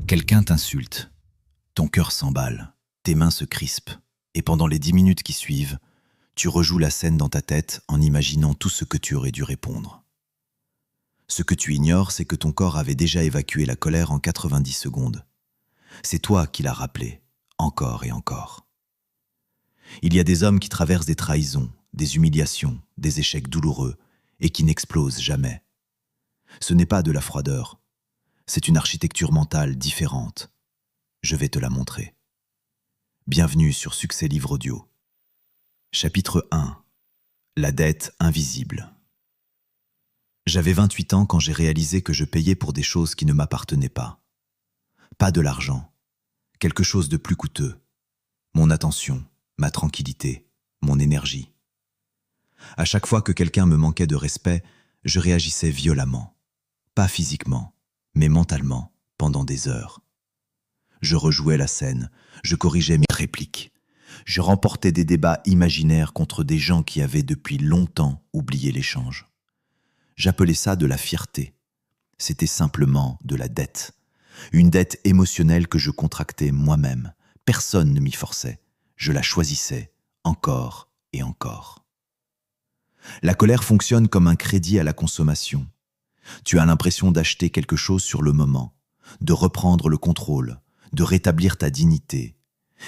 Quelqu'un t'insulte. Ton cœur s'emballe, tes mains se crispent, et pendant les 10 minutes qui suivent, tu rejoues la scène dans ta tête en imaginant tout ce que tu aurais dû répondre. Ce que tu ignores, c'est que ton corps avait déjà évacué la colère en 90 secondes. C'est toi qui l'as rappelé, encore et encore. Il y a des hommes qui traversent des trahisons, des humiliations, des échecs douloureux, et qui n'explosent jamais. Ce n'est pas de la froideur, c'est une architecture mentale différente. Je vais te la montrer. Bienvenue sur Succès Livre Audio. Chapitre 1. La dette invisible. J'avais 28 ans quand j'ai réalisé que je payais pour des choses qui ne m'appartenaient pas. Pas de l'argent, quelque chose de plus coûteux. Mon attention, ma tranquillité, mon énergie. À chaque fois que quelqu'un me manquait de respect, je réagissais violemment. Pas physiquement, mais mentalement, pendant des heures. Je rejouais la scène, je corrigeais mes répliques. Je remportais des débats imaginaires contre des gens qui avaient depuis longtemps oublié l'échange. J'appelais ça de la fierté. C'était simplement de la dette. Une dette émotionnelle que je contractais moi-même. Personne ne m'y forçait. Je la choisissais, encore et encore. La colère fonctionne comme un crédit à la consommation. Tu as l'impression d'acheter quelque chose sur le moment, de reprendre le contrôle, de rétablir ta dignité.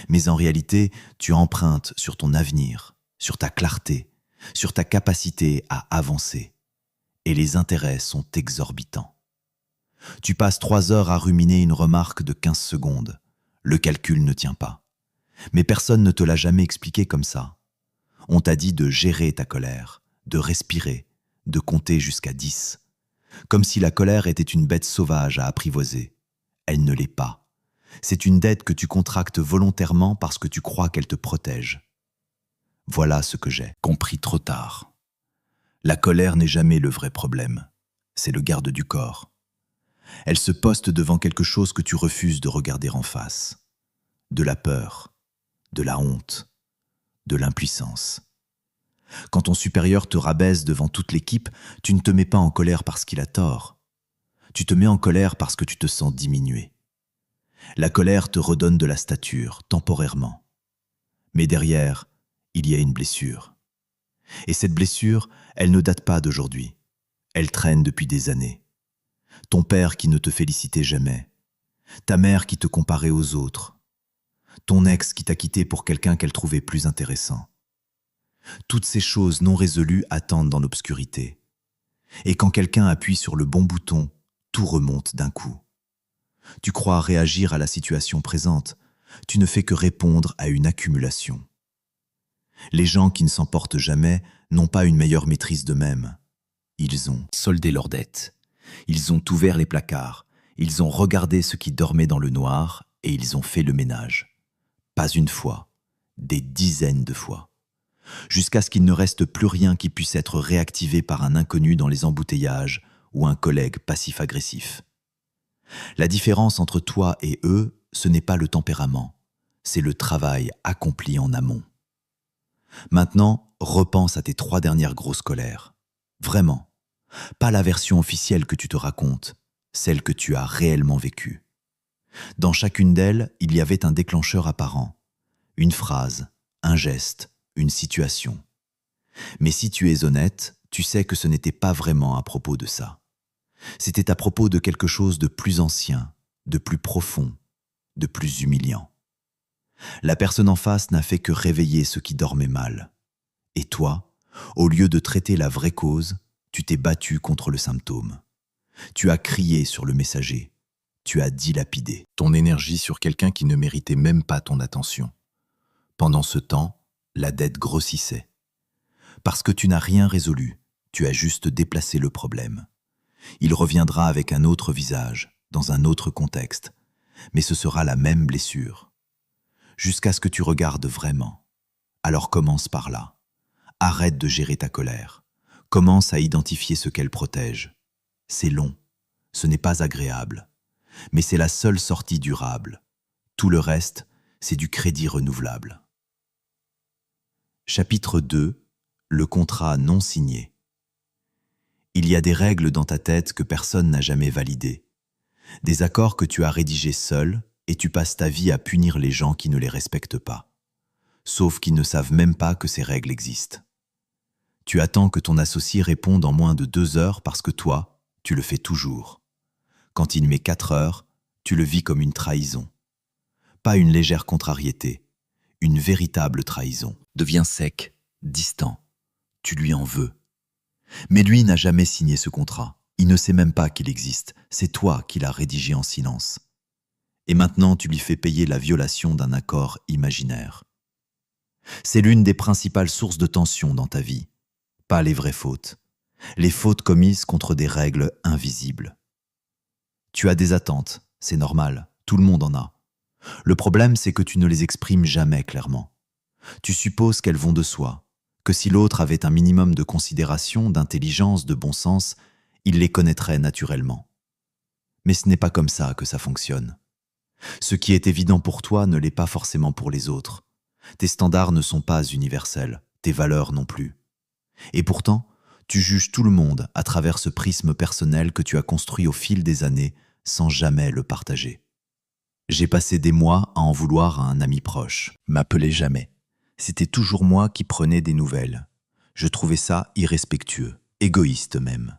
Mais en réalité, tu empruntes sur ton avenir, sur ta clarté, sur ta capacité à avancer. Et les intérêts sont exorbitants. Tu passes 3 heures à ruminer une remarque de 15 secondes. Le calcul ne tient pas. Mais personne ne te l'a jamais expliqué comme ça. On t'a dit de gérer ta colère, de respirer, de compter jusqu'à 10. Comme si la colère était une bête sauvage à apprivoiser. Elle ne l'est pas. C'est une dette que tu contractes volontairement parce que tu crois qu'elle te protège. Voilà ce que j'ai compris trop tard. La colère n'est jamais le vrai problème. C'est le garde du corps. Elle se poste devant quelque chose que tu refuses de regarder en face. De la peur, de la honte, de l'impuissance. Quand ton supérieur te rabaisse devant toute l'équipe, tu ne te mets pas en colère parce qu'il a tort. Tu te mets en colère parce que tu te sens diminué. La colère te redonne de la stature, temporairement. Mais derrière, il y a une blessure. Et cette blessure, elle ne date pas d'aujourd'hui. Elle traîne depuis des années. Ton père qui ne te félicitait jamais. Ta mère qui te comparait aux autres. Ton ex qui t'a quitté pour quelqu'un qu'elle trouvait plus intéressant. Toutes ces choses non résolues attendent dans l'obscurité. Et quand quelqu'un appuie sur le bon bouton, tout remonte d'un coup. Tu crois réagir à la situation présente, tu ne fais que répondre à une accumulation. Les gens qui ne s'en portent jamais n'ont pas une meilleure maîtrise d'eux-mêmes. Ils ont soldé leurs dettes, ils ont ouvert les placards, ils ont regardé ce qui dormait dans le noir et ils ont fait le ménage. Pas une fois, des dizaines de fois. Jusqu'à ce qu'il ne reste plus rien qui puisse être réactivé par un inconnu dans les embouteillages ou un collègue passif-agressif. La différence entre toi et eux, ce n'est pas le tempérament, c'est le travail accompli en amont. Maintenant, repense à tes 3 dernières grosses colères. Vraiment. Pas la version officielle que tu te racontes, celle que tu as réellement vécue. Dans chacune d'elles, il y avait un déclencheur apparent. Une phrase, un geste, une situation. Mais si tu es honnête, tu sais que ce n'était pas vraiment à propos de ça. C'était à propos de quelque chose de plus ancien, de plus profond, de plus humiliant. La personne en face n'a fait que réveiller ce qui dormait mal. Et toi, au lieu de traiter la vraie cause, tu t'es battu contre le symptôme. Tu as crié sur le messager. Tu as dilapidé ton énergie sur quelqu'un qui ne méritait même pas ton attention. Pendant ce temps, la dette grossissait. Parce que tu n'as rien résolu, tu as juste déplacé le problème. Il reviendra avec un autre visage, dans un autre contexte, mais ce sera la même blessure. Jusqu'à ce que tu regardes vraiment. Alors commence par là. Arrête de gérer ta colère. Commence à identifier ce qu'elle protège. C'est long, ce n'est pas agréable, mais c'est la seule sortie durable. Tout le reste, c'est du crédit renouvelable. Chapitre 2. Le contrat non signé. Il y a des règles dans ta tête que personne n'a jamais validées. Des accords que tu as rédigés seul et tu passes ta vie à punir les gens qui ne les respectent pas, sauf qu'ils ne savent même pas que ces règles existent. Tu attends que ton associé réponde en moins de 2 heures parce que toi, tu le fais toujours. Quand il met 4 heures, tu le vis comme une trahison. Pas une légère contrariété, une véritable trahison. Deviens sec, distant. Tu lui en veux. Mais lui n'a jamais signé ce contrat. Il ne sait même pas qu'il existe. C'est toi qui l'as rédigé en silence. Et maintenant, tu lui fais payer la violation d'un accord imaginaire. C'est l'une des principales sources de tension dans ta vie. Pas les vraies fautes. Les fautes commises contre des règles invisibles. Tu as des attentes, c'est normal, tout le monde en a. Le problème, c'est que tu ne les exprimes jamais clairement. Tu supposes qu'elles vont de soi, que si l'autre avait un minimum de considération, d'intelligence, de bon sens, il les connaîtrait naturellement. Mais ce n'est pas comme ça que ça fonctionne. Ce qui est évident pour toi ne l'est pas forcément pour les autres. Tes standards ne sont pas universels, tes valeurs non plus. Et pourtant, tu juges tout le monde à travers ce prisme personnel que tu as construit au fil des années sans jamais le partager. J'ai passé des mois à en vouloir à un ami proche. M'appelait jamais. C'était toujours moi qui prenais des nouvelles. Je trouvais ça irrespectueux, égoïste même.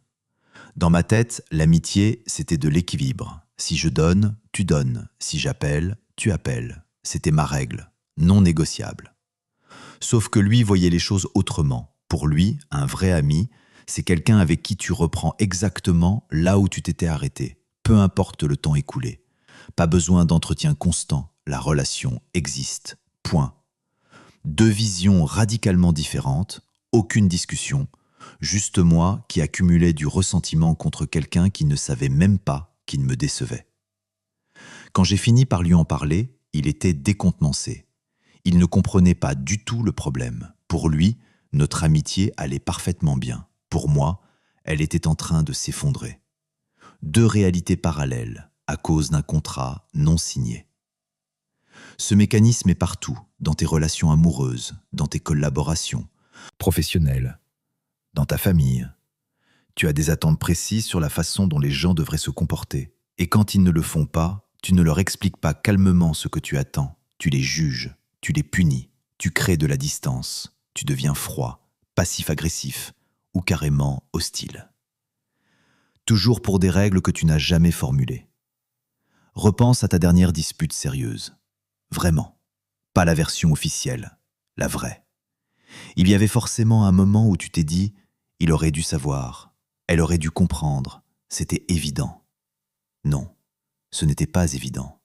Dans ma tête, l'amitié, c'était de l'équilibre. Si je donne, tu donnes. Si j'appelle, tu appelles. C'était ma règle, non négociable. Sauf que lui voyait les choses autrement. Pour lui, un vrai ami, c'est quelqu'un avec qui tu reprends exactement là où tu t'étais arrêté, peu importe le temps écoulé. Pas besoin d'entretien constant, la relation existe. Point. 2 visions radicalement différentes, aucune discussion, juste moi qui accumulais du ressentiment contre quelqu'un qui ne savait même pas qu'il me décevait. Quand j'ai fini par lui en parler, il était décontenancé. Il ne comprenait pas du tout le problème. Pour lui, notre amitié allait parfaitement bien. Pour moi, elle était en train de s'effondrer. 2 réalités parallèles, à cause d'un contrat non signé. Ce mécanisme est partout, dans tes relations amoureuses, dans tes collaborations, professionnelles, dans ta famille. Tu as des attentes précises sur la façon dont les gens devraient se comporter. Et quand ils ne le font pas, tu ne leur expliques pas calmement ce que tu attends. Tu les juges, tu les punis, tu crées de la distance, tu deviens froid, passif-agressif ou carrément hostile. Toujours pour des règles que tu n'as jamais formulées. Repense à ta dernière dispute sérieuse. Vraiment. Pas la version officielle, la vraie. Il y avait forcément un moment où tu t'es dit « il aurait dû savoir, elle aurait dû comprendre, c'était évident ». Non, ce n'était pas évident.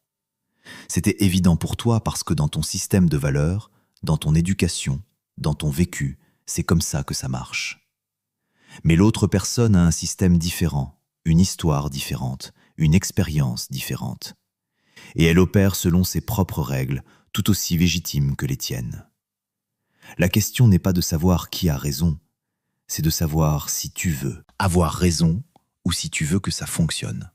C'était évident pour toi parce que dans ton système de valeurs, dans ton éducation, dans ton vécu, c'est comme ça que ça marche. Mais l'autre personne a un système différent, une histoire différente, une expérience différente. Et elle opère selon ses propres règles, tout aussi légitimes que les tiennes. La question n'est pas de savoir qui a raison, c'est de savoir si tu veux avoir raison ou si tu veux que ça fonctionne.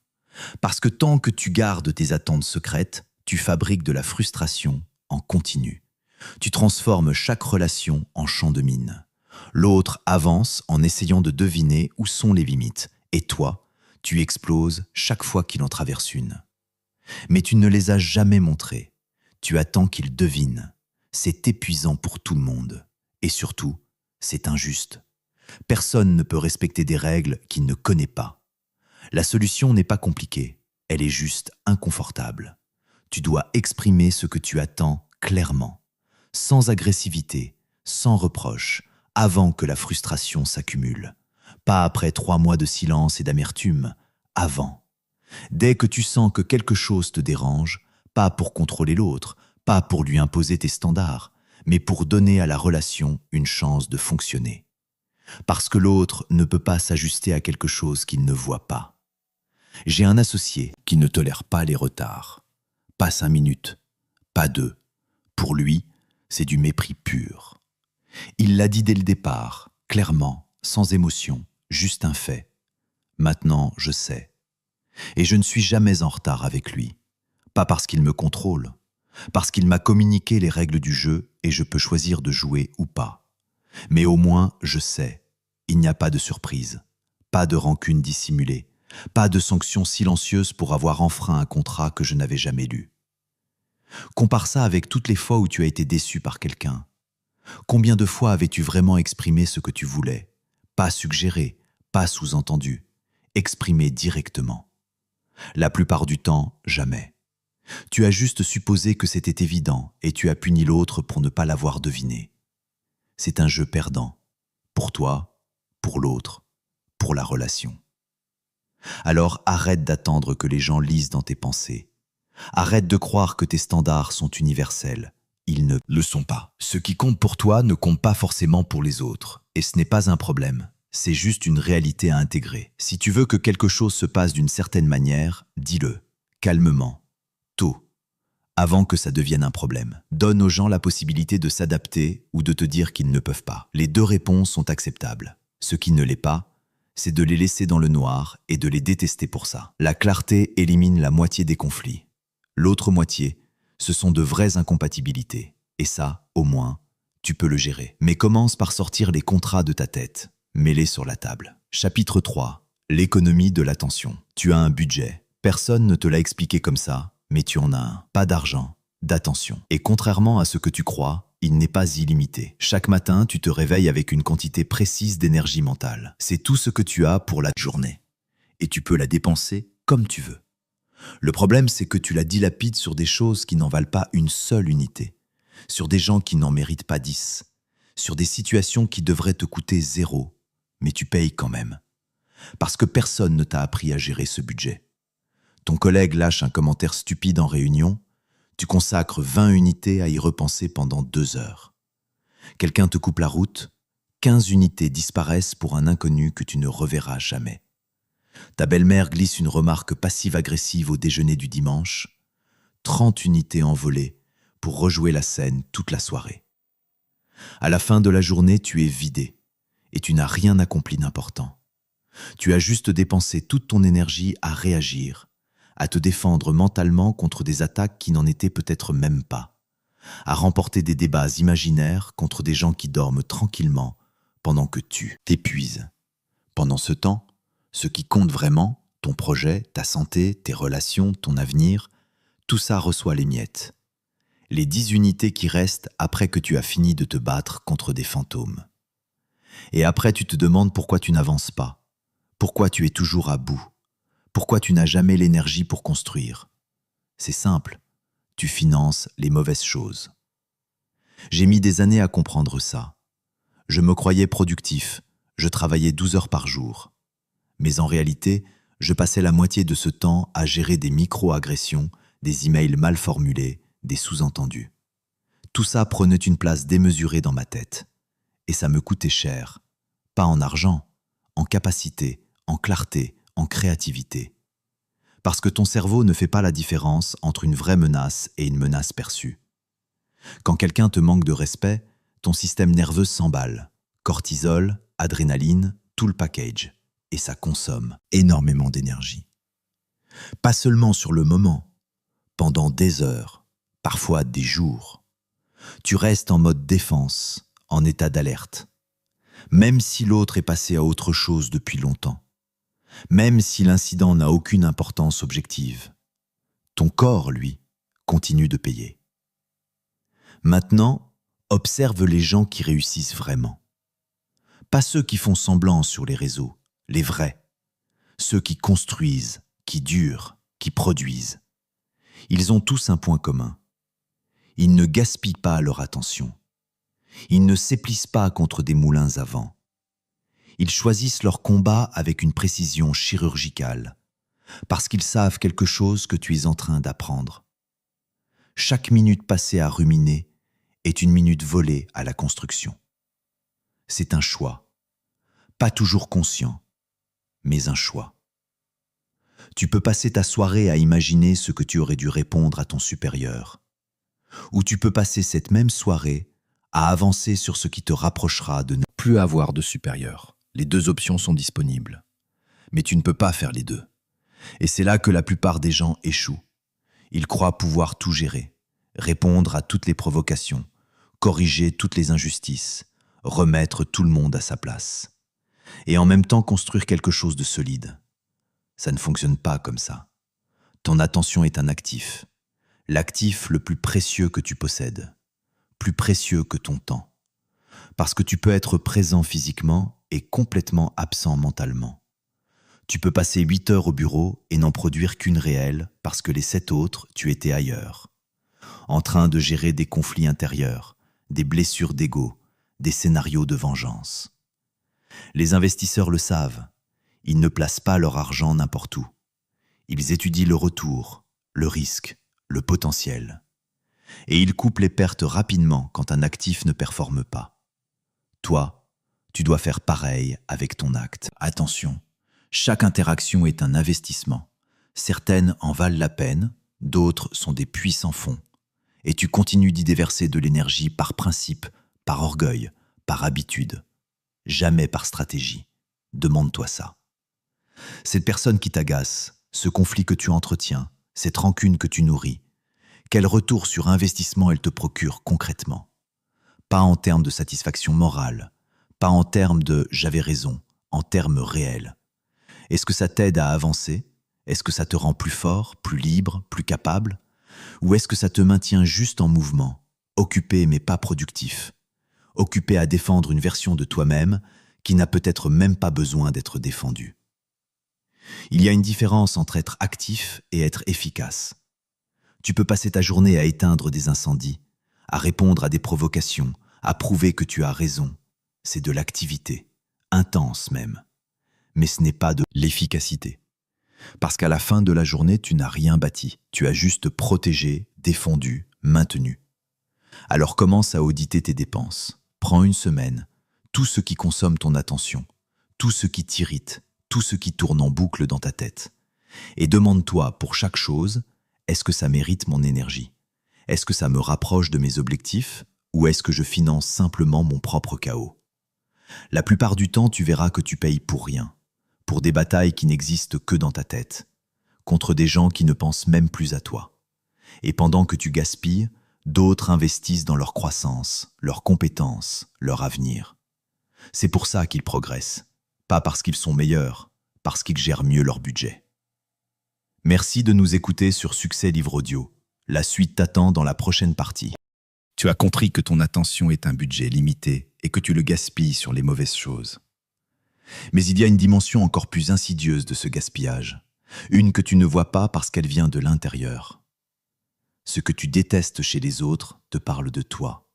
Parce que tant que tu gardes tes attentes secrètes, tu fabriques de la frustration en continu. Tu transformes chaque relation en champ de mine. L'autre avance en essayant de deviner où sont les limites. Et toi, tu exploses chaque fois qu'il en traverse une. Mais tu ne les as jamais montrées. Tu attends qu'il devine. C'est épuisant pour tout le monde. Et surtout, c'est injuste. Personne ne peut respecter des règles qu'il ne connaît pas. La solution n'est pas compliquée. Elle est juste inconfortable. Tu dois exprimer ce que tu attends clairement, sans agressivité, sans reproche, avant que la frustration s'accumule. Pas après 3 mois de silence et d'amertume, avant. Dès que tu sens que quelque chose te dérange, pas pour contrôler l'autre, pas pour lui imposer tes standards, mais pour donner à la relation une chance de fonctionner. Parce que l'autre ne peut pas s'ajuster à quelque chose qu'il ne voit pas. J'ai un associé qui ne tolère pas les retards. Pas 5 minutes, pas 2. Pour lui, c'est du mépris pur. Il l'a dit dès le départ, clairement, sans émotion, juste un fait. Maintenant, je sais. Et je ne suis jamais en retard avec lui. Pas parce qu'il me contrôle, parce qu'il m'a communiqué les règles du jeu et je peux choisir de jouer ou pas. Mais au moins, je sais, il n'y a pas de surprise, pas de rancune dissimulée, Pas de sanctions silencieuses pour avoir enfreint un contrat que je n'avais jamais lu. Compare ça avec toutes les fois où tu as été déçu par quelqu'un. Combien de fois avais-tu vraiment exprimé ce que tu voulais? Pas suggéré, pas sous-entendu, exprimé directement. La plupart du temps, jamais. Tu as juste supposé que c'était évident et tu as puni l'autre pour ne pas l'avoir deviné. C'est un jeu perdant. Pour toi, pour l'autre, pour la relation. Alors arrête d'attendre que les gens lisent dans tes pensées. Arrête de croire que tes standards sont universels. Ils ne le sont pas. Ce qui compte pour toi ne compte pas forcément pour les autres. Et ce n'est pas un problème. C'est juste une réalité à intégrer. Si tu veux que quelque chose se passe d'une certaine manière, dis-le, calmement, tôt, avant que ça devienne un problème. Donne aux gens la possibilité de s'adapter ou de te dire qu'ils ne peuvent pas. Les deux réponses sont acceptables. Ce qui ne l'est pas, c'est de les laisser dans le noir et de les détester pour ça. La clarté élimine la moitié des conflits. L'autre moitié, ce sont de vraies incompatibilités. Et ça, au moins, tu peux le gérer. Mais commence par sortir les contrats de ta tête. Mets-les sur la table. Chapitre 3. L'économie de l'attention. Tu as un budget. Personne ne te l'a expliqué comme ça, mais tu en as un. Pas d'argent, d'attention. Et contrairement à ce que tu crois, il n'est pas illimité. Chaque matin, tu te réveilles avec une quantité précise d'énergie mentale. C'est tout ce que tu as pour la journée. Et tu peux la dépenser comme tu veux. Le problème, c'est que tu la dilapides sur des choses qui n'en valent pas une seule unité, sur des gens qui n'en méritent pas 10, sur des situations qui devraient te coûter 0, mais tu payes quand même. Parce que personne ne t'a appris à gérer ce budget. Ton collègue lâche un commentaire stupide en réunion, tu consacres 20 unités à y repenser pendant 2 heures. Quelqu'un te coupe la route, 15 unités disparaissent pour un inconnu que tu ne reverras jamais. Ta belle-mère glisse une remarque passive-agressive au déjeuner du dimanche, 30 unités envolées pour rejouer la scène toute la soirée. À la fin de la journée, tu es vidé et tu n'as rien accompli d'important. Tu as juste dépensé toute ton énergie à réagir, à te défendre mentalement contre des attaques qui n'en étaient peut-être même pas, à remporter des débats imaginaires contre des gens qui dorment tranquillement pendant que tu t'épuises. Pendant ce temps, ce qui compte vraiment, ton projet, ta santé, tes relations, ton avenir, tout ça reçoit les miettes. Les 10 unités qui restent après que tu as fini de te battre contre des fantômes. Et après tu te demandes pourquoi tu n'avances pas, pourquoi tu es toujours à bout, pourquoi tu n'as jamais l'énergie pour construire. C'est simple, tu finances les mauvaises choses. J'ai mis des années à comprendre ça. Je me croyais productif, je travaillais 12 heures par jour. Mais en réalité, je passais la moitié de ce temps à gérer des micro-agressions, des emails mal formulés, des sous-entendus. Tout ça prenait une place démesurée dans ma tête. Et ça me coûtait cher. Pas en argent, en capacité, en clarté, en créativité. Parce que ton cerveau ne fait pas la différence entre une vraie menace et une menace perçue. Quand quelqu'un te manque de respect, ton système nerveux s'emballe. Cortisol, adrénaline, tout le package. Et ça consomme énormément d'énergie. Pas seulement sur le moment, pendant des heures, parfois des jours. Tu restes en mode défense, en état d'alerte. Même si l'autre est passé à autre chose depuis longtemps. Même si l'incident n'a aucune importance objective. Ton corps, lui, continue de payer. Maintenant, observe les gens qui réussissent vraiment. Pas ceux qui font semblant sur les réseaux, les vrais. Ceux qui construisent, qui durent, qui produisent. Ils ont tous un point commun. Ils ne gaspillent pas leur attention. Ils ne s'éplissent pas contre des moulins à vent. Ils choisissent leur combat avec une précision chirurgicale, parce qu'ils savent quelque chose que tu es en train d'apprendre. Chaque minute passée à ruminer est une minute volée à la construction. C'est un choix, pas toujours conscient, mais un choix. Tu peux passer ta soirée à imaginer ce que tu aurais dû répondre à ton supérieur. Ou tu peux passer cette même soirée à avancer sur ce qui te rapprochera de ne plus avoir de supérieur. Les deux options sont disponibles. Mais tu ne peux pas faire les deux. Et c'est là que la plupart des gens échouent. Ils croient pouvoir tout gérer, répondre à toutes les provocations, corriger toutes les injustices, remettre tout le monde à sa place. Et en même temps construire quelque chose de solide. Ça ne fonctionne pas comme ça. Ton attention est un actif. L'actif le plus précieux que tu possèdes. Plus précieux que ton temps. Parce que tu peux être présent physiquement et complètement absent mentalement. Tu peux passer 8 heures au bureau et n'en produire qu'une réelle parce que les 7 autres, tu étais ailleurs. En train de gérer des conflits intérieurs, des blessures d'ego, des scénarios de vengeance. Les investisseurs le savent. Ils ne placent pas leur argent n'importe où. Ils étudient le retour, le risque, le potentiel. Et ils coupent les pertes rapidement quand un actif ne performe pas. Toi, tu dois faire pareil avec ton acte. Attention, chaque interaction est un investissement. Certaines en valent la peine, d'autres sont des puits sans fond. Et tu continues d'y déverser de l'énergie par principe, par orgueil, par habitude. Jamais par stratégie. Demande-toi ça. Cette personne qui t'agace, ce conflit que tu entretiens, cette rancune que tu nourris, quel retour sur investissement elle te procure concrètement? Pas en termes de satisfaction morale, pas en termes de « j'avais raison », en termes réels. Est-ce que ça t'aide à avancer? Est-ce que ça te rend plus fort, plus libre, plus capable? Ou est-ce que ça te maintient juste en mouvement, occupé mais pas productif, occupé à défendre une version de toi-même qui n'a peut-être même pas besoin d'être défendue? Il y a une différence entre être actif et être efficace. Tu peux passer ta journée à éteindre des incendies, à répondre à des provocations, à prouver que tu as raison. C'est de l'activité, intense même. Mais ce n'est pas de l'efficacité. Parce qu'à la fin de la journée, tu n'as rien bâti. Tu as juste protégé, défendu, maintenu. Alors commence à auditer tes dépenses. Prends une semaine. Tout ce qui consomme ton attention, tout ce qui t'irrite, tout ce qui tourne en boucle dans ta tête. Et demande-toi pour chaque chose, est-ce que ça mérite mon énergie? Est-ce que ça me rapproche de mes objectifs ou est-ce que je finance simplement mon propre chaos? La plupart du temps, tu verras que tu payes pour rien, pour des batailles qui n'existent que dans ta tête, contre des gens qui ne pensent même plus à toi. Et pendant que tu gaspilles, d'autres investissent dans leur croissance, leurs compétences, leur avenir. C'est pour ça qu'ils progressent, pas parce qu'ils sont meilleurs, parce qu'ils gèrent mieux leur budget. Merci de nous écouter sur Succès Livre Audio. La suite t'attend dans la prochaine partie. Tu as compris que ton attention est un budget limité et que tu le gaspilles sur les mauvaises choses. Mais il y a une dimension encore plus insidieuse de ce gaspillage, une que tu ne vois pas parce qu'elle vient de l'intérieur. Ce que tu détestes chez les autres te parle de toi.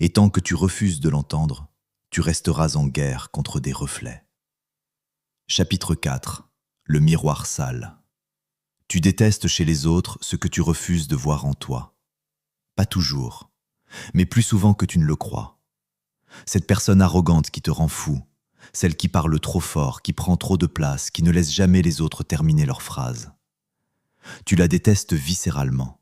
Et tant que tu refuses de l'entendre, tu resteras en guerre contre des reflets. Chapitre 4. Le miroir sale. Tu détestes chez les autres ce que tu refuses de voir en toi. Pas toujours, mais plus souvent que tu ne le crois. Cette personne arrogante qui te rend fou, celle qui parle trop fort, qui prend trop de place, qui ne laisse jamais les autres terminer leurs phrases. Tu la détestes viscéralement.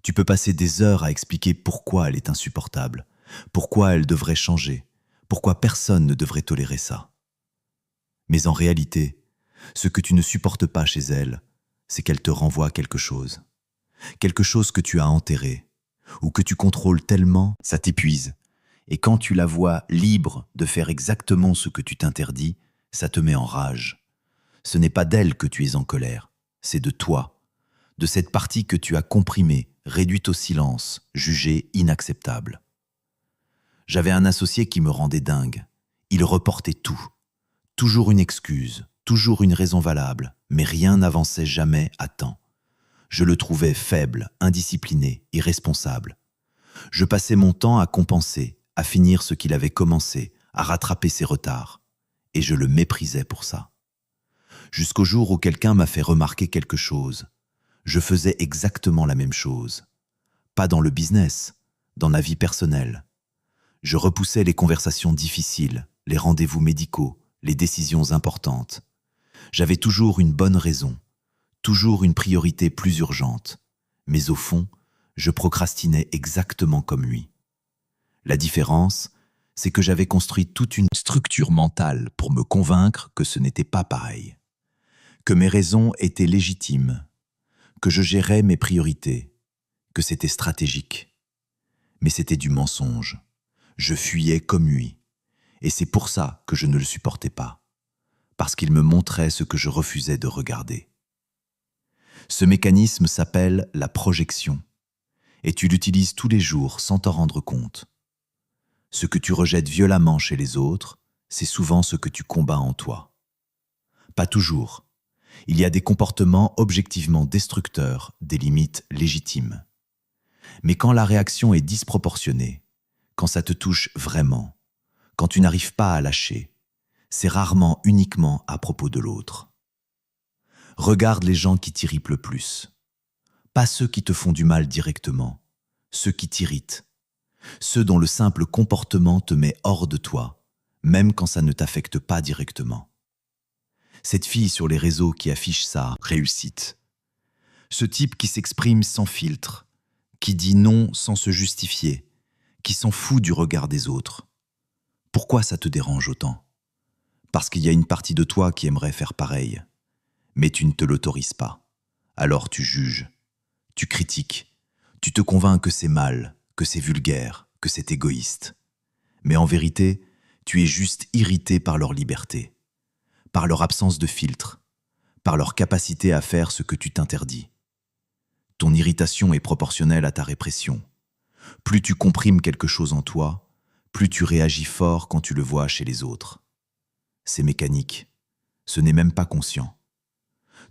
Tu peux passer des heures à expliquer pourquoi elle est insupportable, pourquoi elle devrait changer, pourquoi personne ne devrait tolérer ça. Mais en réalité, ce que tu ne supportes pas chez elle, c'est qu'elle te renvoie quelque chose que tu as enterré, ou que tu contrôles tellement, ça t'épuise. Et quand tu la vois libre de faire exactement ce que tu t'interdis, ça te met en rage. Ce n'est pas d'elle que tu es en colère, c'est de toi, de cette partie que tu as comprimée, réduite au silence, jugée inacceptable. J'avais un associé qui me rendait dingue. Il reportait tout. Toujours une excuse, toujours une raison valable, mais rien n'avançait jamais à temps. Je le trouvais faible, indiscipliné, irresponsable. Je passais mon temps à compenser, à finir ce qu'il avait commencé, à rattraper ses retards. Et je le méprisais pour ça. Jusqu'au jour où quelqu'un m'a fait remarquer quelque chose. Je faisais exactement la même chose. Pas dans le business, dans la vie personnelle. Je repoussais les conversations difficiles, les rendez-vous médicaux, les décisions importantes. J'avais toujours une bonne raison, toujours une priorité plus urgente. Mais au fond, je procrastinais exactement comme lui. La différence, c'est que j'avais construit toute une structure mentale pour me convaincre que ce n'était pas pareil. Que mes raisons étaient légitimes, que je gérais mes priorités, que c'était stratégique. Mais c'était du mensonge. Je fuyais comme lui. Et c'est pour ça que je ne le supportais pas. parce qu'il me montrait ce que je refusais de regarder. Ce mécanisme s'appelle la projection, et tu l'utilises tous les jours sans t'en rendre compte. Ce que tu rejettes violemment chez les autres, c'est souvent ce que tu combats en toi. Pas toujours. Il y a des comportements objectivement destructeurs, des limites légitimes. Mais quand la réaction est disproportionnée, quand ça te touche vraiment, quand tu n'arrives pas à lâcher, c'est rarement uniquement à propos de l'autre. Regarde les gens qui t'irritent le plus. Pas ceux qui te font du mal directement, ceux qui t'irritent. Ceux dont le simple comportement te met hors de toi, même quand ça ne t'affecte pas directement. Cette fille sur les réseaux qui affiche sa réussite. Ce type qui s'exprime sans filtre, qui dit non sans se justifier, qui s'en fout du regard des autres. Pourquoi ça te dérange autant? Parce qu'il y a une partie de toi qui aimerait faire pareil. Mais tu ne te l'autorises pas. Alors tu juges, tu critiques, tu te convaincs que c'est mal, que c'est vulgaire, que c'est égoïste. Mais en vérité, tu es juste irrité par leur liberté, par leur absence de filtre, par leur capacité à faire ce que tu t'interdis. Ton irritation est proportionnelle à ta répression. Plus tu comprimes quelque chose en toi, plus tu réagis fort quand tu le vois chez les autres. C'est mécanique, ce n'est même pas conscient.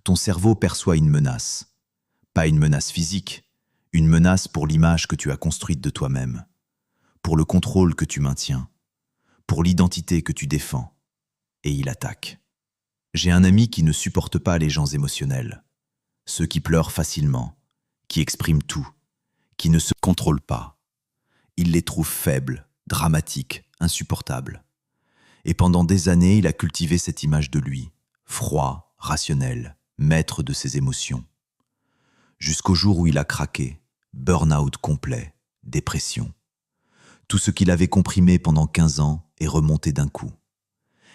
Ton cerveau perçoit une menace. Pas une menace physique, une menace pour l'image que tu as construite de toi-même, pour le contrôle que tu maintiens, pour l'identité que tu défends. Et il attaque. J'ai un ami qui ne supporte pas les gens émotionnels, ceux qui pleurent facilement, qui expriment tout, qui ne se contrôlent pas. Il les trouve faibles, dramatiques, insupportables. Et pendant des années, il a cultivé cette image de lui, froid, rationnel, maître de ses émotions. Jusqu'au jour où il a craqué, burn-out complet, dépression. Tout ce qu'il avait comprimé pendant 15 ans est remonté d'un coup.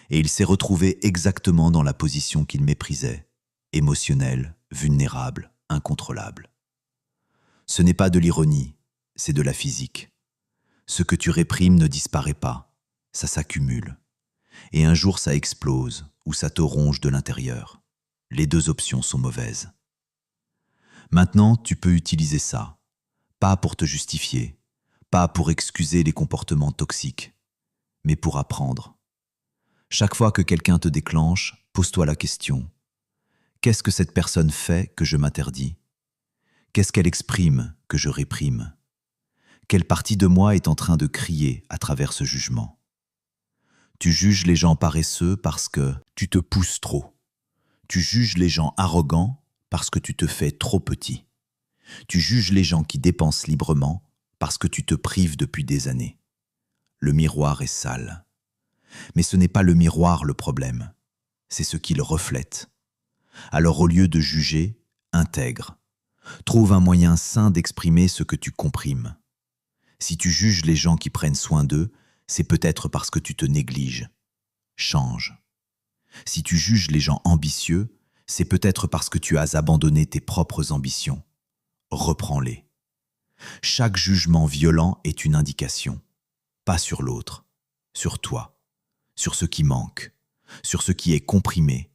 Et il s'est retrouvé exactement dans la position qu'il méprisait, émotionnel, vulnérable, incontrôlable. Ce n'est pas de l'ironie, c'est de la physique. Ce que tu réprimes ne disparaît pas, ça s'accumule. Et un jour ça explose ou ça te ronge de l'intérieur. Les deux options sont mauvaises. Maintenant, tu peux utiliser ça, pas pour te justifier, pas pour excuser les comportements toxiques, mais pour apprendre. Chaque fois que quelqu'un te déclenche, pose-toi la question. Qu'est-ce que cette personne fait que je m'interdis? Qu'est-ce qu'elle exprime que je réprime? Quelle partie de moi est en train de crier à travers ce jugement? Tu juges les gens paresseux parce que tu te pousses trop. Tu juges les gens arrogants parce que tu te fais trop petit. Tu juges les gens qui dépensent librement parce que tu te prives depuis des années. Le miroir est sale. Mais ce n'est pas le miroir le problème, c'est ce qu'il reflète. Alors au lieu de juger, intègre. Trouve un moyen sain d'exprimer ce que tu comprimes. Si tu juges les gens qui prennent soin d'eux, c'est peut-être parce que tu te négliges. Change. Si tu juges les gens ambitieux, c'est peut-être parce que tu as abandonné tes propres ambitions. Reprends-les. Chaque jugement violent est une indication, pas sur l'autre, sur toi, sur ce qui manque, sur ce qui est comprimé,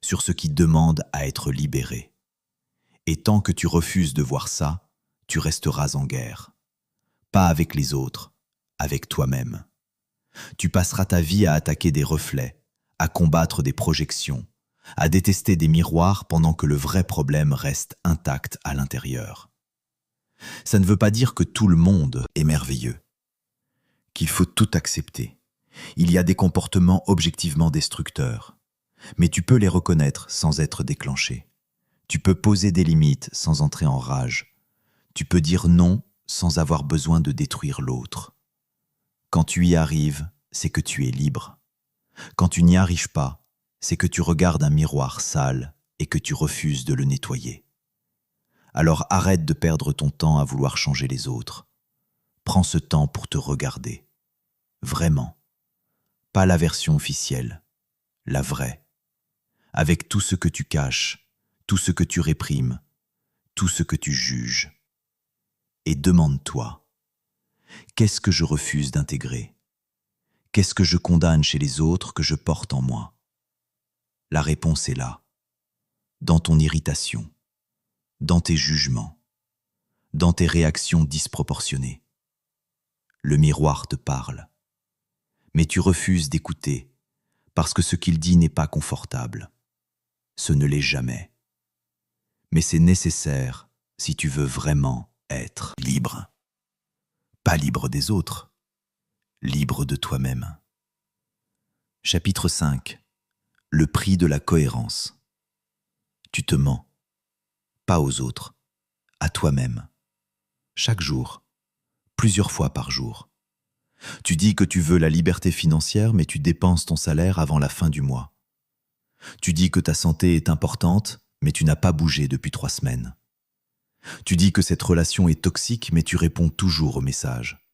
sur ce qui demande à être libéré. Et tant que tu refuses de voir ça, tu resteras en guerre. Pas avec les autres, avec toi-même. Tu passeras ta vie à attaquer des reflets, à combattre des projections, à détester des miroirs pendant que le vrai problème reste intact à l'intérieur. Ça ne veut pas dire que tout le monde est merveilleux, qu'il faut tout accepter. Il y a des comportements objectivement destructeurs, mais tu peux les reconnaître sans être déclenché. Tu peux poser des limites sans entrer en rage. Tu peux dire non sans avoir besoin de détruire l'autre. Quand tu y arrives, c'est que tu es libre. Quand tu n'y arrives pas, c'est que tu regardes un miroir sale et que tu refuses de le nettoyer. Alors arrête de perdre ton temps à vouloir changer les autres. Prends ce temps pour te regarder. Vraiment. Pas la version officielle, la vraie. Avec tout ce que tu caches, tout ce que tu réprimes, tout ce que tu juges. Et demande-toi, qu'est-ce que je refuse d'intégrer? Qu'est-ce que je condamne chez les autres que je porte en moi? La réponse est là, dans ton irritation, dans tes jugements, dans tes réactions disproportionnées. Le miroir te parle, mais tu refuses d'écouter parce que ce qu'il dit n'est pas confortable. Ce ne l'est jamais. Mais c'est nécessaire si tu veux vraiment être libre. Pas libre des autres, libre de toi-même. Chapitre 5. Le prix de la cohérence. Tu te mens, pas aux autres, à toi-même. Chaque jour, plusieurs fois par jour. Tu dis que tu veux la liberté financière, mais tu dépenses ton salaire avant la fin du mois. Tu dis que ta santé est importante, mais tu n'as pas bougé depuis 3 semaines. Tu dis que cette relation est toxique, mais tu réponds toujours aux messages.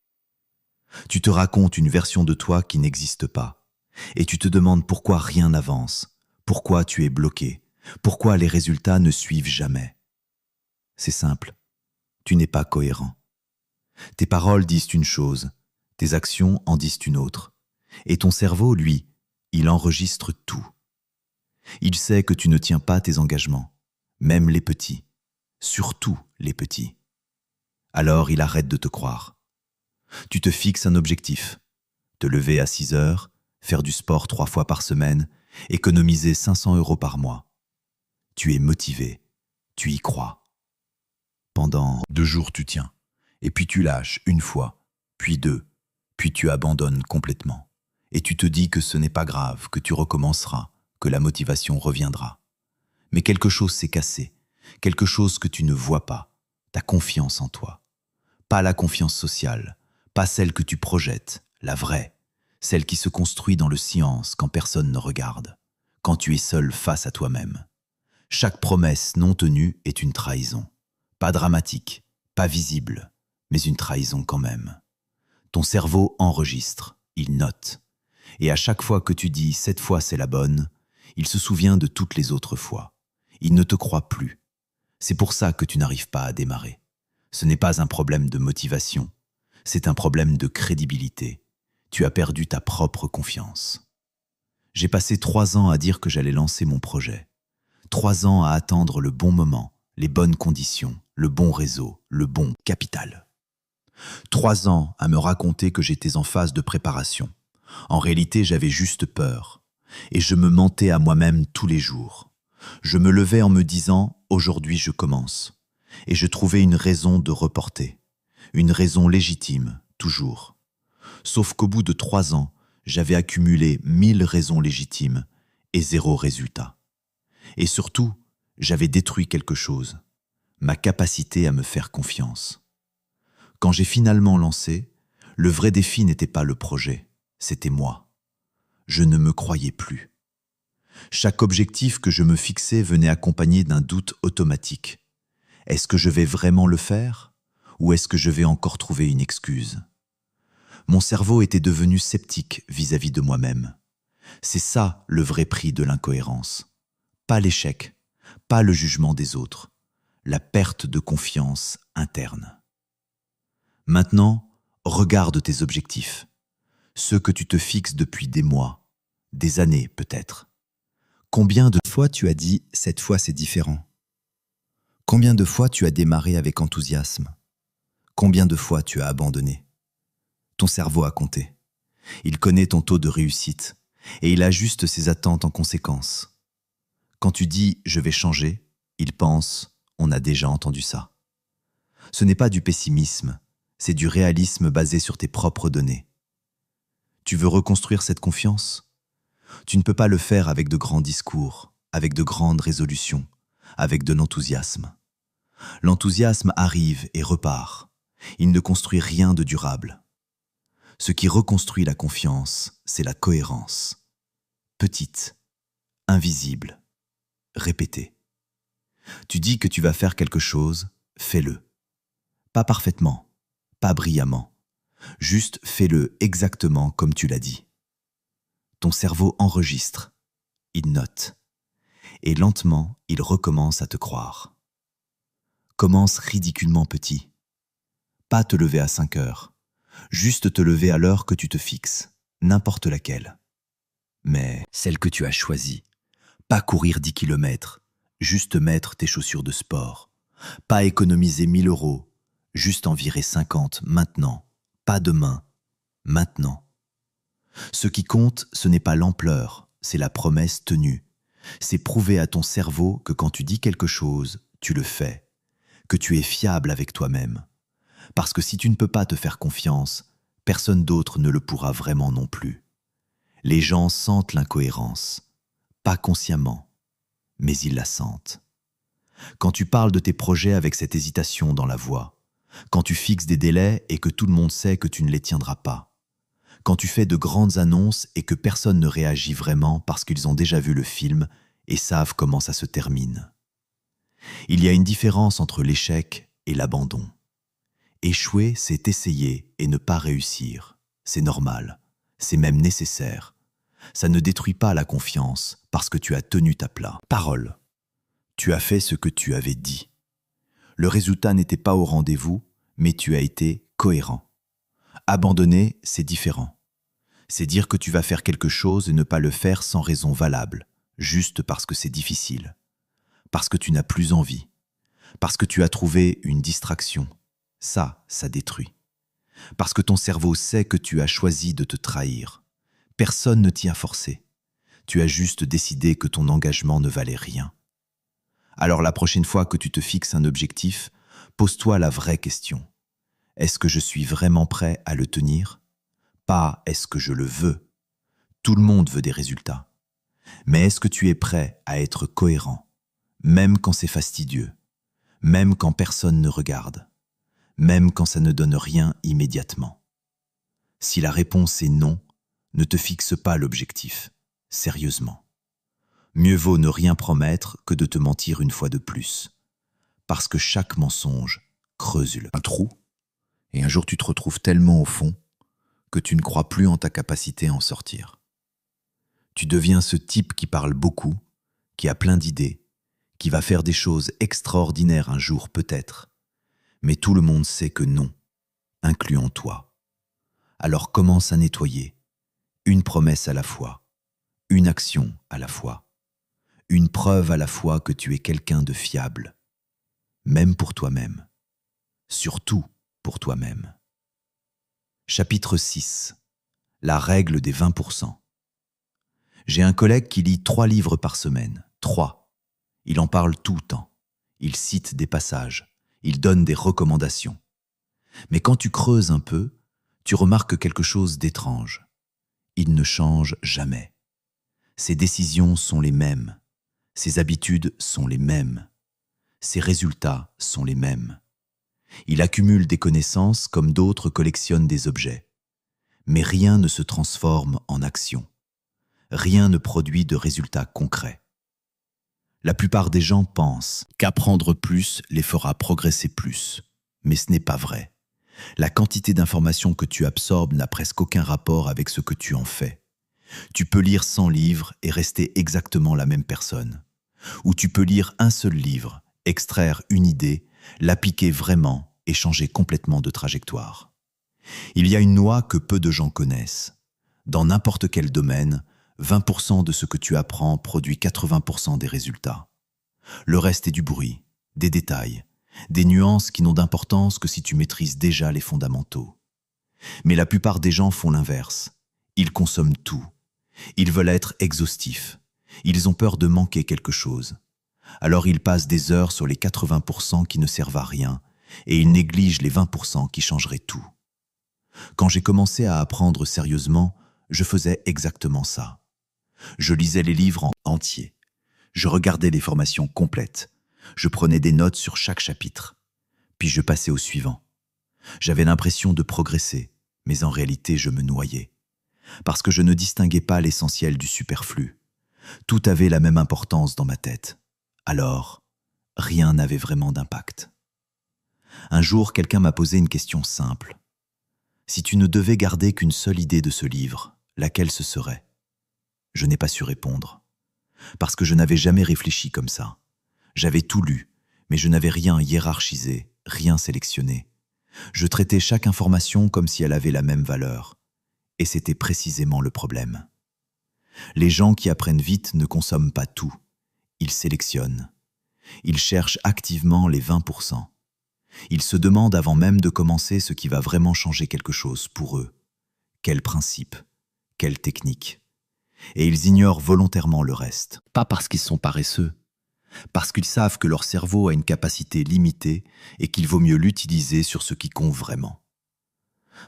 Tu te racontes une version de toi qui n'existe pas, et tu te demandes pourquoi rien n'avance, pourquoi tu es bloqué, pourquoi les résultats ne suivent jamais. C'est simple, tu n'es pas cohérent. Tes paroles disent une chose, tes actions en disent une autre. Et ton cerveau, lui, il enregistre tout. Il sait que tu ne tiens pas tes engagements, même les petits, surtout les petits. Alors il arrête de te croire. Tu te fixes un objectif, te lever à 6 heures, faire du sport 3 fois par semaine, économiser 500 € par mois. Tu es motivé, tu y crois. Pendant 2 jours tu tiens, et puis tu lâches 1 fois, puis 2, puis tu abandonnes complètement. Et tu te dis que ce n'est pas grave, que tu recommenceras, que la motivation reviendra. Mais quelque chose s'est cassé, quelque chose que tu ne vois pas, ta confiance en toi. Pas la confiance sociale, pas celle que tu projettes, la vraie, celle qui se construit dans le silence quand personne ne regarde, quand tu es seul face à toi-même. Chaque promesse non tenue est une trahison. Pas dramatique, pas visible, mais une trahison quand même. Ton cerveau enregistre, il note. Et à chaque fois que tu dis « cette fois c'est la bonne », il se souvient de toutes les autres fois. Il ne te croit plus. C'est pour ça que tu n'arrives pas à démarrer. Ce n'est pas un problème de motivation, c'est un problème de crédibilité. Tu as perdu ta propre confiance. J'ai passé 3 ans à dire que j'allais lancer mon projet. 3 ans à attendre le bon moment, les bonnes conditions, le bon réseau, le bon capital. 3 ans à me raconter que j'étais en phase de préparation. En réalité, j'avais juste peur. Et je me mentais à moi-même tous les jours. Je me levais en me disant « aujourd'hui je commence ». Et je trouvais une raison de reporter. Une raison légitime, toujours. Sauf qu'au bout de 3 ans, j'avais accumulé 1000 raisons légitimes et 0 résultat. Et surtout, j'avais détruit quelque chose, ma capacité à me faire confiance. Quand j'ai finalement lancé, le vrai défi n'était pas le projet, c'était moi. Je ne me croyais plus. Chaque objectif que je me fixais venait accompagné d'un doute automatique. Est-ce que je vais vraiment le faire ? Ou est-ce que je vais encore trouver une excuse ? Mon cerveau était devenu sceptique vis-à-vis de moi-même. C'est ça le vrai prix de l'incohérence. Pas l'échec, pas le jugement des autres, la perte de confiance interne. Maintenant, regarde tes objectifs, ceux que tu te fixes depuis des mois, des années peut-être. Combien de fois tu as dit « cette fois c'est différent » ? Combien de fois tu as démarré avec enthousiasme ? Combien de fois tu as abandonné ? Ton cerveau a compté. Il connaît ton taux de réussite et il ajuste ses attentes en conséquence. Quand tu dis « je vais changer », il pense « on a déjà entendu ça ». Ce n'est pas du pessimisme, c'est du réalisme basé sur tes propres données. Tu veux reconstruire cette confiance ? Tu ne peux pas le faire avec de grands discours, avec de grandes résolutions, avec de l'enthousiasme. L'enthousiasme arrive et repart. Il ne construit rien de durable. Ce qui reconstruit la confiance, c'est la cohérence. Petite, invisible, répétée. Tu dis que tu vas faire quelque chose, fais-le. Pas parfaitement, pas brillamment. Juste fais-le exactement comme tu l'as dit. Ton cerveau enregistre, il note. Et lentement, il recommence à te croire. Commence ridiculement petit. Pas te lever à 5 heures. Juste te lever à l'heure que tu te fixes, n'importe laquelle. Mais celle que tu as choisie. Pas courir 10 kilomètres, juste mettre tes chaussures de sport. Pas économiser 1 000 €, juste en virer 50 maintenant. Pas demain, maintenant. Ce qui compte, ce n'est pas l'ampleur, c'est la promesse tenue. C'est prouver à ton cerveau que quand tu dis quelque chose, tu le fais, que tu es fiable avec toi-même. Parce que si tu ne peux pas te faire confiance, personne d'autre ne le pourra vraiment non plus. Les gens sentent l'incohérence, pas consciemment, mais ils la sentent. Quand tu parles de tes projets avec cette hésitation dans la voix, quand tu fixes des délais et que tout le monde sait que tu ne les tiendras pas, quand tu fais de grandes annonces et que personne ne réagit vraiment parce qu'ils ont déjà vu le film et savent comment ça se termine. Il y a une différence entre l'échec et l'abandon. Échouer, c'est essayer et ne pas réussir. C'est normal, c'est même nécessaire. Ça ne détruit pas la confiance parce que tu as tenu ta parole. Tu as fait ce que tu avais dit. Le résultat n'était pas au rendez-vous, mais tu as été cohérent. Abandonner, c'est différent. C'est dire que tu vas faire quelque chose et ne pas le faire sans raison valable, juste parce que c'est difficile, parce que tu n'as plus envie, parce que tu as trouvé une distraction. Ça détruit. Parce que ton cerveau sait que tu as choisi de te trahir. Personne ne t'y a forcé. Tu as juste décidé que ton engagement ne valait rien. Alors la prochaine fois que tu te fixes un objectif, pose-toi la vraie question. Est-ce que je suis vraiment prêt à le tenir? Pas est-ce que je le veux? Tout le monde veut des résultats. Mais est-ce que tu es prêt à être cohérent, même quand c'est fastidieux, même quand personne ne regarde, même quand ça ne donne rien immédiatement? Si la réponse est non, ne te fixe pas l'objectif, sérieusement. Mieux vaut ne rien promettre que de te mentir une fois de plus, parce que chaque mensonge creuse un trou, et un jour tu te retrouves tellement au fond que tu ne crois plus en ta capacité à en sortir. Tu deviens ce type qui parle beaucoup, qui a plein d'idées, qui va faire des choses extraordinaires un jour peut-être, mais tout le monde sait que non, incluant toi. Alors commence à nettoyer, une promesse à la fois, une action à la fois, une preuve à la fois que tu es quelqu'un de fiable, même pour toi-même, surtout pour toi-même. Chapitre 6. La règle des 20%. J'ai un collègue qui lit 3 livres par semaine. 3. Il en parle tout le temps. Il cite des passages. Il donne des recommandations. Mais quand tu creuses un peu, tu remarques quelque chose d'étrange. Il ne change jamais. Ses décisions sont les mêmes. Ses habitudes sont les mêmes. Ses résultats sont les mêmes. Il accumule des connaissances comme d'autres collectionnent des objets. Mais rien ne se transforme en action. Rien ne produit de résultats concrets. La plupart des gens pensent qu'apprendre plus les fera progresser plus. Mais ce n'est pas vrai. La quantité d'informations que tu absorbes n'a presque aucun rapport avec ce que tu en fais. Tu peux lire 100 livres et rester exactement la même personne. Ou tu peux lire un seul livre, extraire une idée, l'appliquer vraiment et changer complètement de trajectoire. Il y a une loi que peu de gens connaissent. Dans n'importe quel domaine, 20% de ce que tu apprends produit 80% des résultats. Le reste est du bruit, des détails, des nuances qui n'ont d'importance que si tu maîtrises déjà les fondamentaux. Mais la plupart des gens font l'inverse. Ils consomment tout. Ils veulent être exhaustifs. Ils ont peur de manquer quelque chose. Alors ils passent des heures sur les 80% qui ne servent à rien et ils négligent les 20% qui changeraient tout. Quand j'ai commencé à apprendre sérieusement, je faisais exactement ça. Je lisais les livres en entier. Je regardais les formations complètes. Je prenais des notes sur chaque chapitre. Puis je passais au suivant. J'avais l'impression de progresser, mais en réalité je me noyais. Parce que je ne distinguais pas l'essentiel du superflu. Tout avait la même importance dans ma tête. Alors, rien n'avait vraiment d'impact. Un jour, quelqu'un m'a posé une question simple. Si tu ne devais garder qu'une seule idée de ce livre, laquelle ce serait? Je n'ai pas su répondre. Parce que je n'avais jamais réfléchi comme ça. J'avais tout lu, mais je n'avais rien hiérarchisé, rien sélectionné. Je traitais chaque information comme si elle avait la même valeur. Et c'était précisément le problème. Les gens qui apprennent vite ne consomment pas tout. Ils sélectionnent. Ils cherchent activement les 20%. Ils se demandent avant même de commencer ce qui va vraiment changer quelque chose pour eux. Quel principe? Quelle technique? Et ils ignorent volontairement le reste. Pas parce qu'ils sont paresseux, parce qu'ils savent que leur cerveau a une capacité limitée et qu'il vaut mieux l'utiliser sur ce qui compte vraiment.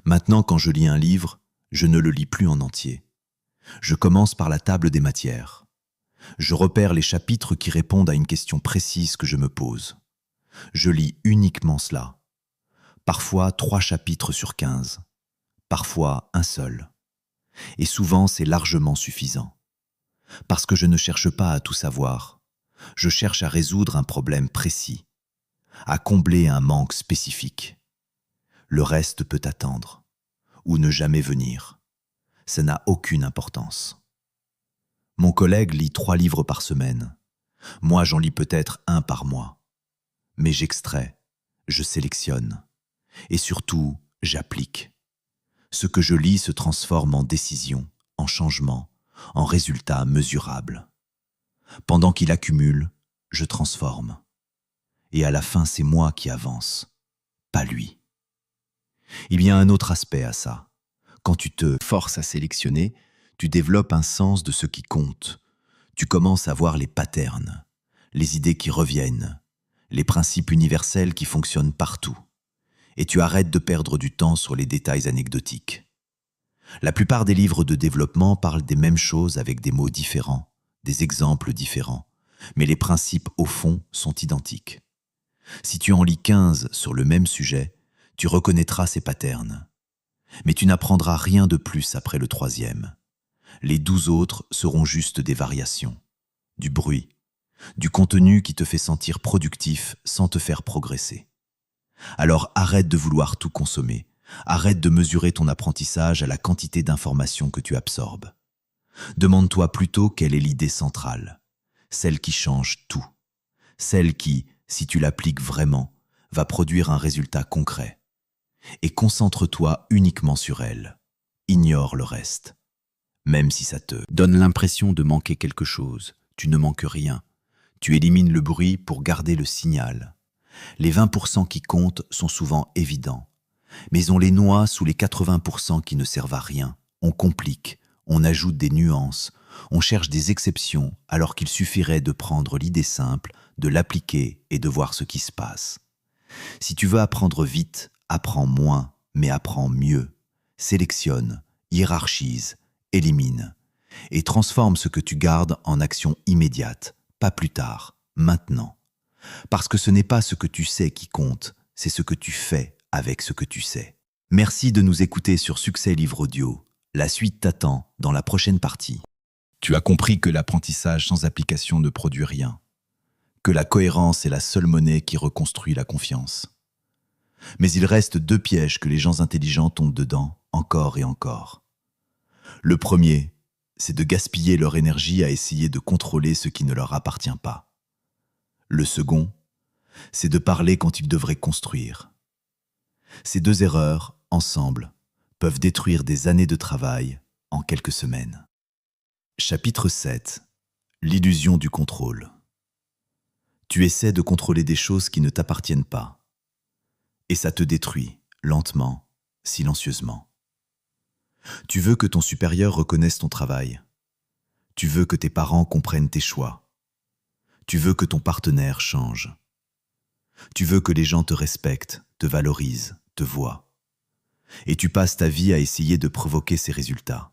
Maintenant, quand je lis un livre, je ne le lis plus en entier. Je commence par la table des matières. Je repère les chapitres qui répondent à une question précise que je me pose. Je lis uniquement cela. Parfois 3 chapitres sur 15. Parfois un seul. Et souvent c'est largement suffisant. Parce que je ne cherche pas à tout savoir. Je cherche à résoudre un problème précis, à combler un manque spécifique. Le reste peut attendre, ou ne jamais venir. Ça n'a aucune importance. Mon collègue lit 3 livres par semaine. Moi, j'en lis peut-être 1 par mois. Mais j'extrais, je sélectionne. Et surtout, j'applique. Ce que je lis se transforme en décision, en changement, en résultat mesurable. Pendant qu'il accumule, je transforme. Et à la fin, c'est moi qui avance, pas lui. Il y a un autre aspect à ça. Quand tu te forces à sélectionner, tu développes un sens de ce qui compte. Tu commences à voir les patterns, les idées qui reviennent, les principes universels qui fonctionnent partout. Et tu arrêtes de perdre du temps sur les détails anecdotiques. La plupart des livres de développement parlent des mêmes choses avec des mots différents, des exemples différents, mais les principes au fond sont identiques. Si tu en lis 15 sur le même sujet, tu reconnaîtras ces patterns. Mais tu n'apprendras rien de plus après le 3e. Les 12 autres seront juste des variations, du bruit, du contenu qui te fait sentir productif sans te faire progresser. Alors arrête de vouloir tout consommer, arrête de mesurer ton apprentissage à la quantité d'informations que tu absorbes. Demande-toi plutôt quelle est l'idée centrale, celle qui change tout, celle qui, si tu l'appliques vraiment, va produire un résultat concret. Et concentre-toi uniquement sur elle. Ignore le reste. Même si ça te donne l'impression de manquer quelque chose, tu ne manques rien. Tu élimines le bruit pour garder le signal. Les 20% qui comptent sont souvent évidents, mais on les noie sous les 80% qui ne servent à rien. On complique, on ajoute des nuances, on cherche des exceptions alors qu'il suffirait de prendre l'idée simple, de l'appliquer et de voir ce qui se passe. Si tu veux apprendre vite, apprends moins, mais apprends mieux. Sélectionne, hiérarchise, élimine et transforme ce que tu gardes en action immédiate, pas plus tard, maintenant. Parce que ce n'est pas ce que tu sais qui compte, c'est ce que tu fais avec ce que tu sais. Merci de nous écouter sur Succès Livre Audio. La suite t'attend dans la prochaine partie. Tu as compris que l'apprentissage sans application ne produit rien, que la cohérence est la seule monnaie qui reconstruit la confiance. Mais il reste 2 pièges que les gens intelligents tombent dedans, encore et encore. Le premier, c'est de gaspiller leur énergie à essayer de contrôler ce qui ne leur appartient pas. Le second, c'est de parler quand ils devraient construire. Ces 2 erreurs, ensemble, peuvent détruire des années de travail en quelques semaines. Chapitre 7. L'illusion du contrôle. Tu essaies de contrôler des choses qui ne t'appartiennent pas. Et ça te détruit, lentement, silencieusement. Tu veux que ton supérieur reconnaisse ton travail. Tu veux que tes parents comprennent tes choix. Tu veux que ton partenaire change. Tu veux que les gens te respectent, te valorisent, te voient. Et tu passes ta vie à essayer de provoquer ces résultats.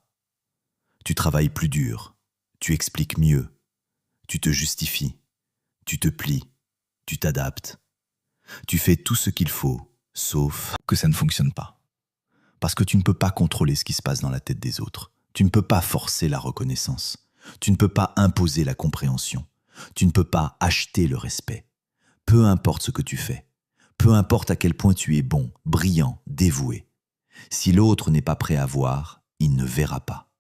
Tu travailles plus dur, tu expliques mieux, tu te justifies, tu te plies, tu t'adaptes. Tu fais tout ce qu'il faut, sauf que ça ne fonctionne pas. Parce que tu ne peux pas contrôler ce qui se passe dans la tête des autres. Tu ne peux pas forcer la reconnaissance. Tu ne peux pas imposer la compréhension. Tu ne peux pas acheter le respect. Peu importe ce que tu fais. Peu importe à quel point tu es bon, brillant, dévoué. Si l'autre n'est pas prêt à voir, il ne verra pas.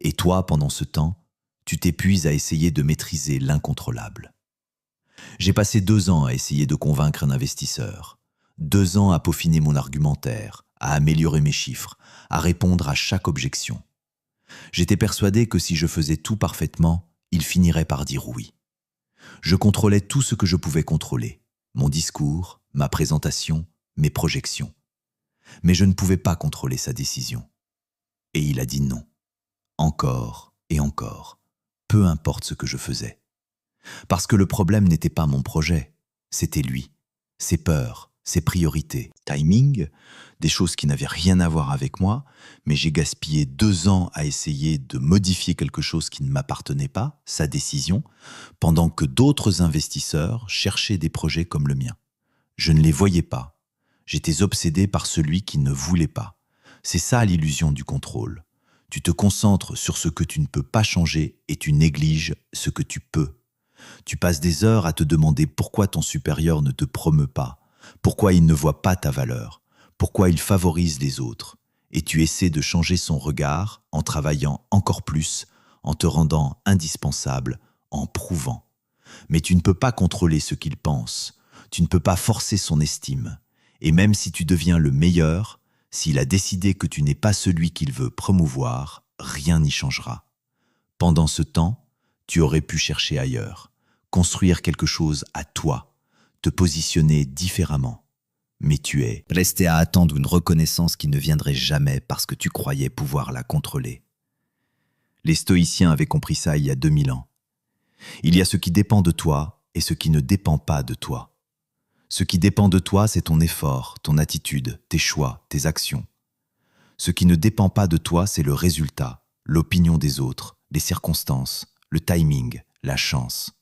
Et toi, pendant ce temps, tu t'épuises à essayer de maîtriser l'incontrôlable. J'ai passé 2 ans à essayer de convaincre un investisseur. 2 ans à peaufiner mon argumentaire, à améliorer mes chiffres, à répondre à chaque objection. J'étais persuadé que si je faisais tout parfaitement, il finirait par dire oui. Je contrôlais tout ce que je pouvais contrôler, mon discours, ma présentation, mes projections. Mais je ne pouvais pas contrôler sa décision. Et il a dit non. Encore et encore, peu importe ce que je faisais. Parce que le problème n'était pas mon projet, c'était lui, ses peurs, ses priorités. Timing, des choses qui n'avaient rien à voir avec moi, mais j'ai gaspillé 2 ans à essayer de modifier quelque chose qui ne m'appartenait pas, sa décision, pendant que d'autres investisseurs cherchaient des projets comme le mien. Je ne les voyais pas. J'étais obsédé par celui qui ne voulait pas. C'est ça l'illusion du contrôle. Tu te concentres sur ce que tu ne peux pas changer et tu négliges ce que tu peux. Tu passes des heures à te demander pourquoi ton supérieur ne te promeut pas, pourquoi il ne voit pas ta valeur, pourquoi il favorise les autres. Et tu essaies de changer son regard en travaillant encore plus, en te rendant indispensable, en prouvant. Mais tu ne peux pas contrôler ce qu'il pense, tu ne peux pas forcer son estime. Et même si tu deviens le meilleur, s'il a décidé que tu n'es pas celui qu'il veut promouvoir, rien n'y changera. Pendant ce temps, tu aurais pu chercher ailleurs, construire quelque chose à toi, te positionner différemment. Mais tu es resté à attendre une reconnaissance qui ne viendrait jamais parce que tu croyais pouvoir la contrôler. Les stoïciens avaient compris ça il y a 2000 ans. Il y a ce qui dépend de toi et ce qui ne dépend pas de toi. Ce qui dépend de toi, c'est ton effort, ton attitude, tes choix, tes actions. Ce qui ne dépend pas de toi, c'est le résultat, l'opinion des autres, les circonstances, le timing, la chance.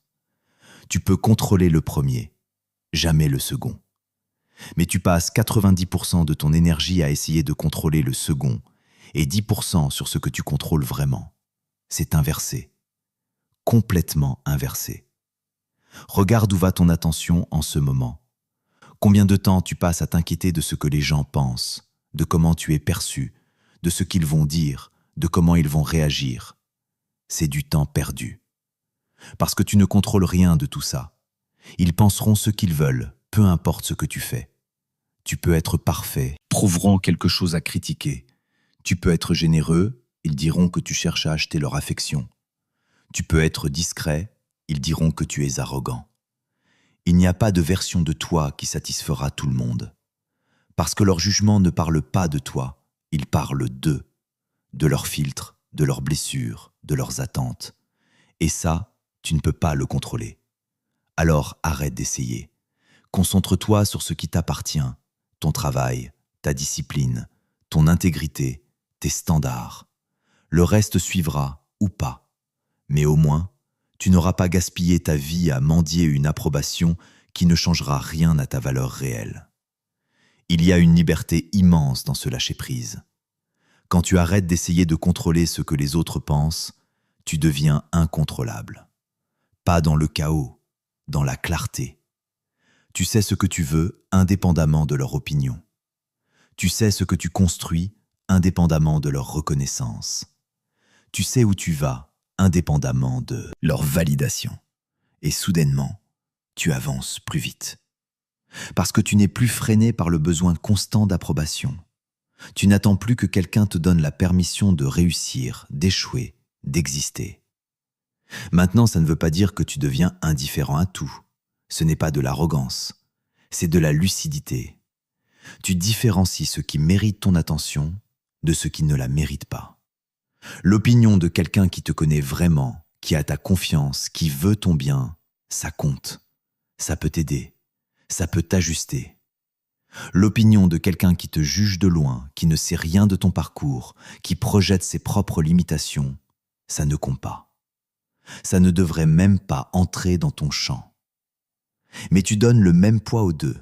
Tu peux contrôler le premier, jamais le second. Mais tu passes 90% de ton énergie à essayer de contrôler le second et 10% sur ce que tu contrôles vraiment. C'est inversé, complètement inversé. Regarde où va ton attention en ce moment. Combien de temps tu passes à t'inquiéter de ce que les gens pensent, de comment tu es perçu, de ce qu'ils vont dire, de comment ils vont réagir. C'est du temps perdu. Parce que tu ne contrôles rien de tout ça. Ils penseront ce qu'ils veulent, peu importe ce que tu fais. Tu peux être parfait, trouveront quelque chose à critiquer. Tu peux être généreux, ils diront que tu cherches à acheter leur affection. Tu peux être discret, ils diront que tu es arrogant. Il n'y a pas de version de toi qui satisfera tout le monde. Parce que leur jugement ne parle pas de toi, il parle d'eux, de leurs filtres, de leurs blessures, de leurs attentes. Et ça, tu ne peux pas le contrôler. Alors arrête d'essayer. Concentre-toi sur ce qui t'appartient, ton travail, ta discipline, ton intégrité, tes standards. Le reste suivra ou pas. Mais au moins, tu n'auras pas gaspillé ta vie à mendier une approbation qui ne changera rien à ta valeur réelle. Il y a une liberté immense dans ce lâcher-prise. Quand tu arrêtes d'essayer de contrôler ce que les autres pensent, tu deviens incontrôlable. Pas dans le chaos, dans la clarté. Tu sais ce que tu veux indépendamment de leur opinion. Tu sais ce que tu construis indépendamment de leur reconnaissance. Tu sais où tu vas indépendamment de leur validation. Et soudainement, tu avances plus vite. Parce que tu n'es plus freiné par le besoin constant d'approbation. Tu n'attends plus que quelqu'un te donne la permission de réussir, d'échouer, d'exister. Maintenant, ça ne veut pas dire que tu deviens indifférent à tout. Ce n'est pas de l'arrogance, c'est de la lucidité. Tu différencies ce qui mérite ton attention de ce qui ne la mérite pas. L'opinion de quelqu'un qui te connaît vraiment, qui a ta confiance, qui veut ton bien, ça compte. Ça peut t'aider. Ça peut t'ajuster. L'opinion de quelqu'un qui te juge de loin, qui ne sait rien de ton parcours, qui projette ses propres limitations, ça ne compte pas. Ça ne devrait même pas entrer dans ton champ. Mais tu donnes le même poids aux deux.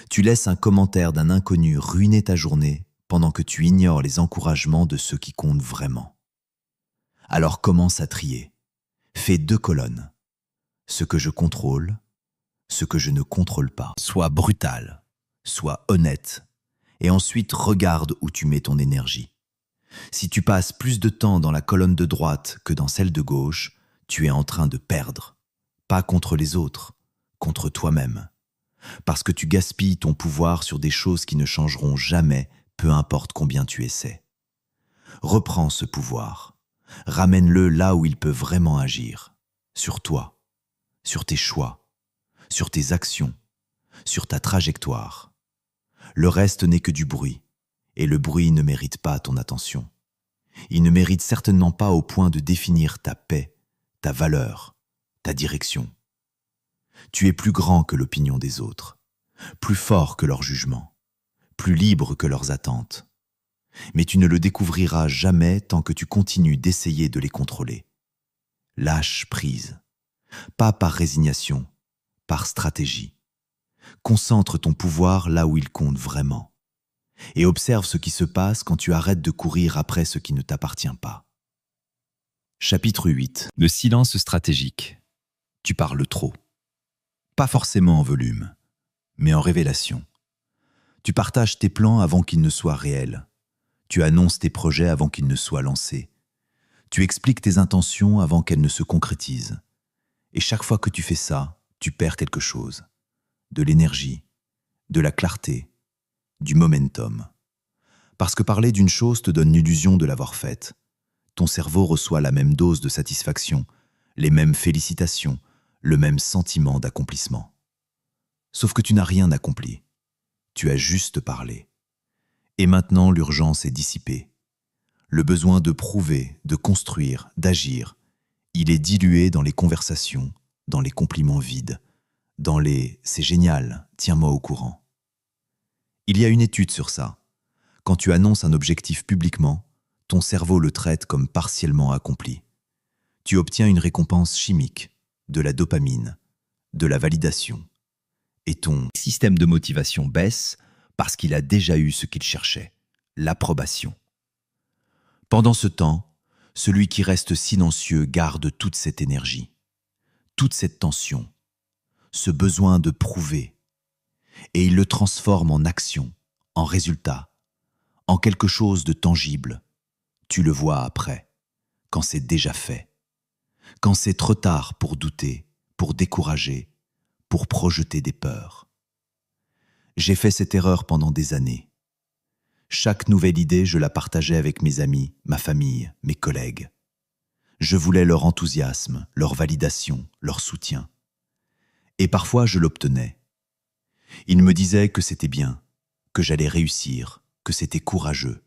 Tu laisses un commentaire d'un inconnu ruiner ta journée pendant que tu ignores les encouragements de ceux qui comptent vraiment. Alors commence à trier. Fais 2 colonnes. Ce que je contrôle, ce que je ne contrôle pas. Sois brutal, sois honnête, et ensuite regarde où tu mets ton énergie. Si tu passes plus de temps dans la colonne de droite que dans celle de gauche, tu es en train de perdre. Pas contre les autres, contre toi-même. Parce que tu gaspilles ton pouvoir sur des choses qui ne changeront jamais, peu importe combien tu essaies. Reprends ce pouvoir. Ramène-le là où il peut vraiment agir. Sur toi, sur tes choix, sur tes actions, sur ta trajectoire. Le reste n'est que du bruit, et le bruit ne mérite pas ton attention. Il ne mérite certainement pas au point de définir ta paix, ta valeur, ta direction. Tu es plus grand que l'opinion des autres, plus fort que leur jugement, plus libre que leurs attentes. Mais tu ne le découvriras jamais tant que tu continues d'essayer de les contrôler. Lâche prise, pas par résignation, par stratégie. Concentre ton pouvoir là où il compte vraiment. Et observe ce qui se passe quand tu arrêtes de courir après ce qui ne t'appartient pas. Chapitre 8. Le silence stratégique. Tu parles trop. Pas forcément en volume, mais en révélation. Tu partages tes plans avant qu'ils ne soient réels. Tu annonces tes projets avant qu'ils ne soient lancés. Tu expliques tes intentions avant qu'elles ne se concrétisent. Et chaque fois que tu fais ça, tu perds quelque chose. De l'énergie, de la clarté, du momentum. Parce que parler d'une chose te donne l'illusion de l'avoir faite. Ton cerveau reçoit la même dose de satisfaction, les mêmes félicitations, le même sentiment d'accomplissement. Sauf que tu n'as rien accompli. Tu as juste parlé. Et maintenant, l'urgence est dissipée. Le besoin de prouver, de construire, d'agir, il est dilué dans les conversations, dans les compliments vides, dans les « c'est génial, tiens-moi au courant ». Il y a une étude sur ça. Quand tu annonces un objectif publiquement, ton cerveau le traite comme partiellement accompli. Tu obtiens une récompense chimique, de la dopamine, de la validation. Et ton système de motivation baisse parce qu'il a déjà eu ce qu'il cherchait, l'approbation. Pendant ce temps, celui qui reste silencieux garde toute cette énergie, toute cette tension, ce besoin de prouver, et il le transforme en action, en résultat, en quelque chose de tangible. Tu le vois après, quand c'est déjà fait, quand c'est trop tard pour douter, pour décourager, pour projeter des peurs. J'ai fait cette erreur pendant des années. Chaque nouvelle idée, je la partageais avec mes amis, ma famille, mes collègues. Je voulais leur enthousiasme, leur validation, leur soutien. Et parfois, je l'obtenais. Ils me disaient que c'était bien, que j'allais réussir, que c'était courageux.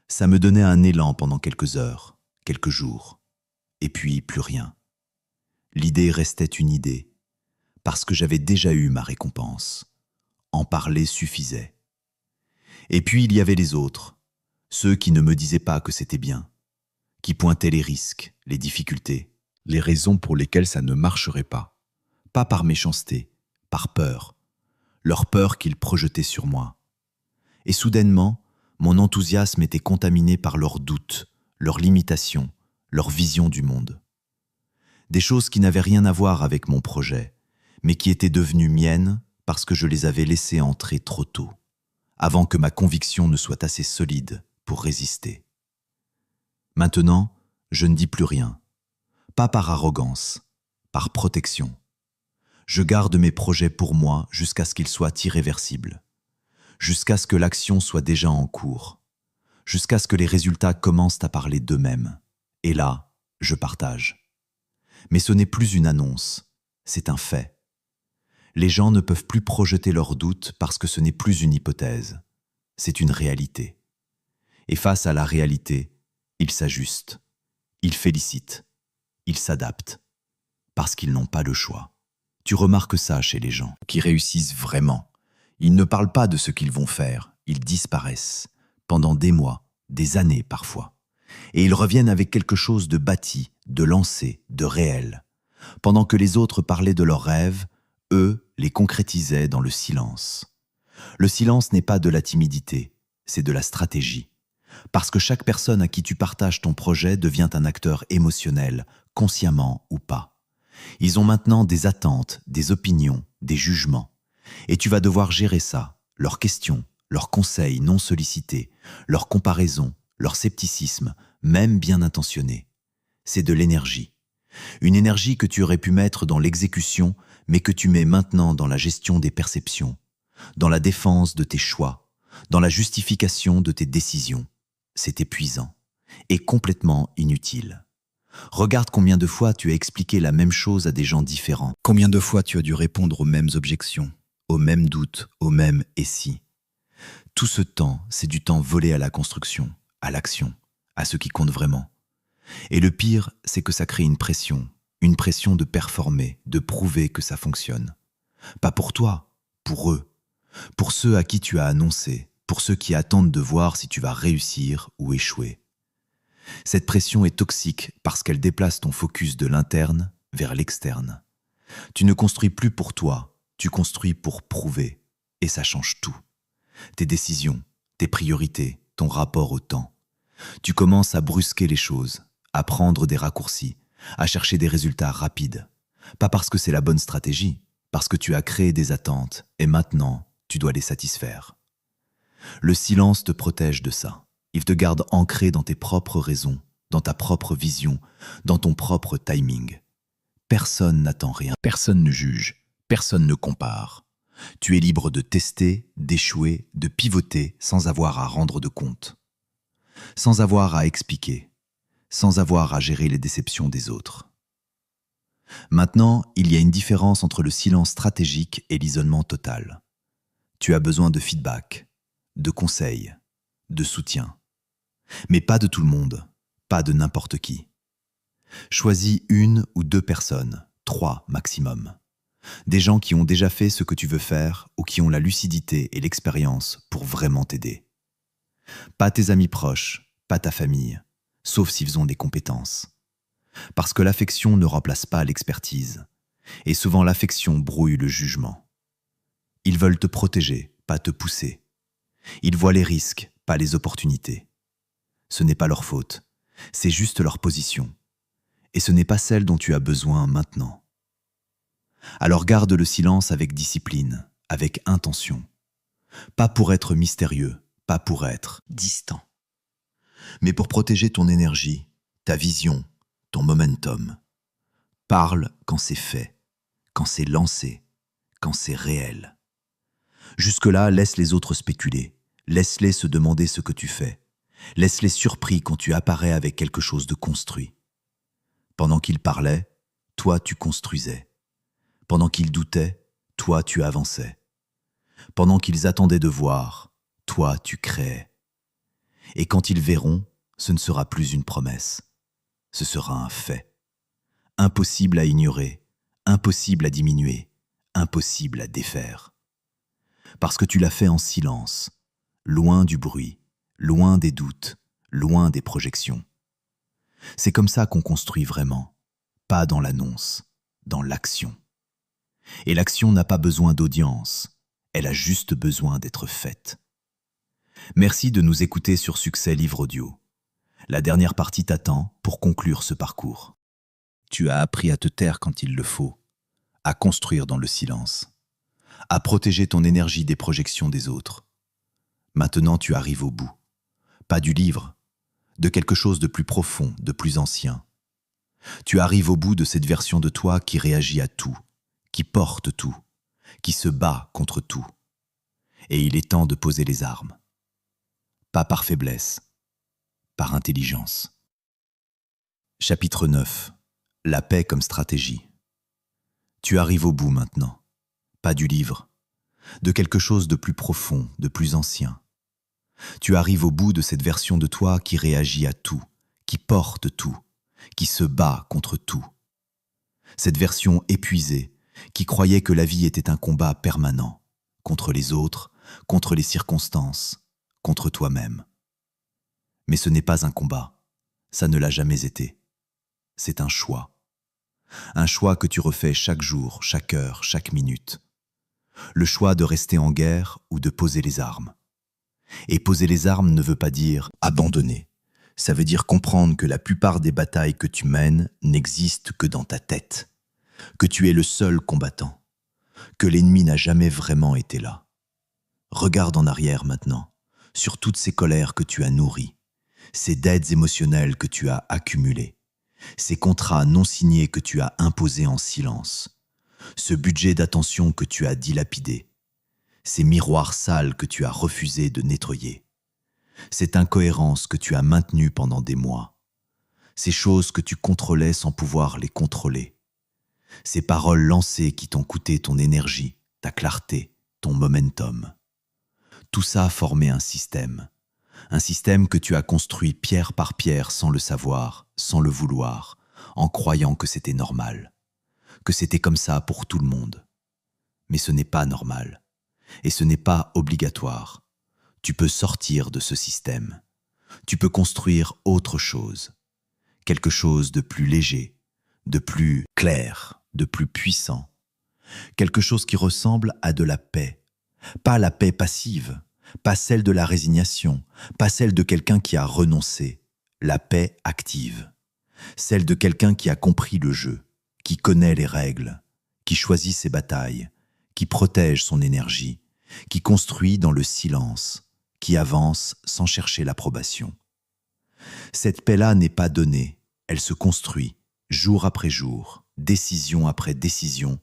Ça me donnait un élan pendant quelques heures, quelques jours, et puis plus rien. L'idée restait une idée, parce que j'avais déjà eu ma récompense. En parler suffisait. Et puis il y avait les autres, ceux qui ne me disaient pas que c'était bien, qui pointaient les risques, les difficultés, les raisons pour lesquelles ça ne marcherait pas. Pas par méchanceté, par peur, leur peur qu'ils projetaient sur moi. Et soudainement, mon enthousiasme était contaminé par leurs doutes, leurs limitations, leur vision du monde. Des choses qui n'avaient rien à voir avec mon projet, mais qui étaient devenues miennes parce que je les avais laissées entrer trop tôt, avant que ma conviction ne soit assez solide pour résister. Maintenant, je ne dis plus rien, pas par arrogance, par protection. Je garde mes projets pour moi jusqu'à ce qu'ils soient irréversibles, jusqu'à ce que l'action soit déjà en cours, jusqu'à ce que les résultats commencent à parler d'eux-mêmes. Et là, je partage. Mais ce n'est plus une annonce, c'est un fait. Les gens ne peuvent plus projeter leurs doutes parce que ce n'est plus une hypothèse, c'est une réalité. Et face à la réalité, ils s'ajustent, ils félicitent, ils s'adaptent, parce qu'ils n'ont pas le choix. Tu remarques ça chez les gens qui réussissent vraiment. Ils ne parlent pas de ce qu'ils vont faire, ils disparaissent, pendant des mois, des années parfois. Et ils reviennent avec quelque chose de bâti, de lancé, de réel. Pendant que les autres parlaient de leurs rêves, eux les concrétisaient dans le silence. Le silence n'est pas de la timidité, c'est de la stratégie. Parce que chaque personne à qui tu partages ton projet devient un acteur émotionnel, consciemment ou pas. Ils ont maintenant des attentes, des opinions, des jugements. Et tu vas devoir gérer ça, leurs questions, leurs conseils non sollicités, leurs comparaisons, leur scepticisme, même bien intentionné. C'est de l'énergie. Une énergie que tu aurais pu mettre dans l'exécution, mais que tu mets maintenant dans la gestion des perceptions, dans la défense de tes choix, dans la justification de tes décisions. C'est épuisant et complètement inutile. Regarde combien de fois tu as expliqué la même chose à des gens différents. Combien de fois tu as dû répondre aux mêmes objections, aux mêmes doutes, aux mêmes « et si ». Tout ce temps, c'est du temps volé à la construction, à l'action, à ce qui compte vraiment. Et le pire, c'est que ça crée une pression de performer, de prouver que ça fonctionne. Pas pour toi, pour eux, pour ceux à qui tu as annoncé, pour ceux qui attendent de voir si tu vas réussir ou échouer. Cette pression est toxique parce qu'elle déplace ton focus de l'interne vers l'externe. Tu ne construis plus pour toi, tu construis pour prouver. Et ça change tout. Tes décisions, tes priorités, ton rapport au temps. Tu commences à brusquer les choses, à prendre des raccourcis, à chercher des résultats rapides. Pas parce que c'est la bonne stratégie, parce que tu as créé des attentes et maintenant, tu dois les satisfaire. Le silence te protège de ça. Il te garde ancré dans tes propres raisons, dans ta propre vision, dans ton propre timing. Personne n'attend rien, personne ne juge, personne ne compare. Tu es libre de tester, d'échouer, de pivoter sans avoir à rendre de compte. Sans avoir à expliquer, sans avoir à gérer les déceptions des autres. Maintenant, il y a une différence entre le silence stratégique et l'isolement total. Tu as besoin de feedback, de conseils, de soutien. Mais pas de tout le monde, pas de n'importe qui. Choisis 1 ou 2 personnes, 3 maximum. Des gens qui ont déjà fait ce que tu veux faire ou qui ont la lucidité et l'expérience pour vraiment t'aider. Pas tes amis proches, pas ta famille, sauf s'ils ont des compétences. Parce que l'affection ne remplace pas l'expertise, et souvent l'affection brouille le jugement. Ils veulent te protéger, pas te pousser. Ils voient les risques, pas les opportunités. Ce n'est pas leur faute, c'est juste leur position. Et ce n'est pas celle dont tu as besoin maintenant. Alors garde le silence avec discipline, avec intention. Pas pour être mystérieux, pas pour être distant. Mais pour protéger ton énergie, ta vision, ton momentum. Parle quand c'est fait, quand c'est lancé, quand c'est réel. Jusque-là, laisse les autres spéculer. Laisse-les se demander ce que tu fais. Laisse-les surpris quand tu apparais avec quelque chose de construit. Pendant qu'ils parlaient, toi tu construisais. Pendant qu'ils doutaient, toi tu avançais. Pendant qu'ils attendaient de voir, toi tu créais. Et quand ils verront, ce ne sera plus une promesse. Ce sera un fait. Impossible à ignorer, impossible à diminuer, impossible à défaire. Parce que tu l'as fait en silence, loin du bruit, loin des doutes, loin des projections. C'est comme ça qu'on construit vraiment, pas dans l'annonce, dans l'action. Et l'action n'a pas besoin d'audience, elle a juste besoin d'être faite. Merci de nous écouter sur Succès Livre Audio. La dernière partie t'attend pour conclure ce parcours. Tu as appris à te taire quand il le faut, à construire dans le silence, à protéger ton énergie des projections des autres. Maintenant tu arrives au bout. Pas du livre, de quelque chose de plus profond, de plus ancien. Tu arrives au bout de cette version de toi qui réagit à tout, qui porte tout, qui se bat contre tout. Et il est temps de poser les armes. Pas par faiblesse, par intelligence. Chapitre 9. La paix comme stratégie. Tu arrives au bout maintenant. Pas du livre, de quelque chose de plus profond, de plus ancien. Tu arrives au bout de cette version de toi qui réagit à tout, qui porte tout, qui se bat contre tout. Cette version épuisée, qui croyait que la vie était un combat permanent, contre les autres, contre les circonstances, contre toi-même. Mais ce n'est pas un combat, ça ne l'a jamais été. C'est un choix. Un choix que tu refais chaque jour, chaque heure, chaque minute. Le choix de rester en guerre ou de poser les armes. Et poser les armes ne veut pas dire abandonner. Ça veut dire comprendre que la plupart des batailles que tu mènes n'existent que dans ta tête, que tu es le seul combattant, que l'ennemi n'a jamais vraiment été là. Regarde en arrière maintenant, sur toutes ces colères que tu as nourries, ces dettes émotionnelles que tu as accumulées, ces contrats non signés que tu as imposés en silence, ce budget d'attention que tu as dilapidé, ces miroirs sales que tu as refusé de nettoyer. Cette incohérence que tu as maintenue pendant des mois. Ces choses que tu contrôlais sans pouvoir les contrôler. Ces paroles lancées qui t'ont coûté ton énergie, ta clarté, ton momentum. Tout ça a formé un système que tu as construit pierre par pierre sans le savoir, sans le vouloir, en croyant que c'était normal, que c'était comme ça pour tout le monde. Mais ce n'est pas normal, et ce n'est pas obligatoire. Tu peux sortir de ce système. Tu peux construire autre chose, quelque chose de plus léger, de plus clair, de plus puissant, quelque chose qui ressemble à de la paix, pas la paix passive, pas celle de la résignation, pas celle de quelqu'un qui a renoncé, la paix active, celle de quelqu'un qui a compris le jeu, qui connaît les règles, qui choisit ses batailles, qui protège son énergie, qui construit dans le silence, qui avance sans chercher l'approbation. Cette paix-là n'est pas donnée, elle se construit, jour après jour, décision après décision,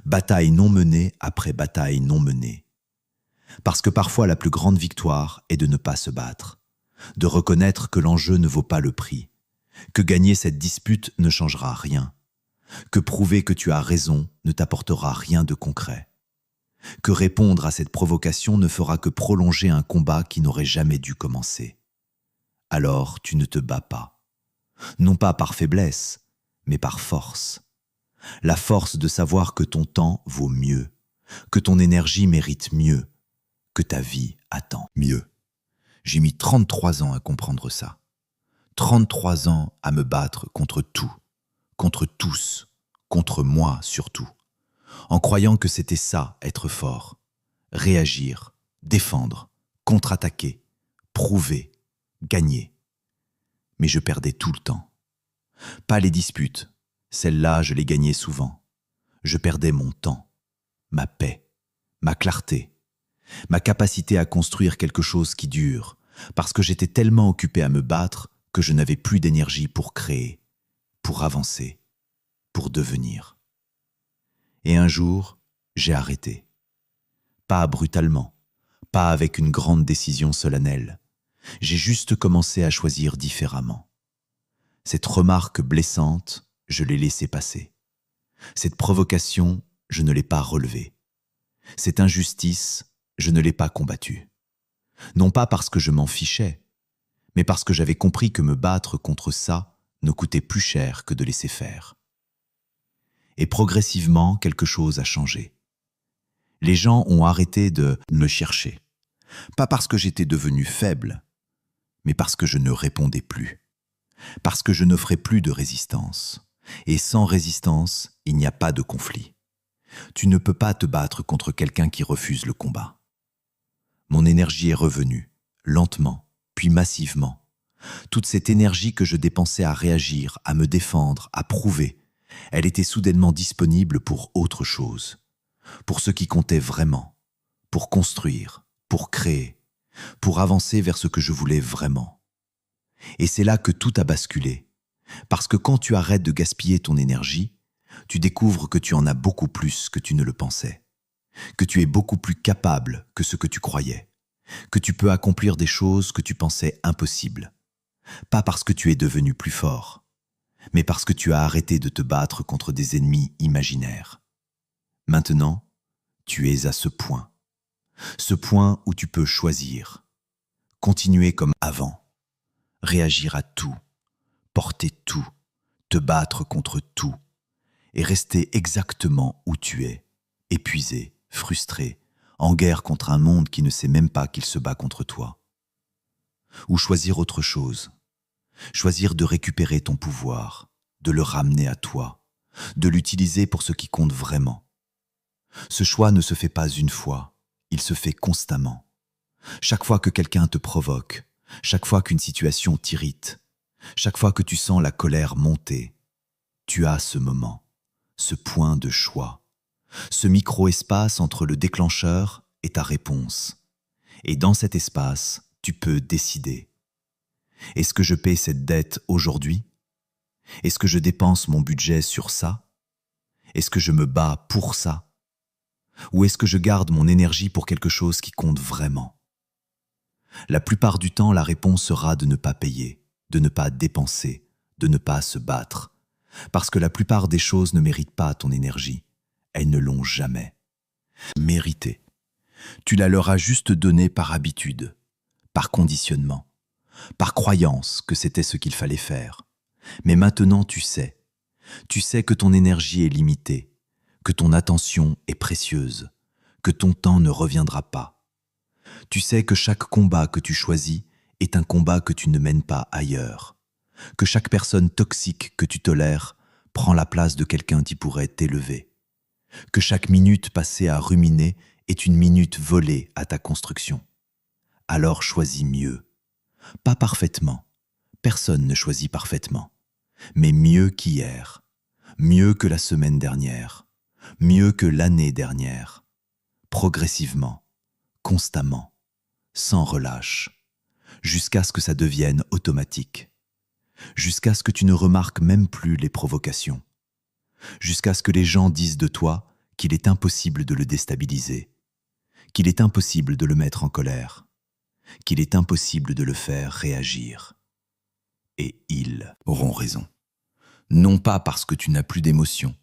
bataille non menée après bataille non menée. Parce que parfois la plus grande victoire est de ne pas se battre, de reconnaître que l'enjeu ne vaut pas le prix, que gagner cette dispute ne changera rien, que prouver que tu as raison ne t'apportera rien de concret, que répondre à cette provocation ne fera que prolonger un combat qui n'aurait jamais dû commencer. Alors tu ne te bats pas, non pas par faiblesse, mais par force. La force de savoir que ton temps vaut mieux, que ton énergie mérite mieux, que ta vie attend mieux. J'ai mis 33 ans à comprendre ça. 33 ans à me battre contre tout, contre tous, contre moi surtout, en croyant que c'était ça, être fort. Réagir, défendre, contre-attaquer, prouver, gagner. Mais je perdais tout le temps. Pas les disputes, celles-là je les gagnais souvent. Je perdais mon temps, ma paix, ma clarté, ma capacité à construire quelque chose qui dure, parce que j'étais tellement occupé à me battre que je n'avais plus d'énergie pour créer, pour avancer, pour devenir. Et un jour, j'ai arrêté. Pas brutalement, pas avec une grande décision solennelle. J'ai juste commencé à choisir différemment. Cette remarque blessante, je l'ai laissée passer. Cette provocation, je ne l'ai pas relevée. Cette injustice, je ne l'ai pas combattue. Non pas parce que je m'en fichais, mais parce que j'avais compris que me battre contre ça ne coûtait plus cher que de laisser faire. Et progressivement, quelque chose a changé. Les gens ont arrêté de me chercher. Pas parce que j'étais devenu faible, mais parce que je ne répondais plus. Parce que je n'offrais plus de résistance. Et sans résistance, il n'y a pas de conflit. Tu ne peux pas te battre contre quelqu'un qui refuse le combat. Mon énergie est revenue, lentement, puis massivement. Toute cette énergie que je dépensais à réagir, à me défendre, à prouver, elle était soudainement disponible pour autre chose, pour ce qui comptait vraiment, pour construire, pour créer, pour avancer vers ce que je voulais vraiment. Et c'est là que tout a basculé, parce que quand tu arrêtes de gaspiller ton énergie, tu découvres que tu en as beaucoup plus que tu ne le pensais, que tu es beaucoup plus capable que ce que tu croyais, que tu peux accomplir des choses que tu pensais impossibles, pas parce que tu es devenu plus fort, mais parce que tu as arrêté de te battre contre des ennemis imaginaires. Maintenant, tu es à ce point où tu peux choisir, continuer comme avant, réagir à tout, porter tout, te battre contre tout, et rester exactement où tu es, épuisé, frustré, en guerre contre un monde qui ne sait même pas qu'il se bat contre toi. Ou choisir autre chose, choisir de récupérer ton pouvoir, de le ramener à toi, de l'utiliser pour ce qui compte vraiment. Ce choix ne se fait pas une fois, il se fait constamment. Chaque fois que quelqu'un te provoque, chaque fois qu'une situation t'irrite, chaque fois que tu sens la colère monter, tu as ce moment, ce point de choix, ce micro-espace entre le déclencheur et ta réponse. Et dans cet espace, tu peux décider. Est-ce que je paie cette dette aujourd'hui? Est-ce que je dépense mon budget sur ça? Est-ce que je me bats pour ça? Ou est-ce que je garde mon énergie pour quelque chose qui compte vraiment? La plupart du temps, la réponse sera de ne pas payer, de ne pas dépenser, de ne pas se battre. Parce que la plupart des choses ne méritent pas ton énergie. Elles ne l'ont jamais méritée. Tu la leur as juste donnée par habitude, par conditionnement, par croyance que c'était ce qu'il fallait faire. Mais maintenant tu sais que ton énergie est limitée, que ton attention est précieuse, que ton temps ne reviendra pas. Tu sais que chaque combat que tu choisis est un combat que tu ne mènes pas ailleurs, que chaque personne toxique que tu tolères prend la place de quelqu'un qui pourrait t'élever, que chaque minute passée à ruminer est une minute volée à ta construction. Alors choisis mieux. Pas parfaitement. Personne ne choisit parfaitement. Mais mieux qu'hier. Mieux que la semaine dernière. Mieux que l'année dernière. Progressivement. Constamment. Sans relâche. Jusqu'à ce que ça devienne automatique. Jusqu'à ce que tu ne remarques même plus les provocations. Jusqu'à ce que les gens disent de toi qu'il est impossible de le déstabiliser, qu'il est impossible de le mettre en colère, qu'il est impossible de le faire réagir. Et ils auront raison. Non pas parce que tu n'as plus d'émotions,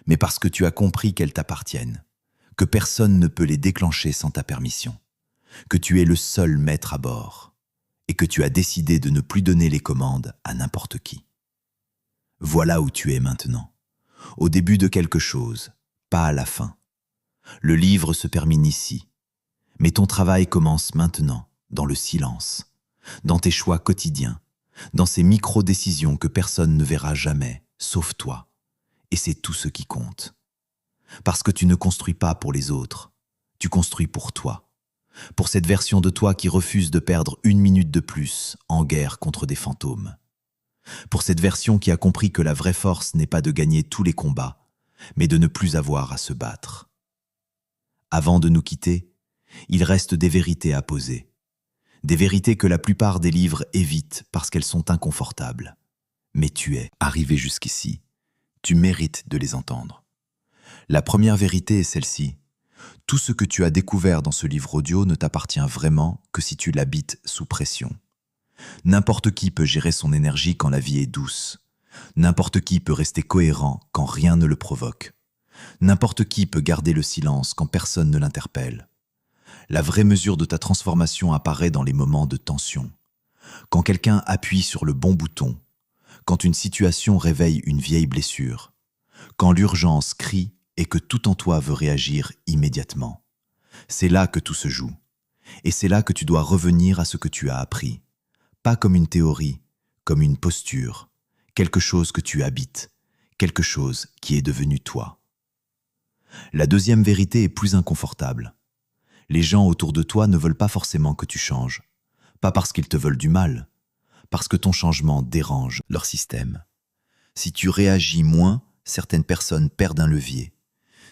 mais parce que tu as compris qu'elles t'appartiennent, que personne ne peut les déclencher sans ta permission, que tu es le seul maître à bord, et que tu as décidé de ne plus donner les commandes à n'importe qui. Voilà où tu es maintenant, au début de quelque chose, pas à la fin. Le livre se termine ici, mais ton travail commence maintenant, dans le silence, dans tes choix quotidiens, dans ces micro-décisions que personne ne verra jamais, sauf toi. Et c'est tout ce qui compte. Parce que tu ne construis pas pour les autres, tu construis pour toi. Pour cette version de toi qui refuse de perdre une minute de plus en guerre contre des fantômes. Pour cette version qui a compris que la vraie force n'est pas de gagner tous les combats, mais de ne plus avoir à se battre. Avant de nous quitter, il reste des vérités à poser. Des vérités que la plupart des livres évitent parce qu'elles sont inconfortables. Mais tu es arrivé jusqu'ici. Tu mérites de les entendre. La première vérité est celle-ci. Tout ce que tu as découvert dans ce livre audio ne t'appartient vraiment que si tu l'habites sous pression. N'importe qui peut gérer son énergie quand la vie est douce. N'importe qui peut rester cohérent quand rien ne le provoque. N'importe qui peut garder le silence quand personne ne l'interpelle. La vraie mesure de ta transformation apparaît dans les moments de tension. Quand quelqu'un appuie sur le bon bouton, quand une situation réveille une vieille blessure, quand l'urgence crie et que tout en toi veut réagir immédiatement. C'est là que tout se joue. Et c'est là que tu dois revenir à ce que tu as appris. Pas comme une théorie, comme une posture, quelque chose que tu habites, quelque chose qui est devenu toi. La deuxième vérité est plus inconfortable. Les gens autour de toi ne veulent pas forcément que tu changes. Pas parce qu'ils te veulent du mal, parce que ton changement dérange leur système. Si tu réagis moins, certaines personnes perdent un levier.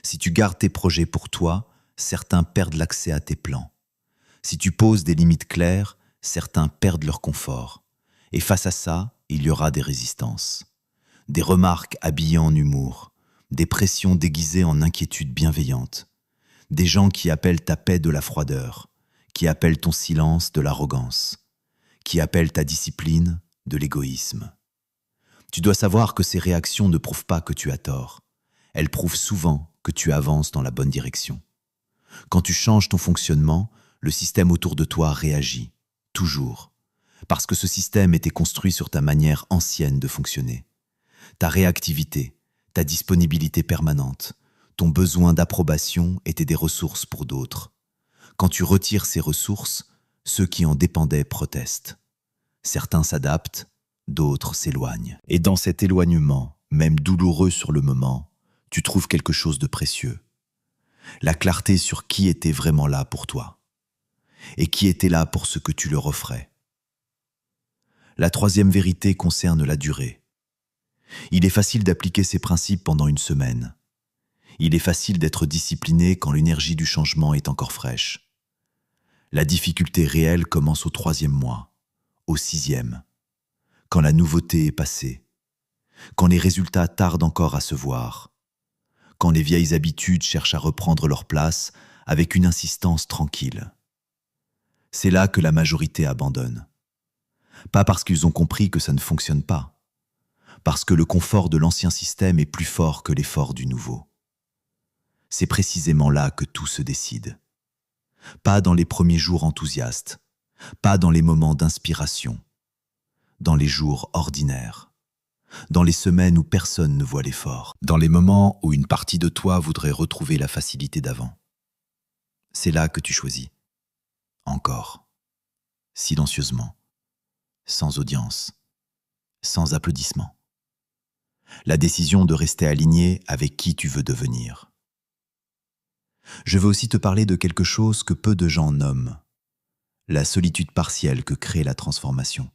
Si tu gardes tes projets pour toi, certains perdent l'accès à tes plans. Si tu poses des limites claires, certains perdent leur confort. Et face à ça, il y aura des résistances. Des remarques habillées en humour, des pressions déguisées en inquiétude bienveillante. Des gens qui appellent ta paix de la froideur, qui appellent ton silence de l'arrogance, qui appellent ta discipline de l'égoïsme. Tu dois savoir que ces réactions ne prouvent pas que tu as tort. Elles prouvent souvent que tu avances dans la bonne direction. Quand tu changes ton fonctionnement, le système autour de toi réagit, toujours, parce que ce système était construit sur ta manière ancienne de fonctionner. Ta réactivité, ta disponibilité permanente, ton besoin d'approbation étaient des ressources pour d'autres. Quand tu retires ces ressources, ceux qui en dépendaient protestent. Certains s'adaptent, d'autres s'éloignent. Et dans cet éloignement, même douloureux sur le moment, tu trouves quelque chose de précieux. La clarté sur qui était vraiment là pour toi. Et qui était là pour ce que tu leur offrais. La troisième vérité concerne la durée. Il est facile d'appliquer ces principes pendant une semaine. Il est facile d'être discipliné quand l'énergie du changement est encore fraîche. La difficulté réelle commence au 3e mois, au 6e, quand la nouveauté est passée, quand les résultats tardent encore à se voir, quand les vieilles habitudes cherchent à reprendre leur place avec une insistance tranquille. C'est là que la majorité abandonne. Pas parce qu'ils ont compris que ça ne fonctionne pas, parce que le confort de l'ancien système est plus fort que l'effort du nouveau. C'est précisément là que tout se décide. Pas dans les premiers jours enthousiastes, pas dans les moments d'inspiration, dans les jours ordinaires, dans les semaines où personne ne voit l'effort, dans les moments où une partie de toi voudrait retrouver la facilité d'avant. C'est là que tu choisis. Encore, silencieusement, sans audience, sans applaudissements. La décision de rester aligné avec qui tu veux devenir. Je veux aussi te parler de quelque chose que peu de gens nomment, la solitude partielle que crée la transformation.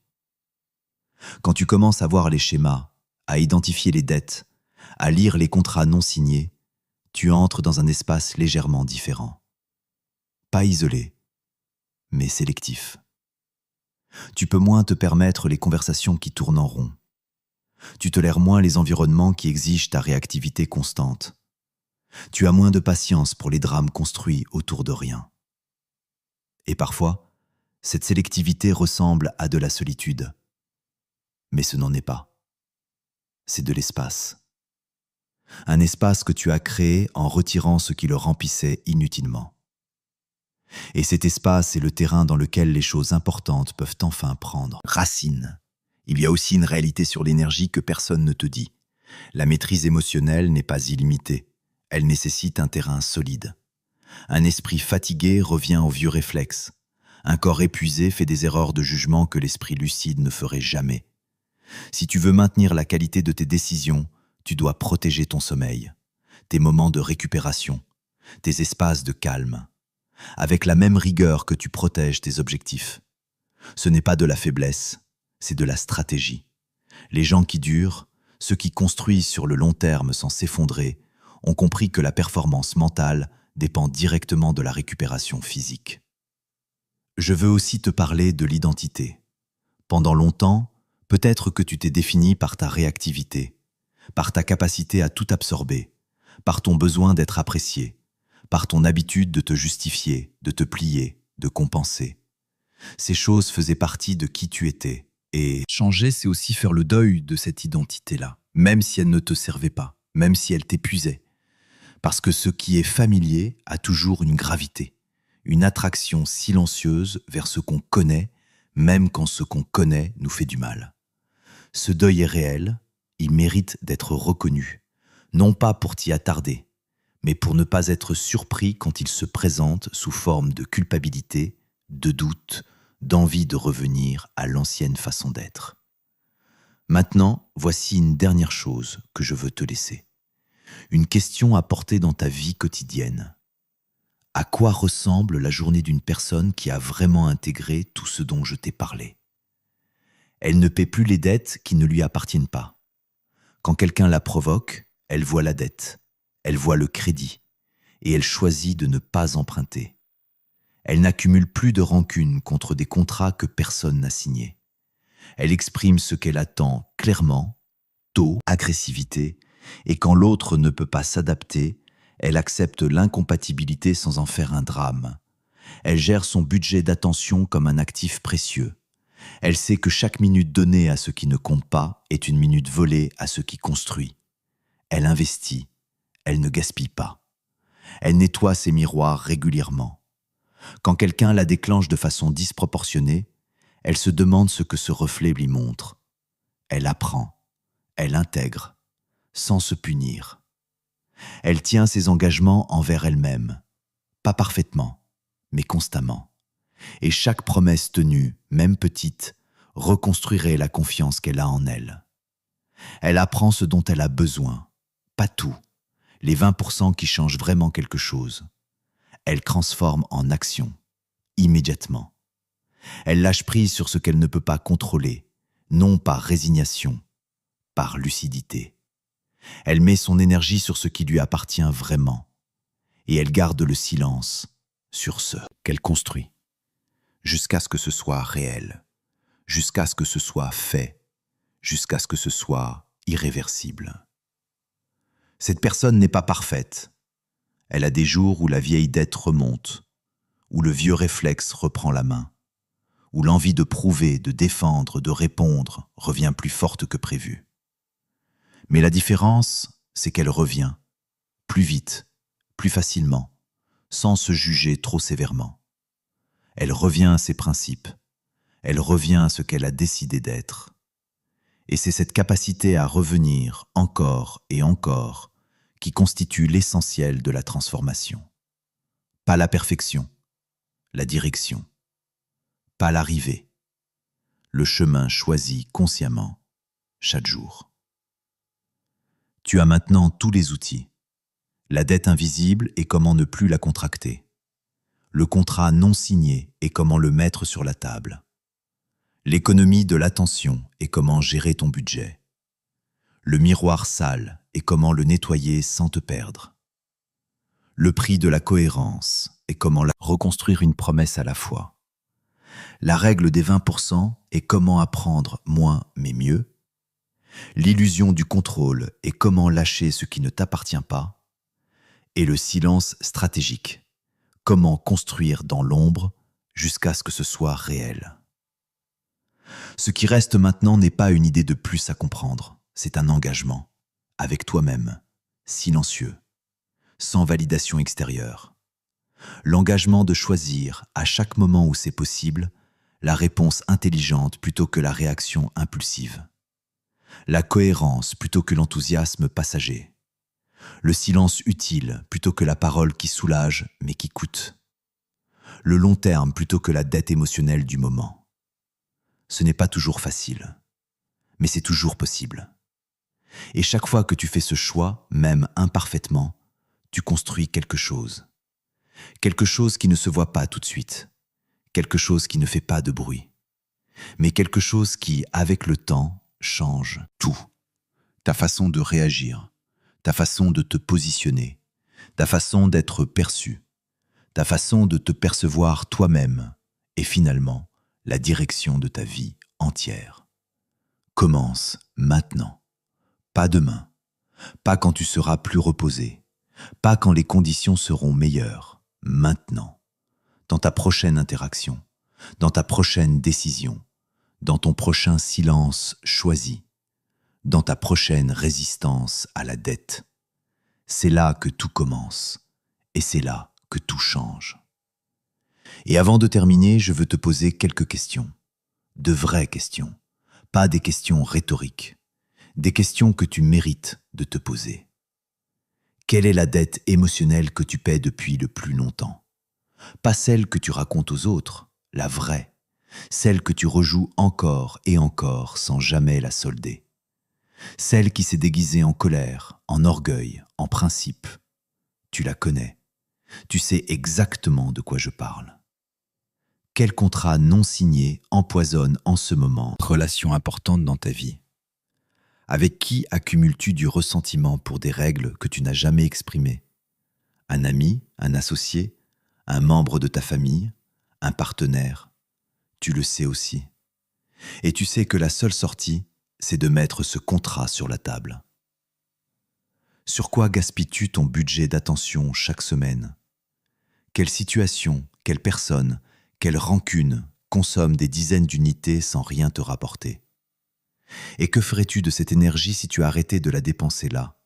Quand tu commences à voir les schémas, à identifier les dettes, à lire les contrats non signés, tu entres dans un espace légèrement différent. Pas isolé, mais sélectif. Tu peux moins te permettre les conversations qui tournent en rond. Tu tolères moins les environnements qui exigent ta réactivité constante. Tu as moins de patience pour les drames construits autour de rien. Et parfois, cette sélectivité ressemble à de la solitude. Mais ce n'en est pas. C'est de l'espace. Un espace que tu as créé en retirant ce qui le remplissait inutilement. Et cet espace est le terrain dans lequel les choses importantes peuvent enfin prendre racine. Il y a aussi une réalité sur l'énergie que personne ne te dit. La maîtrise émotionnelle n'est pas illimitée. Elle nécessite un terrain solide. Un esprit fatigué revient aux vieux réflexes. Un corps épuisé fait des erreurs de jugement que l'esprit lucide ne ferait jamais. Si tu veux maintenir la qualité de tes décisions, tu dois protéger ton sommeil, tes moments de récupération, tes espaces de calme, avec la même rigueur que tu protèges tes objectifs. Ce n'est pas de la faiblesse, c'est de la stratégie. Les gens qui durent, ceux qui construisent sur le long terme sans s'effondrer, ont compris que la performance mentale dépend directement de la récupération physique. Je veux aussi te parler de l'identité. Pendant longtemps, peut-être que tu t'es défini par ta réactivité, par ta capacité à tout absorber, par ton besoin d'être apprécié, par ton habitude de te justifier, de te plier, de compenser. Ces choses faisaient partie de qui tu étais. Et changer, c'est aussi faire le deuil de cette identité-là, même si elle ne te servait pas, même si elle t'épuisait. Parce que ce qui est familier a toujours une gravité, une attraction silencieuse vers ce qu'on connaît, même quand ce qu'on connaît nous fait du mal. Ce deuil est réel, il mérite d'être reconnu, non pas pour t'y attarder, mais pour ne pas être surpris quand il se présente sous forme de culpabilité, de doute, d'envie de revenir à l'ancienne façon d'être. Maintenant, voici une dernière chose que je veux te laisser. Une question à porter dans ta vie quotidienne. À quoi ressemble la journée d'une personne qui a vraiment intégré tout ce dont je t'ai parlé? Elle ne paie plus les dettes qui ne lui appartiennent pas. Quand quelqu'un la provoque, elle voit la dette, elle voit le crédit, et elle choisit de ne pas emprunter. Elle n'accumule plus de rancune contre des contrats que personne n'a signés. Elle exprime ce qu'elle attend clairement, tôt, agressivité, et quand l'autre ne peut pas s'adapter, elle accepte l'incompatibilité sans en faire un drame. Elle gère son budget d'attention comme un actif précieux. Elle sait que chaque minute donnée à ce qui ne compte pas est une minute volée à ce qui construit. Elle investit, elle ne gaspille pas. Elle nettoie ses miroirs régulièrement. Quand quelqu'un la déclenche de façon disproportionnée, elle se demande ce que ce reflet lui montre. Elle apprend, elle intègre, sans se punir. Elle tient ses engagements envers elle-même, pas parfaitement, mais constamment. Et chaque promesse tenue, même petite, reconstruirait la confiance qu'elle a en elle. Elle apprend ce dont elle a besoin, pas tout, les 20% qui changent vraiment quelque chose. Elle transforme en action, immédiatement. Elle lâche prise sur ce qu'elle ne peut pas contrôler, non par résignation, par lucidité. Elle met son énergie sur ce qui lui appartient vraiment, et elle garde le silence sur ce qu'elle construit, jusqu'à ce que ce soit réel, jusqu'à ce que ce soit fait, jusqu'à ce que ce soit irréversible. Cette personne n'est pas parfaite. Elle a des jours où la vieille dette remonte, où le vieux réflexe reprend la main, où l'envie de prouver, de défendre, de répondre revient plus forte que prévu. Mais la différence, c'est qu'elle revient, plus vite, plus facilement, sans se juger trop sévèrement. Elle revient à ses principes, elle revient à ce qu'elle a décidé d'être. Et c'est cette capacité à revenir encore et encore qui constitue l'essentiel de la transformation. Pas la perfection, la direction. Pas l'arrivée, le chemin choisi consciemment chaque jour. Tu as maintenant tous les outils. La dette invisible et comment ne plus la contracter. Le contrat non signé et comment le mettre sur la table. L'économie de l'attention et comment gérer ton budget. Le miroir sale et comment le nettoyer sans te perdre. Le prix de la cohérence et comment reconstruire une promesse à la fois. La règle des 20% et comment apprendre moins mais mieux. L'illusion du contrôle et comment lâcher ce qui ne t'appartient pas. Et le silence stratégique, comment construire dans l'ombre jusqu'à ce que ce soit réel. Ce qui reste maintenant n'est pas une idée de plus à comprendre, c'est un engagement, avec toi-même, silencieux, sans validation extérieure. L'engagement de choisir, à chaque moment où c'est possible, la réponse intelligente plutôt que la réaction impulsive. La cohérence plutôt que l'enthousiasme passager. Le silence utile plutôt que la parole qui soulage mais qui coûte. Le long terme plutôt que la dette émotionnelle du moment. Ce n'est pas toujours facile, mais c'est toujours possible. Et chaque fois que tu fais ce choix, même imparfaitement, tu construis quelque chose. Quelque chose qui ne se voit pas tout de suite. Quelque chose qui ne fait pas de bruit. Mais quelque chose qui, avec le temps, change tout. Ta façon de réagir, ta façon de te positionner, ta façon d'être perçu, ta façon de te percevoir toi-même et finalement la direction de ta vie entière. Commence maintenant, pas demain, pas quand tu seras plus reposé, pas quand les conditions seront meilleures, maintenant, dans ta prochaine interaction, dans ta prochaine décision, dans ton prochain silence choisi, dans ta prochaine résistance à la dette. C'est là que tout commence, et c'est là que tout change. Et avant de terminer, je veux te poser quelques questions, de vraies questions, pas des questions rhétoriques, des questions que tu mérites de te poser. Quelle est la dette émotionnelle que tu paies depuis le plus longtemps? Pas celle que tu racontes aux autres, la vraie, celle que tu rejoues encore et encore sans jamais la solder. Celle qui s'est déguisée en colère, en orgueil, en principe. Tu la connais. Tu sais exactement de quoi je parle. Quel contrat non signé empoisonne en ce moment une relation importante dans ta vie? Avec qui accumules-tu du ressentiment pour des règles que tu n'as jamais exprimées? Un ami, un associé, un membre de ta famille, un partenaire? Tu le sais aussi. Et tu sais que la seule sortie, c'est de mettre ce contrat sur la table. Sur quoi gaspilles-tu ton budget d'attention chaque semaine? Quelle situation, quelle personne, quelle rancune consomme des dizaines d'unités sans rien te rapporter? Et que ferais-tu de cette énergie si tu arrêtais de la dépenser là?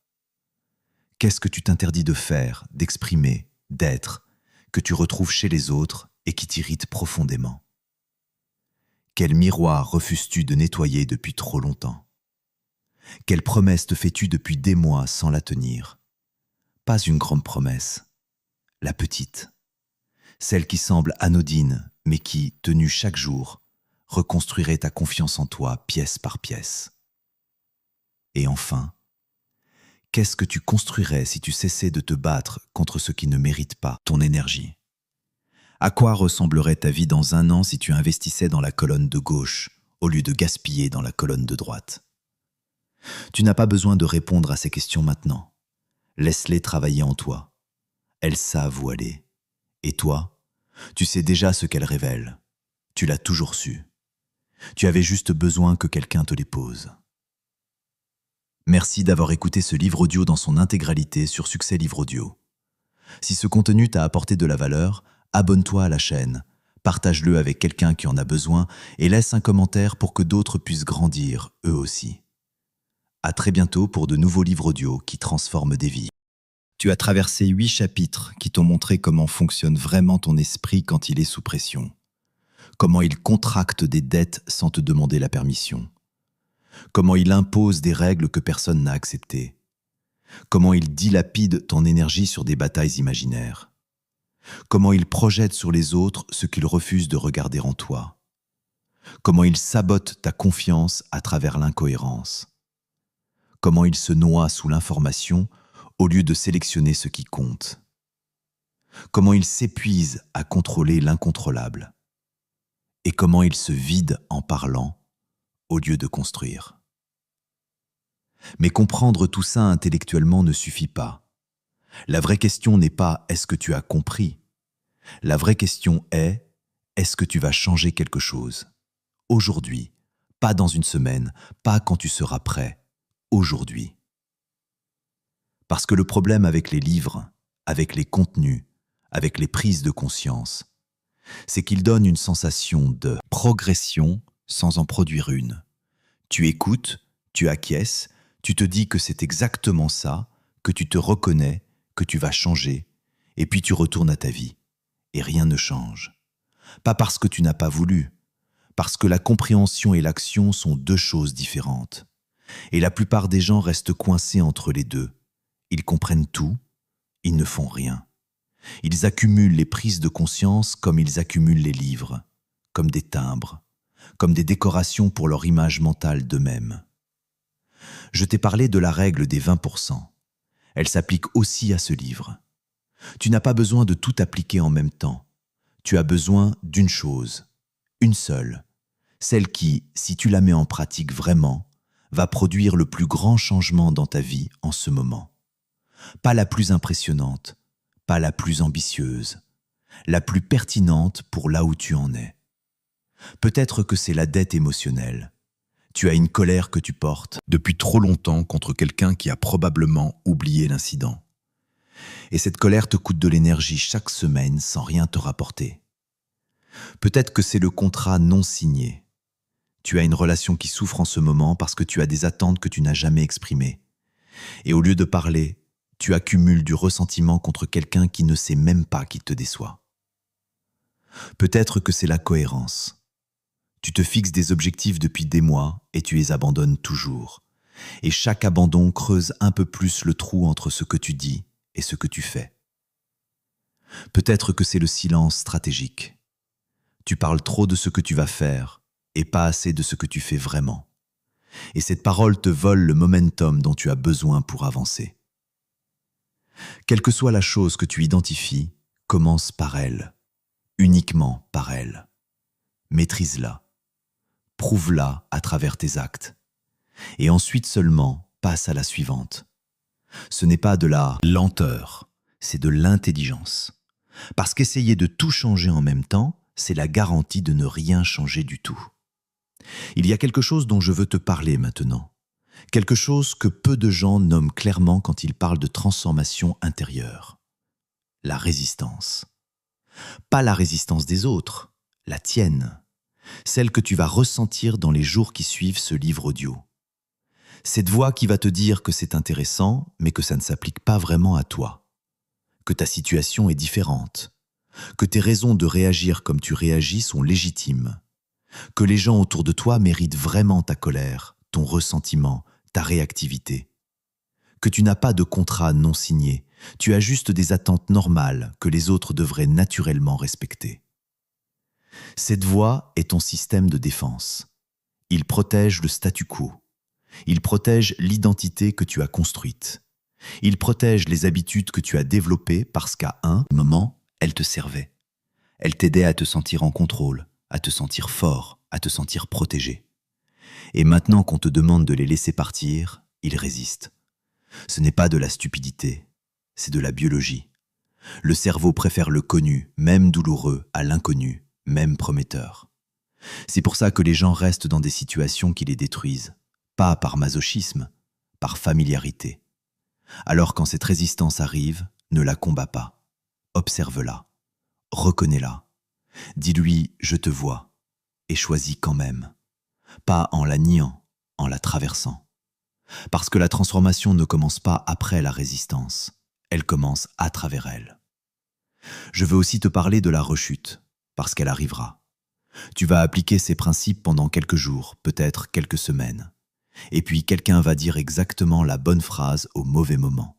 Qu'est-ce que tu t'interdis de faire, d'exprimer, d'être, que tu retrouves chez les autres et qui t'irrite profondément? Quel miroir refuses-tu de nettoyer depuis trop longtemps? Quelle promesse te fais-tu depuis des mois sans la tenir? Pas une grande promesse, la petite. Celle qui semble anodine, mais qui, tenue chaque jour, reconstruirait ta confiance en toi pièce par pièce. Et enfin, qu'est-ce que tu construirais si tu cessais de te battre contre ce qui ne mérite pas ton énergie? À quoi ressemblerait ta vie dans un an si tu investissais dans la colonne de gauche au lieu de gaspiller dans la colonne de droite? Tu n'as pas besoin de répondre à ces questions maintenant. Laisse-les travailler en toi. Elles savent où aller. Et toi, tu sais déjà ce qu'elles révèlent. Tu l'as toujours su. Tu avais juste besoin que quelqu'un te les pose. Merci d'avoir écouté ce livre audio dans son intégralité sur Succès Livre Audio. Si ce contenu t'a apporté de la valeur, abonne-toi à la chaîne, partage-le avec quelqu'un qui en a besoin et laisse un commentaire pour que d'autres puissent grandir, eux aussi. À très bientôt pour de nouveaux livres audio qui transforment des vies. Tu as traversé 8 chapitres qui t'ont montré comment fonctionne vraiment ton esprit quand il est sous pression. Comment il contracte des dettes sans te demander la permission. Comment il impose des règles que personne n'a acceptées. Comment il dilapide ton énergie sur des batailles imaginaires. Comment il projette sur les autres ce qu'il refuse de regarder en toi. Comment il sabote ta confiance à travers l'incohérence. Comment il se noie sous l'information au lieu de sélectionner ce qui compte. Comment il s'épuise à contrôler l'incontrôlable. Et comment il se vide en parlant au lieu de construire. Mais comprendre tout ça intellectuellement ne suffit pas. La vraie question n'est pas « est-ce que tu as compris ?» La vraie question est « est-ce que tu vas changer quelque chose ?» Aujourd'hui, pas dans une semaine, pas quand tu seras prêt, aujourd'hui. Parce que le problème avec les livres, avec les contenus, avec les prises de conscience, c'est qu'ils donnent une sensation de progression sans en produire une. Tu écoutes, tu acquiesces, tu te dis que c'est exactement ça, que tu te reconnais, que tu vas changer, et puis tu retournes à ta vie. Et rien ne change. Pas parce que tu n'as pas voulu, parce que la compréhension et l'action sont deux choses différentes. Et la plupart des gens restent coincés entre les deux. Ils comprennent tout, ils ne font rien. Ils accumulent les prises de conscience comme ils accumulent les livres, comme des timbres, comme des décorations pour leur image mentale d'eux-mêmes. Je t'ai parlé de la règle des 20%. Elle s'applique aussi à ce livre. Tu n'as pas besoin de tout appliquer en même temps. Tu as besoin d'une chose, une seule, celle qui, si tu la mets en pratique vraiment, va produire le plus grand changement dans ta vie en ce moment. Pas la plus impressionnante, pas la plus ambitieuse, la plus pertinente pour là où tu en es. Peut-être que c'est la dette émotionnelle. Tu as une colère que tu portes depuis trop longtemps contre quelqu'un qui a probablement oublié l'incident. Et cette colère te coûte de l'énergie chaque semaine sans rien te rapporter. Peut-être que c'est le contrat non signé. Tu as une relation qui souffre en ce moment parce que tu as des attentes que tu n'as jamais exprimées. Et au lieu de parler, tu accumules du ressentiment contre quelqu'un qui ne sait même pas qu'il te déçoit. Peut-être que c'est la cohérence. Tu te fixes des objectifs depuis des mois et tu les abandonnes toujours. Et chaque abandon creuse un peu plus le trou entre ce que tu dis et ce que tu fais. Peut-être que c'est le silence stratégique. Tu parles trop de ce que tu vas faire et pas assez de ce que tu fais vraiment. Et cette parole te vole le momentum dont tu as besoin pour avancer. Quelle que soit la chose que tu identifies, commence par elle, uniquement par elle. Maîtrise-la, prouve-la à travers tes actes. Et ensuite seulement, passe à la suivante. Ce n'est pas de la lenteur, c'est de l'intelligence. Parce qu'essayer de tout changer en même temps, c'est la garantie de ne rien changer du tout. Il y a quelque chose dont je veux te parler maintenant. Quelque chose que peu de gens nomment clairement quand ils parlent de transformation intérieure. La résistance. Pas la résistance des autres, la tienne. Celle que tu vas ressentir dans les jours qui suivent ce livre audio. Cette voix qui va te dire que c'est intéressant, mais que ça ne s'applique pas vraiment à toi. Que ta situation est différente. Que tes raisons de réagir comme tu réagis sont légitimes. Que les gens autour de toi méritent vraiment ta colère, ton ressentiment, ta réactivité. Que tu n'as pas de contrat non signé, tu as juste des attentes normales que les autres devraient naturellement respecter. Cette voix est ton système de défense. Il protège le statu quo. Il protège l'identité que tu as construite. Il protège les habitudes que tu as développées parce qu'à un moment, elles te servaient. Elles t'aidaient à te sentir en contrôle, à te sentir fort, à te sentir protégé. Et maintenant qu'on te demande de les laisser partir, ils résistent. Ce n'est pas de la stupidité, c'est de la biologie. Le cerveau préfère le connu, même douloureux, à l'inconnu, même prometteur. C'est pour ça que les gens restent dans des situations qui les détruisent, pas par masochisme, par familiarité. Alors quand cette résistance arrive, ne la combats pas, observe-la. reconnais-la. Dis-lui « je te vois » et choisis quand même. Pas en la niant, en la traversant. Parce que la transformation ne commence pas après la résistance, elle commence à travers elle. Je veux aussi te parler de la rechute, parce qu'elle arrivera. Tu vas appliquer ces principes pendant quelques jours, peut-être quelques semaines. Et puis quelqu'un va dire exactement la bonne phrase au mauvais moment.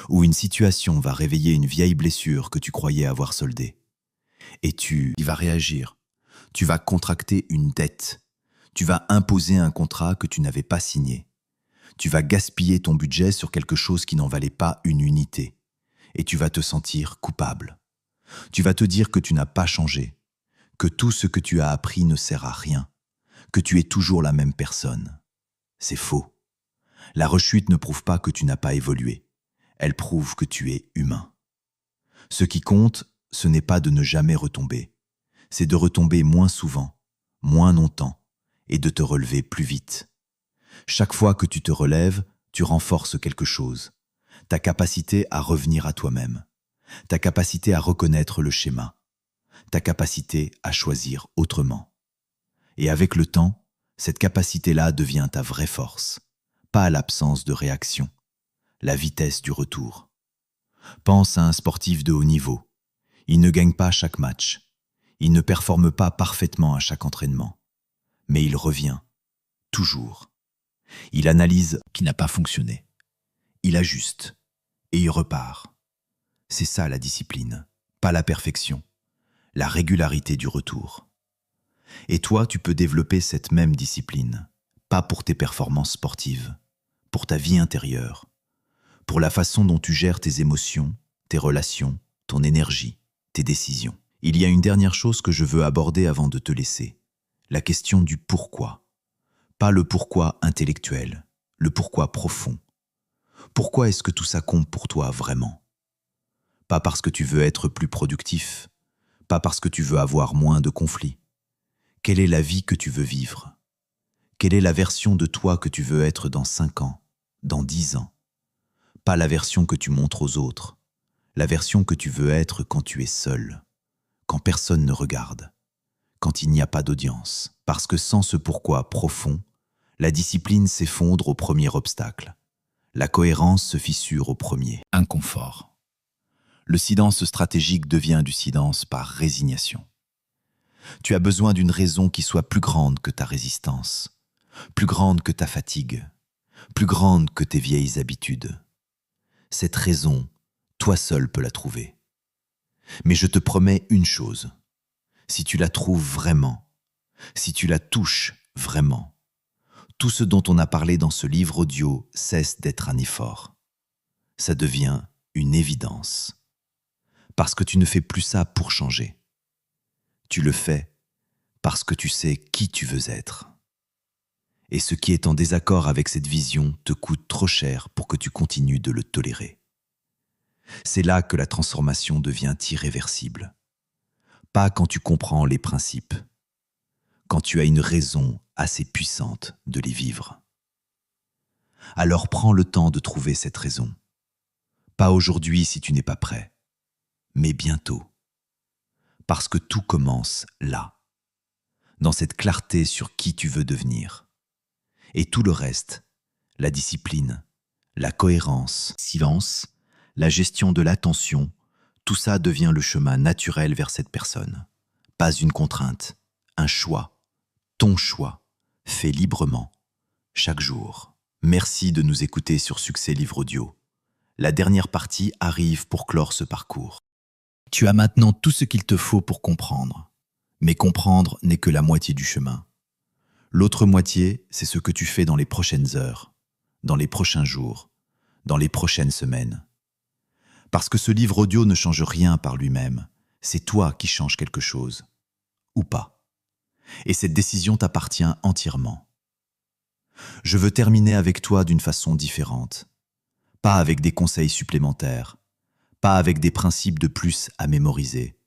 Ou une situation va réveiller une vieille blessure que tu croyais avoir soldée. Et tu y vas réagir. Tu vas contracter une dette. Tu vas imposer un contrat que tu n'avais pas signé. Tu vas gaspiller ton budget sur quelque chose qui n'en valait pas une unité. Et tu vas te sentir coupable. Tu vas te dire que tu n'as pas changé, que tout ce que tu as appris ne sert à rien, que tu es toujours la même personne. C'est faux. La rechute ne prouve pas que tu n'as pas évolué. Elle prouve que tu es humain. Ce qui compte, ce n'est pas de ne jamais retomber. C'est de retomber moins souvent, moins longtemps, et de te relever plus vite. Chaque fois que tu te relèves, tu renforces quelque chose. Ta capacité à revenir à toi-même. Ta capacité à reconnaître le schéma. Ta capacité à choisir autrement. Et avec le temps, cette capacité-là devient ta vraie force. Pas l'absence de réaction, la vitesse du retour. Pense à un sportif de haut niveau. Il ne gagne pas chaque match. Il ne performe pas parfaitement à chaque entraînement. Mais il revient, toujours. Il analyse ce qui n'a pas fonctionné. Il ajuste et il repart. C'est ça la discipline, pas la perfection, la régularité du retour. Et toi, tu peux développer cette même discipline, pas pour tes performances sportives, pour ta vie intérieure, pour la façon dont tu gères tes émotions, tes relations, ton énergie, tes décisions. Il y a une dernière chose que je veux aborder avant de te laisser, la question du pourquoi. Pas le pourquoi intellectuel, le pourquoi profond. Pourquoi est-ce que tout ça compte pour toi vraiment ? Pas parce que tu veux être plus productif, pas parce que tu veux avoir moins de conflits. Quelle est la vie que tu veux vivre ? Quelle est la version de toi que tu veux être dans 5 ans, dans 10 ans ? Pas la version que tu montres aux autres, la version que tu veux être quand tu es seul, quand personne ne regarde, quand il n'y a pas d'audience. Parce que sans ce pourquoi profond, la discipline s'effondre au premier obstacle. La cohérence se fissure au premier inconfort. Le silence stratégique devient du silence par résignation. Tu as besoin d'une raison qui soit plus grande que ta résistance, plus grande que ta fatigue, plus grande que tes vieilles habitudes. Cette raison, toi seul peux la trouver. Mais je te promets une chose, si tu la trouves vraiment, si tu la touches vraiment, tout ce dont on a parlé dans ce livre audio cesse d'être un effort. Ça devient une évidence. Parce que tu ne fais plus ça pour changer. Tu le fais parce que tu sais qui tu veux être. Et ce qui est en désaccord avec cette vision te coûte trop cher pour que tu continues de le tolérer. C'est là que la transformation devient irréversible. Pas quand tu comprends les principes, quand tu as une raison assez puissante de les vivre. Alors prends le temps de trouver cette raison. Pas aujourd'hui si tu n'es pas prêt, mais bientôt. Parce que tout commence là, dans cette clarté sur qui tu veux devenir. Et tout le reste, la discipline, la cohérence, silence, la gestion de l'attention, tout ça devient le chemin naturel vers cette personne. Pas une contrainte, un choix, ton choix, fait librement, chaque jour. Merci de nous écouter sur Succès Livre Audio. La dernière partie arrive pour clore ce parcours. Tu as maintenant tout ce qu'il te faut pour comprendre. Mais comprendre n'est que la moitié du chemin. L'autre moitié, c'est ce que tu fais dans les prochaines heures, dans les prochains jours, dans les prochaines semaines. Parce que ce livre audio ne change rien par lui-même. C'est toi qui changes quelque chose. Ou pas. Et cette décision t'appartient entièrement. Je veux terminer avec toi d'une façon différente. Pas avec des conseils supplémentaires. Pas avec des principes de plus à mémoriser.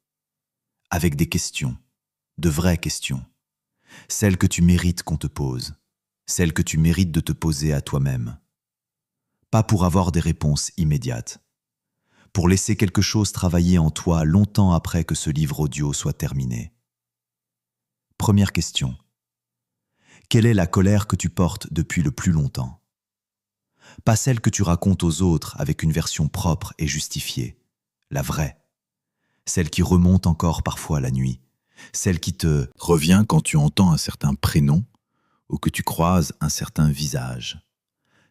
Avec des questions. De vraies questions. Celles que tu mérites qu'on te pose. Celles que tu mérites de te poser à toi-même. Pas pour avoir des réponses immédiates. pour laisser quelque chose travailler en toi longtemps après que ce livre audio soit terminé. Première question. Quelle est la colère que tu portes depuis le plus longtemps? Pas celle que tu racontes aux autres avec une version propre et justifiée, la vraie. Celle qui remonte encore parfois la nuit, celle qui te revient quand tu entends un certain prénom ou que tu croises un certain visage.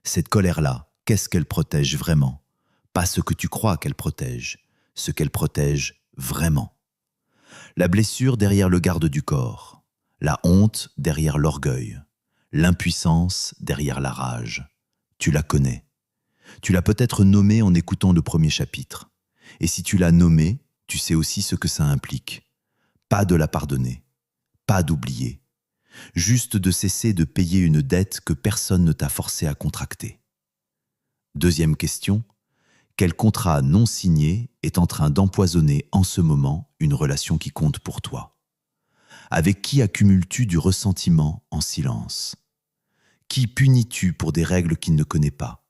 Cette colère-là, qu'est-ce qu'elle protège vraiment? Pas ce que tu crois qu'elle protège, ce qu'elle protège vraiment. La blessure derrière le garde du corps, la honte derrière l'orgueil, l'impuissance derrière la rage. Tu la connais. Tu l'as peut-être nommée en écoutant le premier chapitre. Et si tu l'as nommée, tu sais aussi ce que ça implique. Pas de la pardonner, pas d'oublier. Juste de cesser de payer une dette que personne ne t'a forcé à contracter. Deuxième question, quel contrat non signé est en train d'empoisonner en ce moment une relation qui compte pour toi? Avec qui accumules-tu du ressentiment en silence? Qui punis-tu pour des règles qu'il ne connaît pas?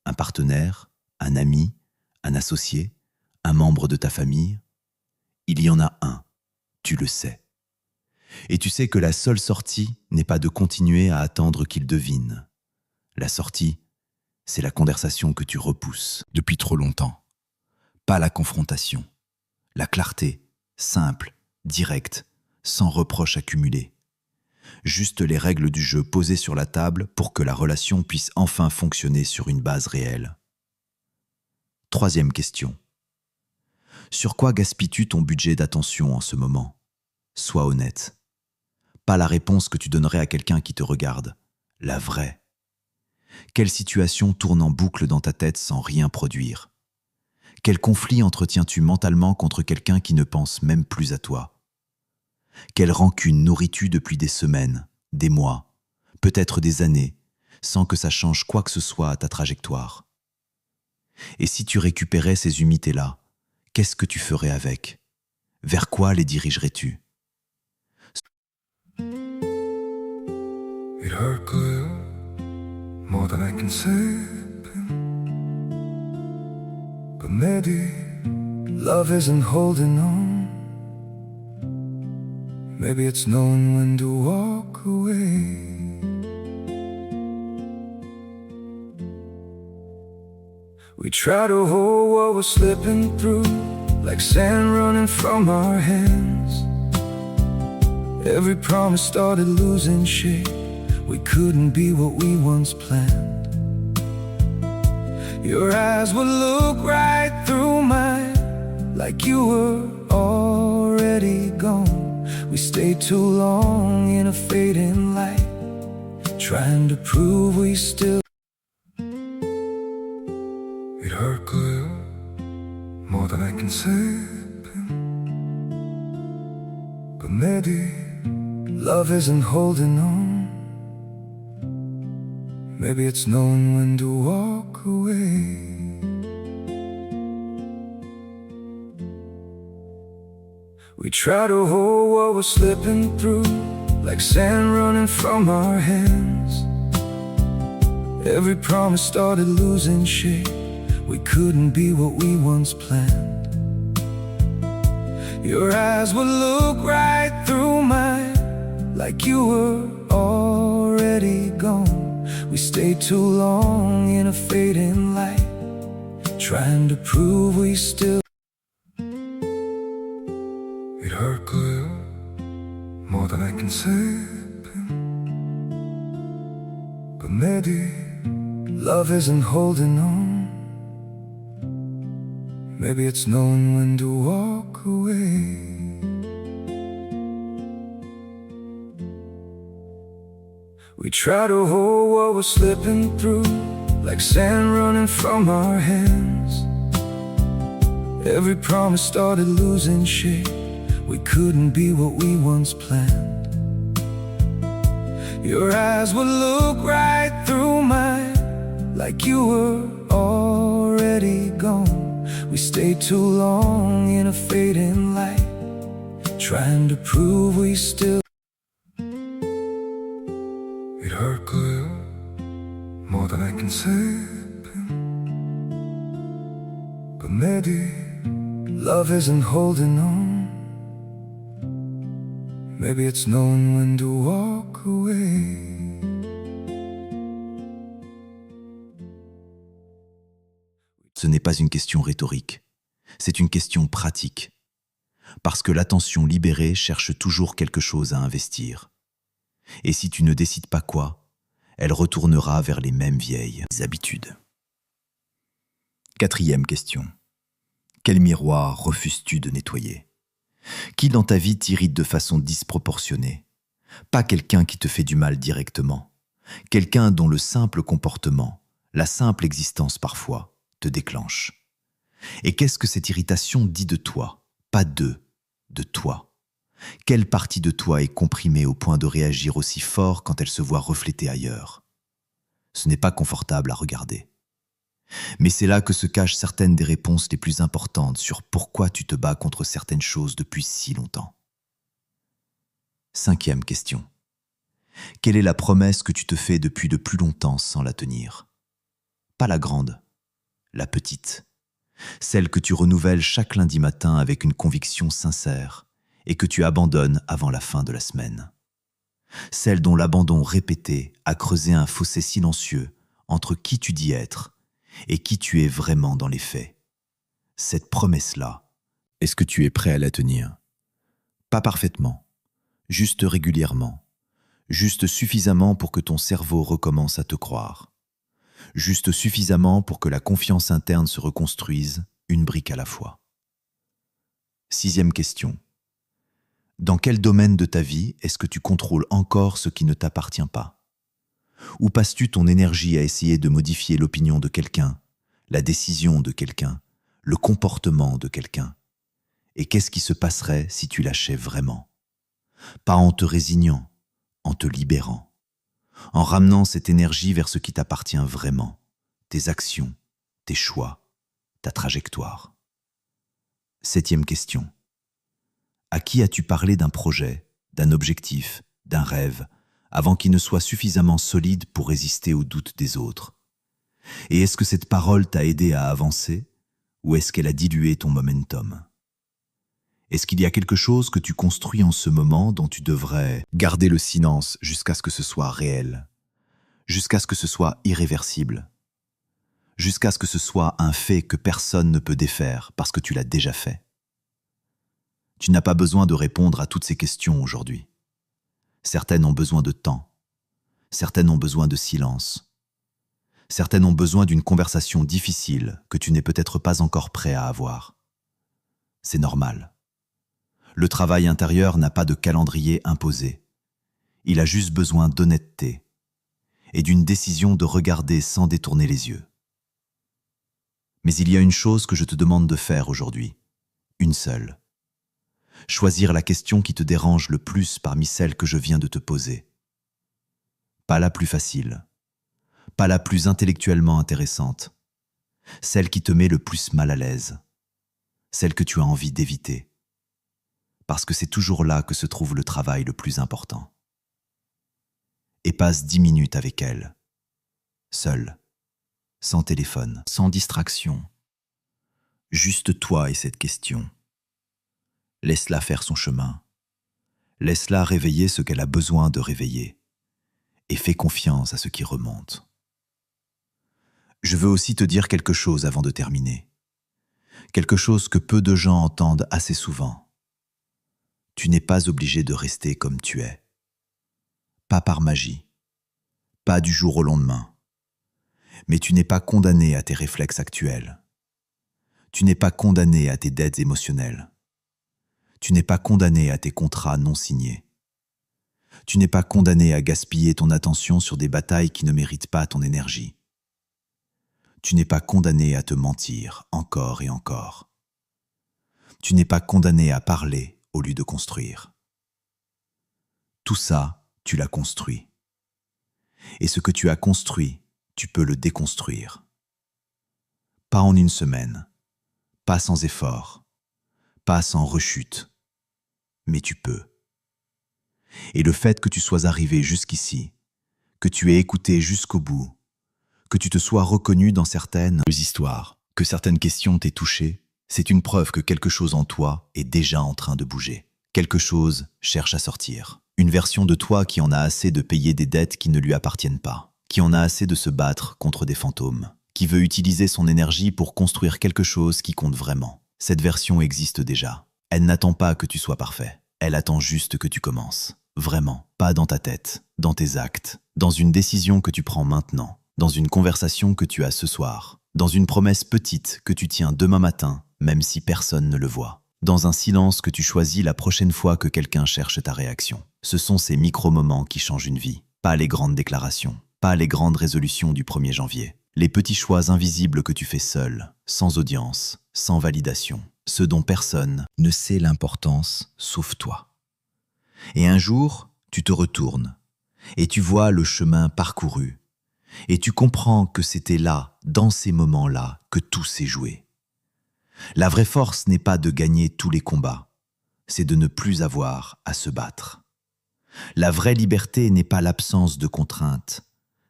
Un partenaire, un ami, un associé, un membre de ta famille? Il y en a un, tu le sais. Et tu sais que la seule sortie n'est pas de continuer à attendre qu'il devine. La sortie, c'est la conversation que tu repousses depuis trop longtemps. Pas la confrontation. La clarté, simple, directe, sans reproche accumulé. Juste les règles du jeu posées sur la table pour que la relation puisse enfin fonctionner sur une base réelle. Troisième question. Sur quoi gaspilles-tu ton budget d'attention en ce moment? Sois honnête. Pas la réponse que tu donnerais à quelqu'un qui te regarde, la vraie. Quelle situation tourne en boucle dans ta tête sans rien produire? Quel conflit entretiens-tu mentalement contre quelqu'un qui ne pense même plus à toi? Quelle rancune nourris-tu depuis des semaines, des mois, peut-être des années, sans que ça change quoi que ce soit à ta trajectoire? Et si tu récupérais ces humités-là, qu'est-ce que tu ferais avec? Vers quoi les dirigerais-tu? It hurt good, more than I can say. But maybe love isn't holding on. Maybe it's knowing when to walk away. We try to hold what we're slipping through, like sand running from our hands. Every promise started losing shape. We couldn't be what we once planned. Your eyes would look right through mine, like you were already gone. We stayed too long in a fading light, trying to prove we still. It hurt good, more than I can say. But maybe love isn't holding on. Maybe it's knowing when to walk away. We try to hold what we're slipping through, like sand running from our hands. Every promise started losing shape. We couldn't be what we once planned. Your eyes would look right through mine, like you were already gone. We stayed too long in a fading light, trying to prove we still. It hurt good, more than I can say. But maybe love isn't holding on. Maybe it's knowing when to walk away. We try to hold what we're slipping through, like sand running from our hands. Every promise started losing shape. We couldn't be what we once planned. Your eyes would look right through mine, like you were already gone. We stayed too long in a fading light, trying to prove we still. It hurt good, more than I can say. But maybe love isn't holding on. Maybe it's knowing when to walk away. Ce n'est pas une question rhétorique, c'est une question pratique. Parce que l'attention libérée cherche toujours quelque chose à investir. Et si tu ne décides pas quoi, elle retournera vers les mêmes vieilles habitudes. 4e question. Quel miroir refuses-tu de nettoyer? Qui dans ta vie t'irrite de façon disproportionnée? Pas quelqu'un qui te fait du mal directement. Quelqu'un dont le simple comportement, la simple existence parfois, te déclenche. Et qu'est-ce que cette irritation dit de toi? Pas d'eux, de toi. Quelle partie de toi est comprimée au point de réagir aussi fort quand elle se voit reflétée ailleurs? Ce n'est pas confortable à regarder. Mais c'est là que se cachent certaines des réponses les plus importantes sur pourquoi tu te bats contre certaines choses depuis si longtemps. 5e question. Quelle est la promesse que tu te fais depuis le plus longtemps sans la tenir? Pas la grande, la petite. Celle que tu renouvelles chaque lundi matin avec une conviction sincère et que tu abandonnes avant la fin de la semaine. Celle dont l'abandon répété a creusé un fossé silencieux entre qui tu dis être et qui tu es vraiment dans les faits. Cette promesse-là, est-ce que tu es prêt à la tenir? Pas parfaitement, juste régulièrement, juste suffisamment pour que ton cerveau recommence à te croire, juste suffisamment pour que la confiance interne se reconstruise, une brique à la fois. 6e question. Dans quel domaine de ta vie est-ce que tu contrôles encore ce qui ne t'appartient pas? Où passes-tu ton énergie à essayer de modifier l'opinion de quelqu'un, la décision de quelqu'un, le comportement de quelqu'un? Et qu'est-ce qui se passerait si tu lâchais vraiment? Pas en te résignant, en te libérant, en ramenant cette énergie vers ce qui t'appartient vraiment, tes actions, tes choix, ta trajectoire. 7e question. À qui as-tu parlé d'un projet, d'un objectif, d'un rêve, avant qu'il ne soit suffisamment solide pour résister aux doutes des autres? Et est-ce que cette parole t'a aidé à avancer, ou est-ce qu'elle a dilué ton momentum? Est-ce qu'il y a quelque chose que tu construis en ce moment dont tu devrais garder le silence jusqu'à ce que ce soit réel, jusqu'à ce que ce soit irréversible, jusqu'à ce que ce soit un fait que personne ne peut défaire parce que tu l'as déjà fait? Tu n'as pas besoin de répondre à toutes ces questions aujourd'hui. Certaines ont besoin de temps. Certaines ont besoin de silence. Certaines ont besoin d'une conversation difficile que tu n'es peut-être pas encore prêt à avoir. C'est normal. Le travail intérieur n'a pas de calendrier imposé. Il a juste besoin d'honnêteté et d'une décision de regarder sans détourner les yeux. Mais il y a une chose que je te demande de faire aujourd'hui, une seule. Choisir la question qui te dérange le plus parmi celles que je viens de te poser. Pas la plus facile, pas la plus intellectuellement intéressante, celle qui te met le plus mal à l'aise, celle que tu as envie d'éviter, parce que c'est toujours là que se trouve le travail le plus important. Et passe 10 minutes avec elle, seul, sans téléphone, sans distraction, juste toi et cette question. Laisse-la faire son chemin. Laisse-la réveiller ce qu'elle a besoin de réveiller. Et fais confiance à ce qui remonte. Je veux aussi te dire quelque chose avant de terminer. Quelque chose que peu de gens entendent assez souvent. Tu n'es pas obligé de rester comme tu es. Pas par magie. Pas du jour au lendemain. Mais tu n'es pas condamné à tes réflexes actuels. Tu n'es pas condamné à tes dettes émotionnelles. Tu n'es pas condamné à tes contrats non signés. Tu n'es pas condamné à gaspiller ton attention sur des batailles qui ne méritent pas ton énergie. Tu n'es pas condamné à te mentir encore et encore. Tu n'es pas condamné à parler au lieu de construire. Tout ça, tu l'as construit. Et ce que tu as construit, tu peux le déconstruire. Pas en une semaine, pas sans effort, pas sans rechute, mais tu peux. Et le fait que tu sois arrivé jusqu'ici, que tu aies écouté jusqu'au bout, que tu te sois reconnu dans certaines histoires, que certaines questions t'aient touché, C'est une preuve que quelque chose en toi est déjà en train de bouger. Quelque chose cherche à sortir. Une version de toi qui en a assez de payer des dettes qui ne lui appartiennent pas, qui en a assez de se battre contre des fantômes, qui veut utiliser son énergie pour construire quelque chose qui compte vraiment. Cette version existe déjà. Elle n'attend pas que tu sois parfait. Elle attend juste que tu commences. Vraiment, pas dans ta tête, dans tes actes, dans une décision que tu prends maintenant, dans une conversation que tu as ce soir, dans une promesse petite que tu tiens demain matin, même si personne ne le voit, dans un silence que tu choisis la prochaine fois que quelqu'un cherche ta réaction. Ce sont ces micro-moments qui changent une vie, pas les grandes déclarations, pas les grandes résolutions du 1er janvier. Les petits choix invisibles que tu fais seul, sans audience, sans validation, ceux dont personne ne sait l'importance sauf toi. Et un jour, tu te retournes, et tu vois le chemin parcouru, et tu comprends que c'était là, dans ces moments-là, que tout s'est joué. La vraie force n'est pas de gagner tous les combats, c'est de ne plus avoir à se battre. La vraie liberté n'est pas l'absence de contraintes,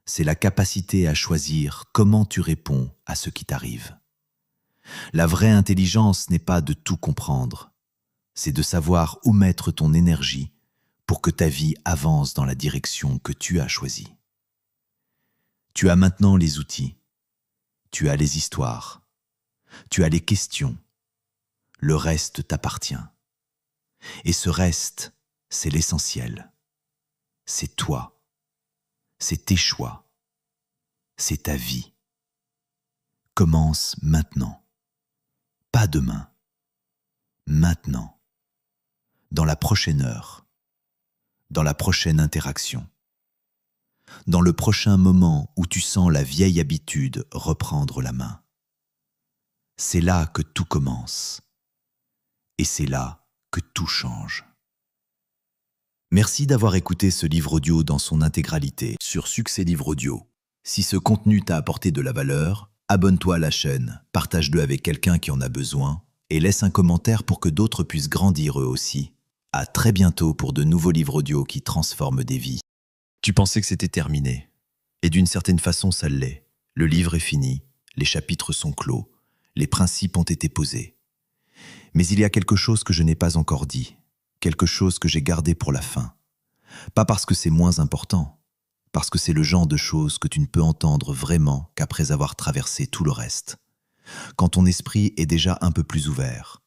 c'est la capacité à choisir comment tu réponds à ce qui t'arrive. La vraie intelligence n'est pas de tout comprendre, c'est de savoir où mettre ton énergie pour que ta vie avance dans la direction que tu as choisie. Tu as maintenant les outils, tu as les histoires, tu as les questions, le reste t'appartient. Et ce reste, c'est l'essentiel. C'est toi, c'est tes choix, c'est ta vie. Commence maintenant, pas demain, maintenant, dans la prochaine heure, dans la prochaine interaction, dans le prochain moment où tu sens la vieille habitude reprendre la main. C'est là que tout commence, et c'est là que tout change. Merci d'avoir écouté ce livre audio dans son intégralité sur Succès Livre Audio. Si ce contenu t'a apporté de la valeur, abonne-toi à la chaîne, partage-le avec quelqu'un qui en a besoin et laisse un commentaire pour que d'autres puissent grandir eux aussi. À très bientôt pour de nouveaux livres audio qui transforment des vies. Tu pensais que c'était terminé. Et d'une certaine façon, ça l'est. Le livre est fini, les chapitres sont clos, les principes ont été posés. Mais il y a quelque chose que je n'ai pas encore dit, quelque chose que j'ai gardé pour la fin. Pas parce que c'est moins important, parce que c'est le genre de choses que tu ne peux entendre vraiment qu'après avoir traversé tout le reste. Quand ton esprit est déjà un peu plus ouvert,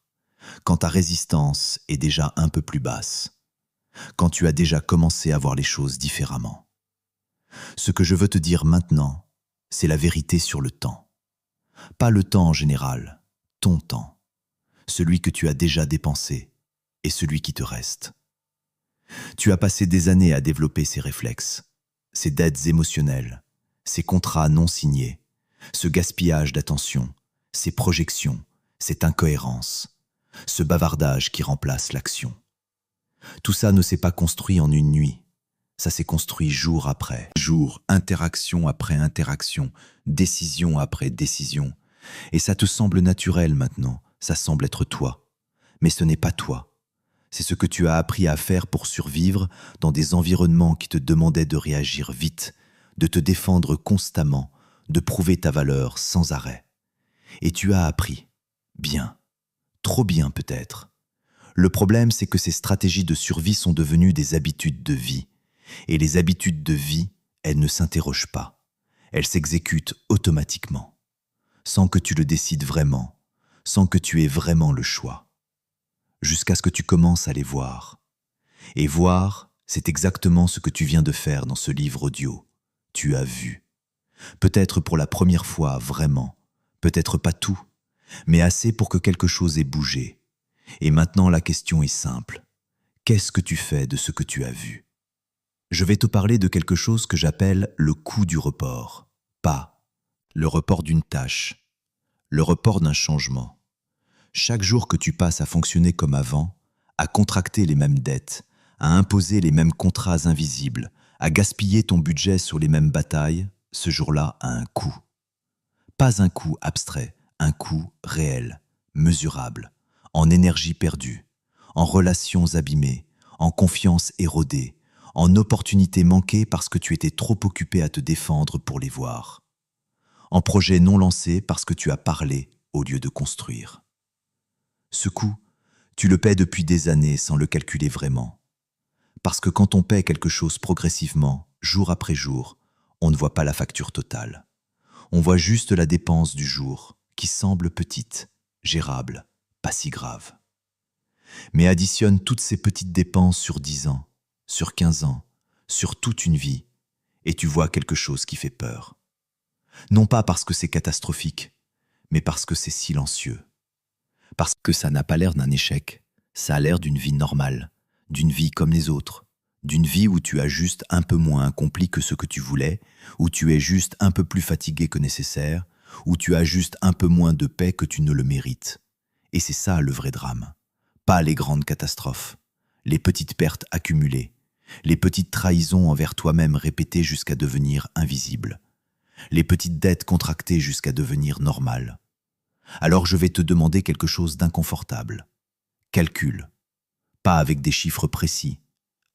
quand ta résistance est déjà un peu plus basse, quand tu as déjà commencé à voir les choses différemment. Ce que je veux te dire maintenant, c'est la vérité sur le temps. Pas le temps en général, ton temps, celui que tu as déjà dépensé et celui qui te reste. Tu as passé des années à développer ces réflexes, ces dettes émotionnelles, ces contrats non signés, ce gaspillage d'attention, ces projections, cette incohérence, ce bavardage qui remplace l'action. Tout ça ne s'est pas construit en une nuit, ça s'est construit jour après jour, interaction après interaction, décision après décision. Et ça te semble naturel maintenant, ça semble être toi. Mais ce n'est pas toi. C'est ce que tu as appris à faire pour survivre dans des environnements qui te demandaient de réagir vite, de te défendre constamment, de prouver ta valeur sans arrêt. Et tu as appris. Bien. Trop bien peut-être. Le problème, c'est que ces stratégies de survie sont devenues des habitudes de vie. Et les habitudes de vie, elles ne s'interrogent pas. Elles s'exécutent automatiquement, sans que tu le décides vraiment, sans que tu aies vraiment le choix. Jusqu'à ce que tu commences à les voir. Et voir, c'est exactement ce que tu viens de faire dans ce livre audio. Tu as vu. Peut-être pour la première fois, vraiment. Peut-être pas tout, mais assez pour que quelque chose ait bougé. Et maintenant, la question est simple. Qu'est-ce que tu fais de ce que tu as vu ? Je vais te parler de quelque chose que j'appelle le coût du report. Pas le report d'une tâche, le report d'un changement. Chaque jour que tu passes à fonctionner comme avant, à contracter les mêmes dettes, à imposer les mêmes contrats invisibles, à gaspiller ton budget sur les mêmes batailles, ce jour-là a un coût. Pas un coût abstrait, un coût réel, mesurable, en énergie perdue, en relations abîmées, en confiance érodée, en opportunités manquées parce que tu étais trop occupé à te défendre pour les voir, en projets non lancés parce que tu as parlé au lieu de construire. Ce coût, tu le paies depuis des années sans le calculer vraiment. Parce que quand on paie quelque chose progressivement, jour après jour, on ne voit pas la facture totale. On voit juste la dépense du jour, qui semble petite, gérable, pas si grave. Mais additionne toutes ces petites dépenses sur 10 ans, sur 15 ans, sur toute une vie, et tu vois quelque chose qui fait peur. Non pas parce que c'est catastrophique, mais parce que c'est silencieux. Parce que ça n'a pas l'air d'un échec, ça a l'air d'une vie normale, d'une vie comme les autres, d'une vie où tu as juste un peu moins accompli que ce que tu voulais, où tu es juste un peu plus fatigué que nécessaire, où tu as juste un peu moins de paix que tu ne le mérites. Et c'est ça le vrai drame. Pas les grandes catastrophes, les petites pertes accumulées, les petites trahisons envers toi-même répétées jusqu'à devenir invisibles, les petites dettes contractées jusqu'à devenir normales. Alors je vais te demander quelque chose d'inconfortable. Calcule. Pas avec des chiffres précis,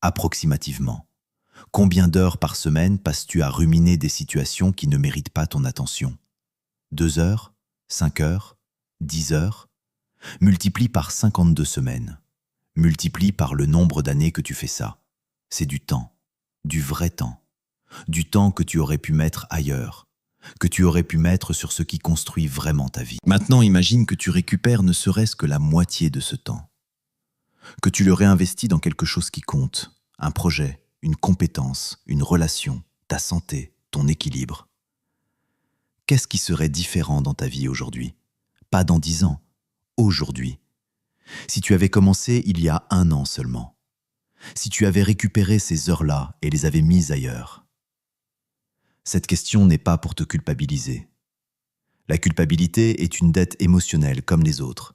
approximativement. Combien d'heures par semaine passes-tu à ruminer des situations qui ne méritent pas ton attention? 2 heures? 5 heures? 10 heures? Multiplie par 52 semaines. Multiplie par le nombre d'années que tu fais ça. C'est du temps, du vrai temps. Du temps que tu aurais pu mettre ailleurs, que tu aurais pu mettre sur ce qui construit vraiment ta vie. Maintenant, imagine que tu récupères ne serait-ce que la moitié de ce temps. Que tu le réinvestis dans quelque chose qui compte, un projet, une compétence, une relation, ta santé, ton équilibre. Qu'est-ce qui serait différent dans ta vie aujourd'hui? Pas dans 10 ans, aujourd'hui. Si tu avais commencé il y a 1 an seulement. Si tu avais récupéré ces heures-là et les avais mises ailleurs. Cette question n'est pas pour te culpabiliser. La culpabilité est une dette émotionnelle comme les autres.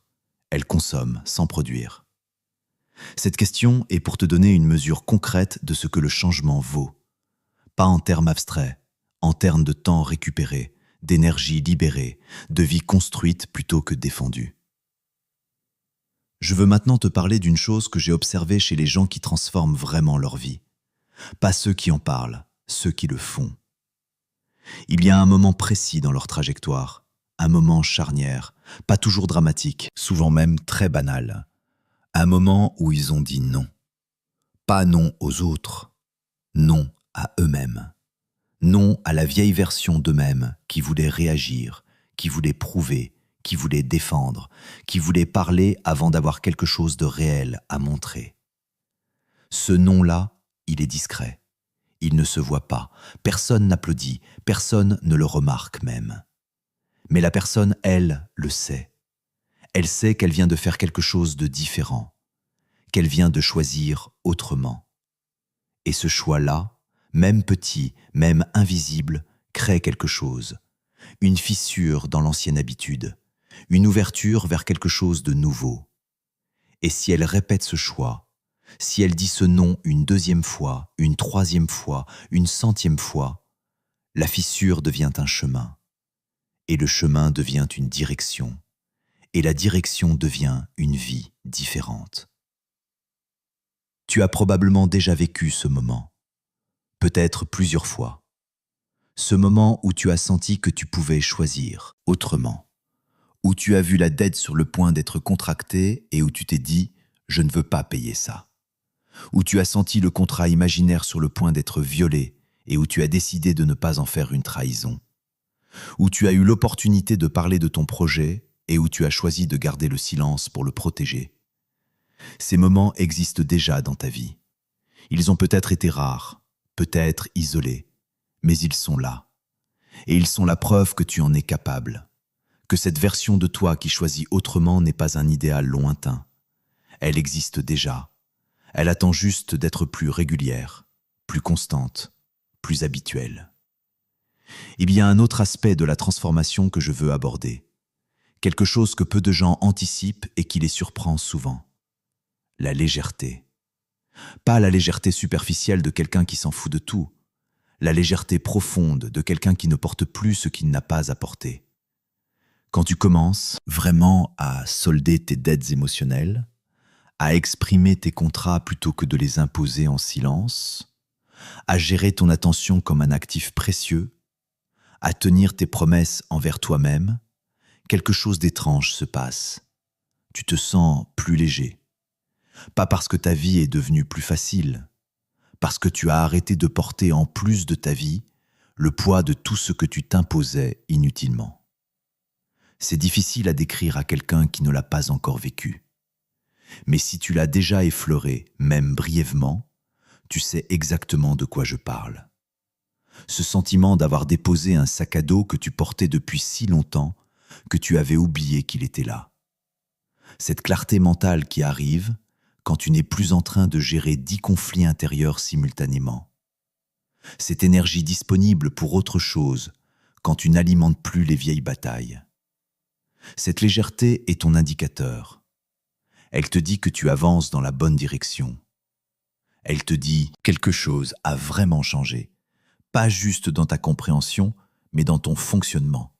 Elle consomme sans produire. Cette question est pour te donner une mesure concrète de ce que le changement vaut. Pas en termes abstraits, en termes de temps récupéré, d'énergie libérée, de vie construite plutôt que défendue. Je veux maintenant te parler d'une chose que j'ai observée chez les gens qui transforment vraiment leur vie. Pas ceux qui en parlent, ceux qui le font. Il y a un moment précis dans leur trajectoire, un moment charnière, pas toujours dramatique, souvent même très banal. Un moment où ils ont dit non. Pas non aux autres, non à eux-mêmes. Non à la vieille version d'eux-mêmes qui voulait réagir, qui voulait prouver, qui voulait défendre, qui voulait parler avant d'avoir quelque chose de réel à montrer. Ce non-là, il est discret. Il ne se voit pas, personne n'applaudit, personne ne le remarque même. Mais la personne, elle, le sait. Elle sait qu'elle vient de faire quelque chose de différent, qu'elle vient de choisir autrement. Et ce choix-là, même petit, même invisible, crée quelque chose, une fissure dans l'ancienne habitude, une ouverture vers quelque chose de nouveau. Et si elle répète ce choix, si elle dit ce non une 2e fois, une 3e fois, une 100e fois, la fissure devient un chemin, et le chemin devient une direction, et la direction devient une vie différente. Tu as probablement déjà vécu ce moment, peut-être plusieurs fois. Ce moment où tu as senti que tu pouvais choisir autrement, où tu as vu la dette sur le point d'être contractée et où tu t'es dit « je ne veux pas payer ça », où tu as senti le contrat imaginaire sur le point d'être violé et où tu as décidé de ne pas en faire une trahison, où tu as eu l'opportunité de parler de ton projet et où tu as choisi de garder le silence pour le protéger. Ces moments existent déjà dans ta vie. Ils ont peut-être été rares, peut-être isolés, mais ils sont là. Et ils sont la preuve que tu en es capable, que cette version de toi qui choisit autrement n'est pas un idéal lointain. Elle existe déjà. Elle attend juste d'être plus régulière, plus constante, plus habituelle. Il y a un autre aspect de la transformation que je veux aborder. Quelque chose que peu de gens anticipent et qui les surprend souvent. La légèreté. Pas la légèreté superficielle de quelqu'un qui s'en fout de tout. La légèreté profonde de quelqu'un qui ne porte plus ce qu'il n'a pas à porter. Quand tu commences vraiment à solder tes dettes émotionnelles, à exprimer tes contrats plutôt que de les imposer en silence, à gérer ton attention comme un actif précieux, à tenir tes promesses envers toi-même, quelque chose d'étrange se passe. Tu te sens plus léger. Pas parce que ta vie est devenue plus facile, parce que tu as arrêté de porter en plus de ta vie le poids de tout ce que tu t'imposais inutilement. C'est difficile à décrire à quelqu'un qui ne l'a pas encore vécu. Mais si tu l'as déjà effleuré, même brièvement, tu sais exactement de quoi je parle. Ce sentiment d'avoir déposé un sac à dos que tu portais depuis si longtemps que tu avais oublié qu'il était là. Cette clarté mentale qui arrive quand tu n'es plus en train de gérer 10 conflits intérieurs simultanément. Cette énergie disponible pour autre chose quand tu n'alimentes plus les vieilles batailles. Cette légèreté est ton indicateur. Elle te dit que tu avances dans la bonne direction. Elle te dit quelque chose a vraiment changé, pas juste dans ta compréhension, mais dans ton fonctionnement.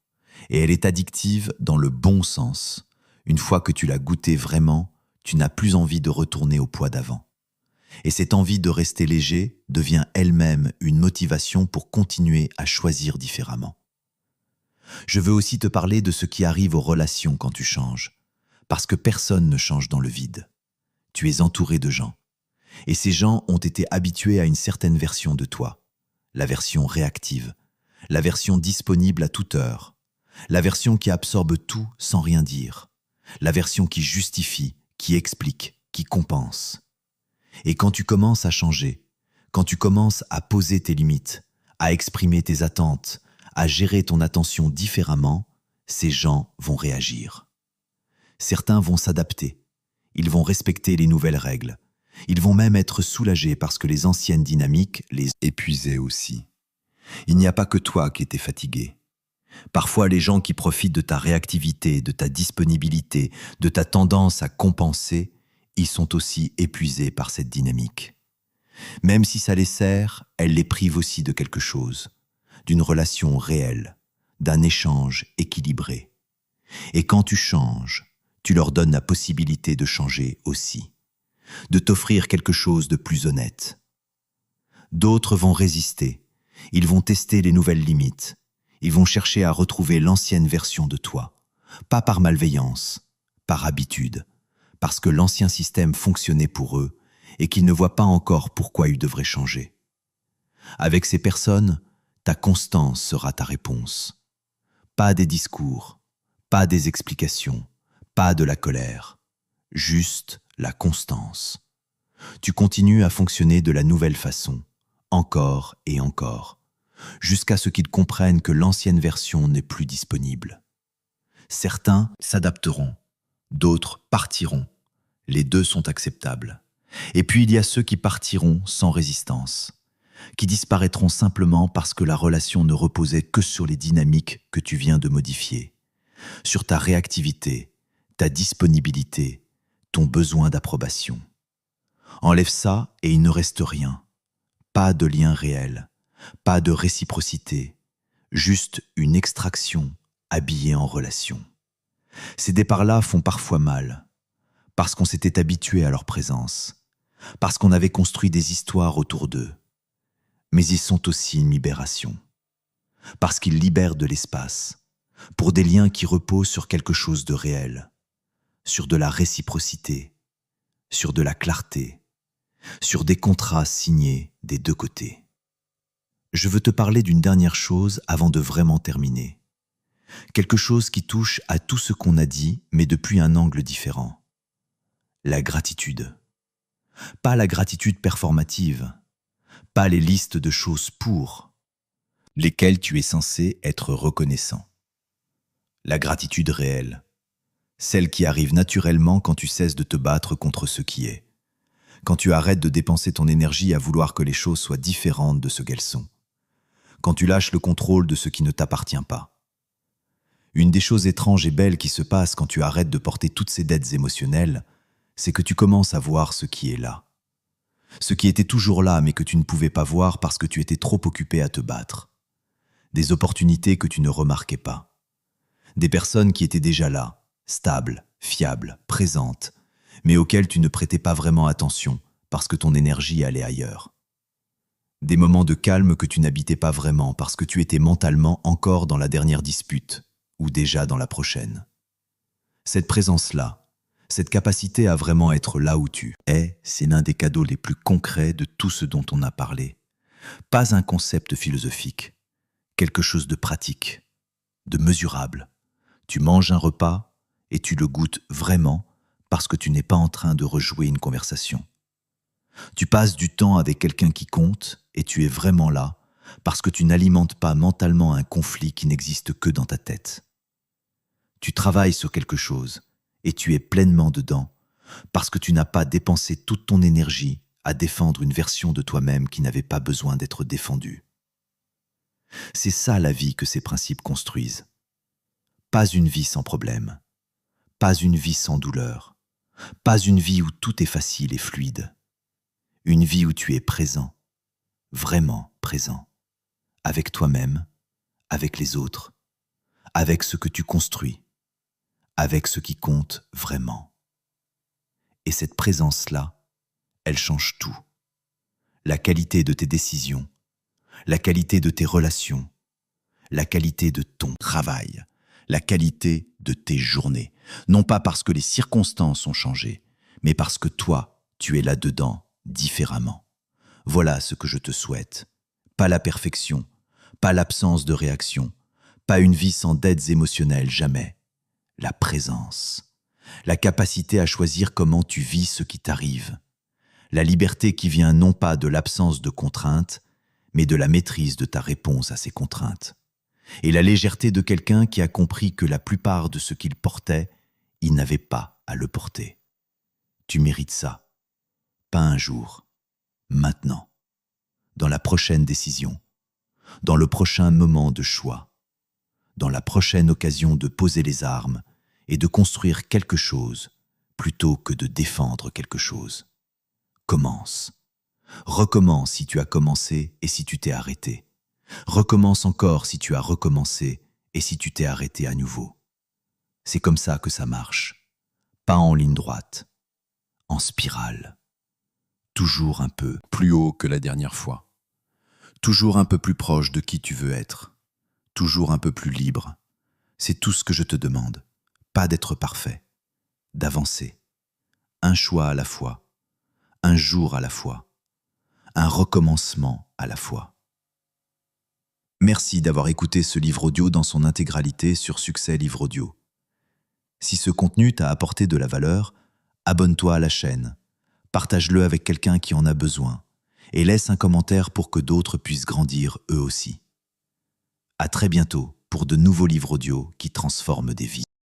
Et elle est addictive dans le bon sens. Une fois que tu l'as goûtée vraiment, tu n'as plus envie de retourner au poids d'avant. Et cette envie de rester léger devient elle-même une motivation pour continuer à choisir différemment. Je veux aussi te parler de ce qui arrive aux relations quand tu changes, parce que personne ne change dans le vide. Tu es entouré de gens, et ces gens ont été habitués à une certaine version de toi, la version réactive, la version disponible à toute heure, la version qui absorbe tout sans rien dire, la version qui justifie, qui explique, qui compense. Et quand tu commences à changer, quand tu commences à poser tes limites, à exprimer tes attentes, à gérer ton attention différemment, ces gens vont réagir. Certains vont s'adapter, ils vont respecter les nouvelles règles, ils vont même être soulagés parce que les anciennes dynamiques les épuisaient aussi. Il n'y a pas que toi qui étais fatigué. Parfois, les gens qui profitent de ta réactivité, de ta disponibilité, de ta tendance à compenser, ils sont aussi épuisés par cette dynamique. Même si ça les sert, elle les prive aussi de quelque chose, d'une relation réelle, d'un échange équilibré. Et quand tu changes, tu leur donnes la possibilité de changer aussi, de t'offrir quelque chose de plus honnête. D'autres vont résister, ils vont tester les nouvelles limites, ils vont chercher à retrouver l'ancienne version de toi, pas par malveillance, par habitude, parce que l'ancien système fonctionnait pour eux et qu'ils ne voient pas encore pourquoi ils devraient changer. Avec ces personnes, ta constance sera ta réponse. Pas des discours, pas des explications, pas de la colère, juste la constance. Tu continues à fonctionner de la nouvelle façon, encore et encore, jusqu'à ce qu'ils comprennent que l'ancienne version n'est plus disponible. Certains s'adapteront, d'autres partiront. Les deux sont acceptables. Et puis il y a ceux qui partiront sans résistance, qui disparaîtront simplement parce que la relation ne reposait que sur les dynamiques que tu viens de modifier, sur ta réactivité, ta disponibilité, ton besoin d'approbation. Enlève ça et il ne reste rien. Pas de lien réel, pas de réciprocité, juste une extraction habillée en relation. Ces départs-là font parfois mal, parce qu'on s'était habitué à leur présence, parce qu'on avait construit des histoires autour d'eux. Mais ils sont aussi une libération, parce qu'ils libèrent de l'espace, pour des liens qui reposent sur quelque chose de réel, sur de la réciprocité, sur de la clarté, sur des contrats signés des deux côtés. Je veux te parler d'une dernière chose avant de vraiment terminer. Quelque chose qui touche à tout ce qu'on a dit, mais depuis un angle différent. La gratitude. Pas la gratitude performative, pas les listes de choses pour lesquelles tu es censé être reconnaissant. La gratitude réelle, celle qui arrive naturellement quand tu cesses de te battre contre ce qui est, quand tu arrêtes de dépenser ton énergie à vouloir que les choses soient différentes de ce qu'elles sont, quand tu lâches le contrôle de ce qui ne t'appartient pas. Une des choses étranges et belles qui se passent quand tu arrêtes de porter toutes ces dettes émotionnelles, c'est que tu commences à voir ce qui est là. Ce qui était toujours là mais que tu ne pouvais pas voir parce que tu étais trop occupé à te battre. Des opportunités que tu ne remarquais pas. Des personnes qui étaient déjà là, stables, fiables, présentes, mais auxquelles tu ne prêtais pas vraiment attention parce que ton énergie allait ailleurs. Des moments de calme que tu n'habitais pas vraiment parce que tu étais mentalement encore dans la dernière dispute ou déjà dans la prochaine. Cette présence-là, Cette capacité à vraiment être là où tu es, c'est l'un des cadeaux les plus concrets de tout ce dont on a parlé. Pas un concept philosophique, quelque chose de pratique, de mesurable. Tu manges un repas et tu le goûtes vraiment parce que tu n'es pas en train de rejouer une conversation. Tu passes du temps avec quelqu'un qui compte et tu es vraiment là parce que tu n'alimentes pas mentalement un conflit qui n'existe que dans ta tête. Tu travailles sur quelque chose et tu es pleinement dedans parce que tu n'as pas dépensé toute ton énergie à défendre une version de toi-même qui n'avait pas besoin d'être défendue. C'est ça la vie que ces principes construisent. Pas une vie sans problème, pas une vie sans douleur, pas une vie où tout est facile et fluide. Une vie où tu es présent, vraiment présent, avec toi-même, avec les autres, avec ce que tu construis, avec ce qui compte vraiment. Et cette présence-là, elle change tout. La qualité de tes décisions, la qualité de tes relations, la qualité de ton travail, la qualité de tes journées. Non pas parce que les circonstances ont changé, mais parce que toi, tu es là-dedans différemment. Voilà ce que je te souhaite. Pas la perfection, pas l'absence de réaction, pas une vie sans dettes émotionnelles, jamais. La présence, la capacité à choisir comment tu vis ce qui t'arrive. La liberté qui vient non pas de l'absence de contraintes, mais de la maîtrise de ta réponse à ces contraintes. Et la légèreté de quelqu'un qui a compris que la plupart de ce qu'il portait, il n'avait pas à le porter. Tu mérites ça. Pas un jour, maintenant, dans la prochaine décision, dans le prochain moment de choix, dans la prochaine occasion de poser les armes et de construire quelque chose plutôt que de défendre quelque chose. Commence. Recommence si tu as commencé et si tu t'es arrêté. Recommence encore si tu as recommencé et si tu t'es arrêté à nouveau. C'est comme ça que ça marche. Pas en ligne droite, en spirale. Toujours un peu plus haut que la dernière fois. Toujours un peu plus proche de qui tu veux être. Toujours un peu plus libre. C'est tout ce que je te demande. Pas d'être parfait. D'avancer. Un choix à la fois. Un jour à la fois. Un recommencement à la fois. Merci d'avoir écouté ce livre audio dans son intégralité sur Succès Livre Audio. Si ce contenu t'a apporté de la valeur, abonne-toi à la chaîne, partage-le avec quelqu'un qui en a besoin et laisse un commentaire pour que d'autres puissent grandir eux aussi. À très bientôt pour de nouveaux livres audio qui transforment des vies.